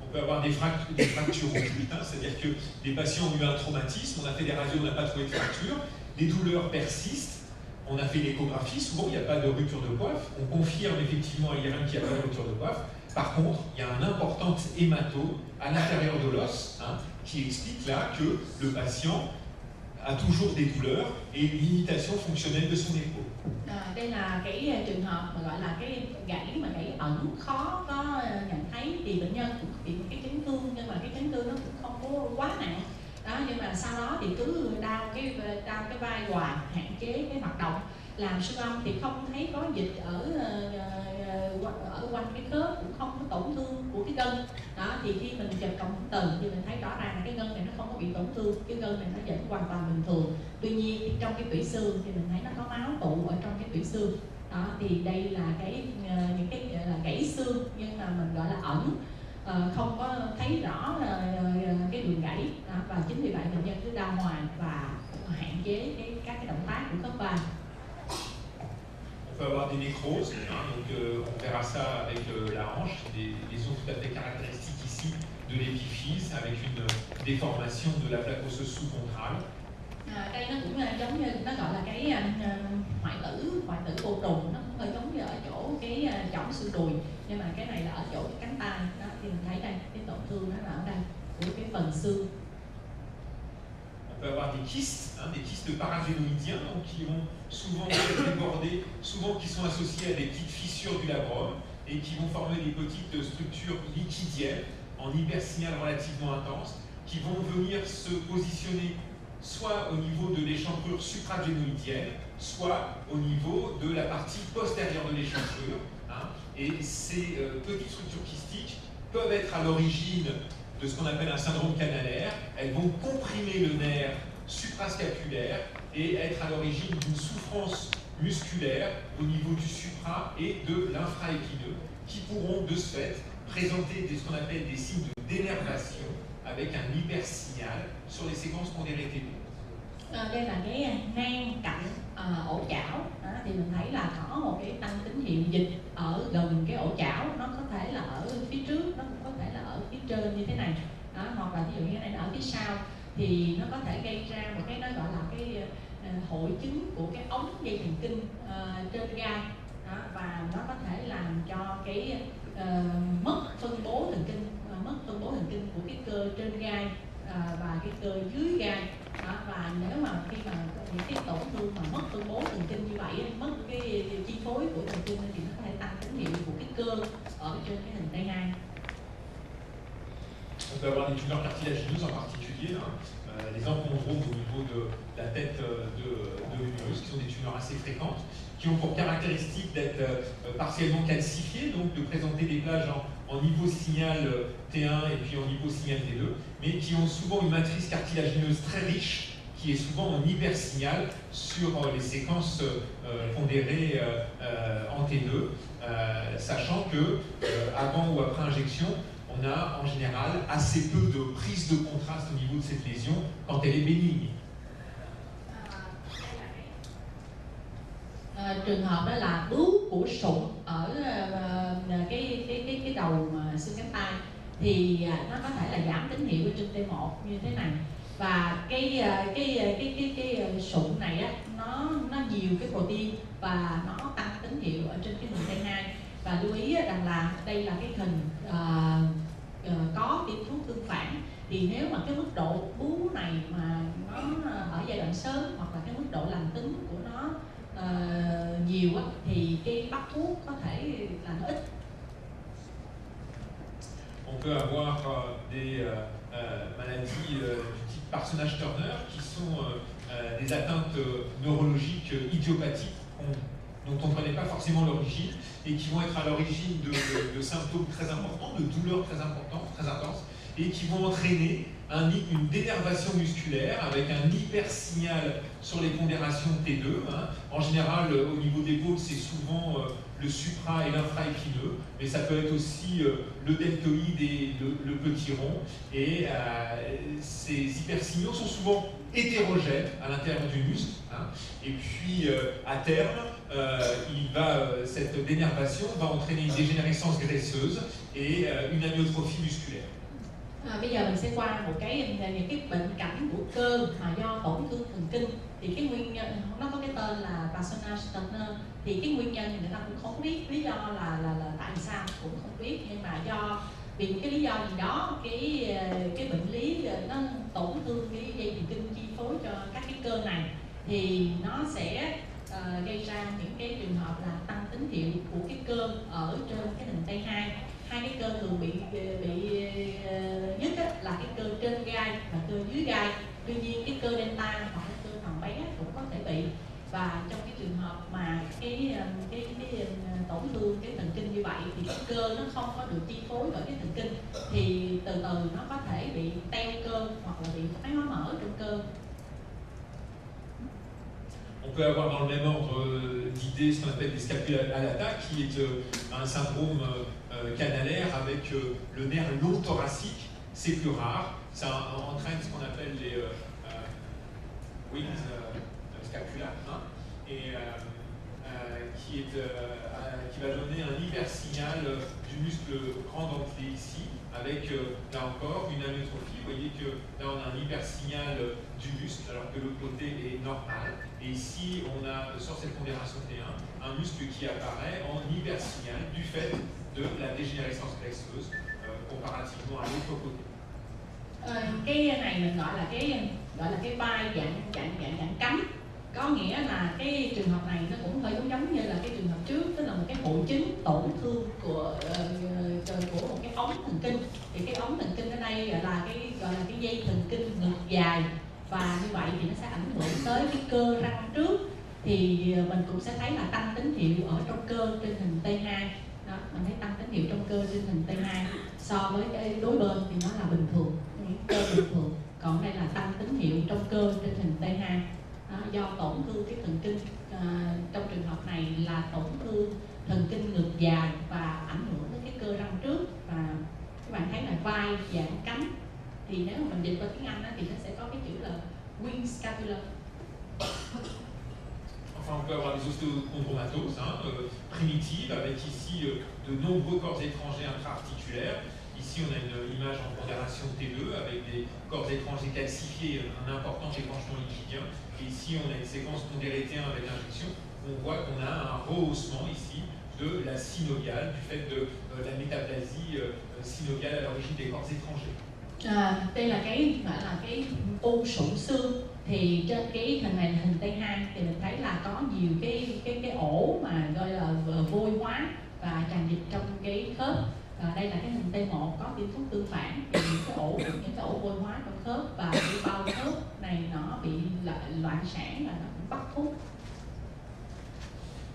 On peut avoir des fractures occultes, c'est-à-dire que des patients ont eu un traumatisme, on a fait des radios, on n'a pas trouvé de fracture, les douleurs persistent, on a fait l'échographie, souvent il n'y a pas de rupture de coiffe, on confirme effectivement à l'IRM qu'il n'y a pas de rupture de coiffe. Par contre, il y a un important hématome à l'intérieur de l'os qui explique là que le patient a toujours des douleurs et une limitation fonctionnelle de son épaule. Đây là cái trường hợp mà gọi là cái gãy ẩn khó có nhận thấy, thì bệnh nhân cũng bị một cái chấn thương, nhưng mà cái chấn thương nó cũng không có quá nặng đó, nhưng mà sau đó thì cứ đau cái vai hoài, hạn chế cái hoạt động, làm siêu âm thì không thấy có dịch ở quanh cái khớp, cũng không có tổn thương của cái gân đó. Thì khi mình chụp cộng hưởng từ thì mình thấy rõ ràng là cái gân này nó không có bị tổn thương, cái gân này nó vẫn hoàn toàn bình thường. Tuy nhiên trong cái tủy xương thì mình thấy nó có máu tụ ở trong cái tủy xương đó. Thì đây là những cái gọi là gãy xương, nhưng mà mình gọi là ẩn, không có thấy rõ cái đường gãy đó. Và chính vì vậy bệnh nhân cứ đau hoài và hạn chế các cái động tác của khớp vai. On peut avoir des nécroses, donc on verra ça avec la hanche, des zones tout à fait caractéristiques ici de l'épiphyse avec une déformation de la plaque osseuse sous-contrale. Đây nó cũng giống như nó gọi là cái hoại tử vô trùng, nó cũng hơi giống như ở chỗ cái chỏng xương đùi, nhưng mà cái này là ở chỗ cái cánh tay đó. Thì mình thấy đây cái tổn thương nó là ở đây của cái phần xương. On peut avoir des kystes paragénoïdiens, donc qui vont souvent déborder, souvent qui sont associés à des petites fissures du labrum et qui vont former des petites structures liquidiennes en hypersignal relativement intense, qui vont venir se positionner soit au niveau de l'échancrure supragénoïdienne, soit au niveau de la partie postérieure de l'échancrure. Et ces petites structures kystiques peuvent être à l'origine de ce qu'on appelle un syndrome canalaire. Elles vont comprimer le nerf suprascapulaire et être à l'origine d'une souffrance musculaire au niveau du supra et de l'infraépineux, qui pourront de ce fait présenter ce qu'on appelle des signes de dénervation avec un hypersignal sur les séquences pondérées T2. Đây là cái nang cạnh ổ chảo đó, thì mình thấy là có một cái tăng tín hiệu dịch ở gần cái ổ chảo, nó có thể là ở phía trước, nó cũng có thể là ở phía trên như thế này đó, hoặc là ví dụ như cái này nó ở phía sau, thì nó có thể gây ra một cái nó gọi là cái hội chứng của cái ống dây thần kinh trên gai đó, và nó có thể làm cho cái mất phân bố thần kinh của cái cơ trên gai và cái cơ dưới gai đó. và nếu mà khi mà những cái tổn thương mà mất phân bố thần kinh như vậy, mất cái chi phối của thần kinh thì nó có thể tăng tín hiệu của cái cơ ở trên cái hình T2. On peut avoir des tumeurs cartilagineuses en particulier, hein, les enchondromes au niveau de la tête de l'utérus, qui sont des tumeurs assez fréquentes, qui ont pour caractéristique d'être partiellement calcifiées, donc de présenter des plages en niveau signal T1 et puis en niveau signal T2, mais qui ont souvent une matrice cartilagineuse très riche, qui est souvent en hypersignal sur les séquences pondérées en T2, sachant que avant ou après injection, on a en général assez peu de prise de contraste au niveau de cette lésion quand elle est bénigne. Trường hợp đó là bướu của sụn ở cái đầu xương cánh tay thì nó có thể là giảm tín hiệu ở trên T1 như thế này, và cái sụn này á nó nhiều cái protein và nó tăng tín hiệu ở trên cái hình T2. Và lưu ý rằng là đây là cái hình có tiêm thuốc tương phản, thì nếu mà cái mức độ bướu này mà nó ở giai đoạn sớm hoặc là cái mức độ lành tính của nó nhiều á, thì cái bắt thuốc có thể là nó ít. On peut avoir des maladies du type Parsonage-Turner qui sont des atteintes neurologiques idiopathiques dont on ne connaît pas forcément l'origine et qui vont être à l'origine de symptômes très importants, de douleurs très importantes, très intenses, et qui vont entraîner une dénervation musculaire avec un hypersignal sur les pondérations T2. Hein. En général, au niveau des l'épaule, c'est souvent le supra et l'infraépineux, mais ça peut être aussi le deltoïde et le petit rond. Et ces hypersignaux sont souvent hétérogènes à l'intérieur du muscle. Hein. Et puis, à terme, cette dénervation va entraîner une dégénérescence graisseuse et une amyotrophie musculaire. Bây giờ mình sẽ qua một những cái bệnh cảnh của cơ mà do tổn thương thần kinh, thì cái nguyên nhân nó có cái tên là Parsonage-Turner, thì cái nguyên nhân thì người ta cũng không biết lý do là tại sao cũng không biết, nhưng mà do vì một cái lý do gì đó cái bệnh lý nó tổn thương cái dây thần kinh chi phối cho các cái cơ này, thì nó sẽ gây ra những cái trường hợp là tăng tín hiệu của cái cơ ở trên cái hình T2. Hai cái cơ thường bị nhất là cái cơ trên gai và cơ dưới gai. Tuy nhiên cái cơ delta hoặc là cơ thằng bé cũng có thể bị. Và trong cái trường hợp mà cái tổn thương cái thần kinh như vậy thì cái cơ nó không có được chi phối bởi cái thần kinh, thì từ từ nó có thể bị teo cơ hoặc là bị thoái hóa mỡ trong cơ. On peut avoir dans le même ordre d'idées ce qu'on appelle des scapulolata, qui est un syndrome canalaire avec le nerf long thoracique. C'est plus rare, ça entraîne ce qu'on appelle les wings scapula, hein, et qui va donner un hypersignal du muscle grand dentelé ici, avec là encore une amyotrophie. Vous voyez que là on a un hypersignal du muscle alors que l'autre côté est normal. Et ici on a sur cette pondération T1 un muscle qui apparaît en hypersignal du fait de la dégénérescence graisseuse comparativement à l'autre côté. Cái này mình gọi là cái vai dạng cắm, có nghĩa là cái trường hợp này nó cũng hơi giống như là cái trường hợp trước, tức là một cái hội chứng tổn thương của một cái ống thần kinh. Thì cái ống thần kinh ở đây gọi là cái dây thần kinh ngực dài, và như vậy thì nó sẽ ảnh hưởng tới cái cơ răng trước, thì mình cũng sẽ thấy là tăng tín hiệu ở trong cơ trên hình T2. Đó, mình thấy tăng tín hiệu trong cơ trên hình T2 so với cái đối bên thì nó là bình thường, cơ bình thường, còn đây là tăng tín hiệu trong cơ trên hình T2. Đó, do tổn thương cái thần kinh, trong trường hợp này là tổn thương thần kinh ngực dài và ảnh hưởng đến cái cơ răng trước, và các bạn thấy là vai dạng cánh, thì nếu mà mình dịch qua tiếng Anh đó, thì nó sẽ có cái chữ là wing scapula. Enfin, on peut avoir des ostéochondromatoses primitives, avec ici de nombreux corps étrangers intra-articulaires. Ici, on a une image en pondération T2 avec des corps étrangers calcifiés, un important épanchement liquidien. Et ici, on a une séquence pondérée T1 avec injection. On voit qu'on a un rehaussement ici de la synoviale, du fait de la métaplasie synoviale à l'origine des corps étrangers. Đây là cái gọi là cái u sụn xương, Thì trên cái hình T2 thì mình thấy là có nhiều cái ổ mà gọi là vôi hóa và tràn dịch trong cái khớp. Đây là cái hình T1 có tiêm thuốc tương phản, thì những cái ổ vôi hóa trong khớp và cái bao khớp này nó bị loạn sản là nó cũng bắt hút.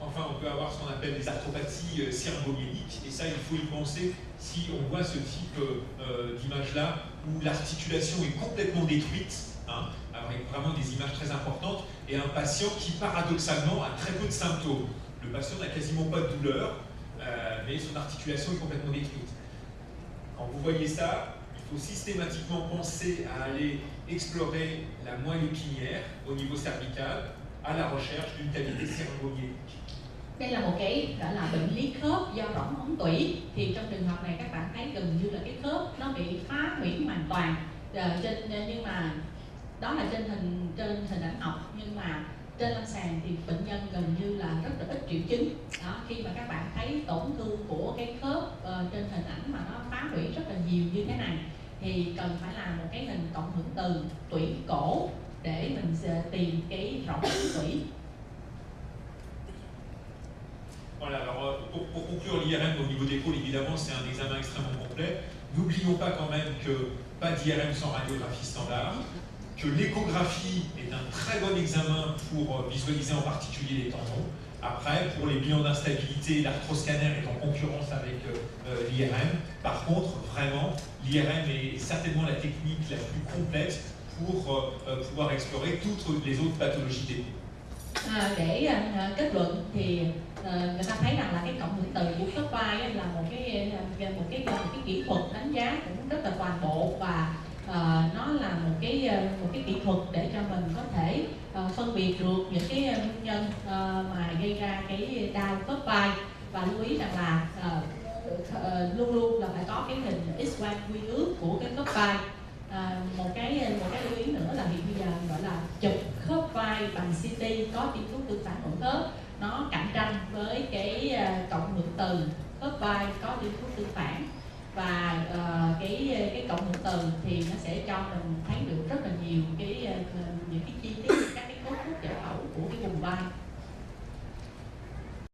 Enfin, on peut avoir ce qu'on appelle des arthropathies cérébromyéliques, et ça, il faut y penser si on voit ce type d'image-là, où l'articulation est complètement détruite, hein, avec vraiment des images très importantes, et un patient qui, paradoxalement, a très peu de symptômes. Le patient n'a quasiment pas de douleur, mais son articulation est complètement détruite. Quand vous voyez ça, il faut systématiquement penser à aller explorer la moelle épinière au niveau cervical, à la recherche d'une cavité cérébromyélique. Đây là một cái gọi là bệnh lý khớp do rỗng ống tủy. Thì trong trường hợp này các bạn thấy gần như là cái khớp nó bị phá hủy hoàn toàn. Nhưng mà đó là trên hình ảnh học, nhưng mà trên lâm sàng thì bệnh nhân gần như là rất là ít triệu chứng. Đó, khi mà các bạn thấy tổn thương của cái khớp trên hình ảnh mà nó phá hủy rất là nhiều như thế này, thì cần phải làm một cái hình cộng hưởng từ tủy cổ để mình tìm cái rỗng ống tủy. Voilà, alors pour conclure l'IRM au niveau d'épaule, évidemment c'est un examen extrêmement complet. N'oublions pas quand même que pas d'IRM sans radiographie standard, que l'échographie est un très bon examen pour visualiser en particulier les tendons. Après, pour les bilans d'instabilité, l'arthroscanner est en concurrence avec l'IRM. Par contre, vraiment, l'IRM est certainement la technique la plus complète pour pouvoir explorer toutes les autres pathologies d'épaule. Để kết luận thì người ta thấy rằng là cái cộng hưởng từ của khớp vai là một cái kỹ thuật đánh giá cũng rất là toàn bộ, và nó là một cái kỹ thuật để cho mình có thể phân biệt được những cái nguyên nhân mà gây ra cái đau khớp vai. Và lưu ý rằng là luôn luôn là phải có cái hình X-quang quy ước của cái khớp vai. Một cái lưu ý nữa là hiện bây giờ gọi là chụp khớp vai bằng CT có tiêm thuốc tương phản hỗn khớp, nó cạnh tranh với cái cộng hưởng từ khớp vai có tiêm thuốc tương phản, và cái cộng hưởng từ thì nó sẽ cho mình thấy được rất là nhiều những cái chi tiết các cái cấu trúc giải phẫu của cái vùng vai.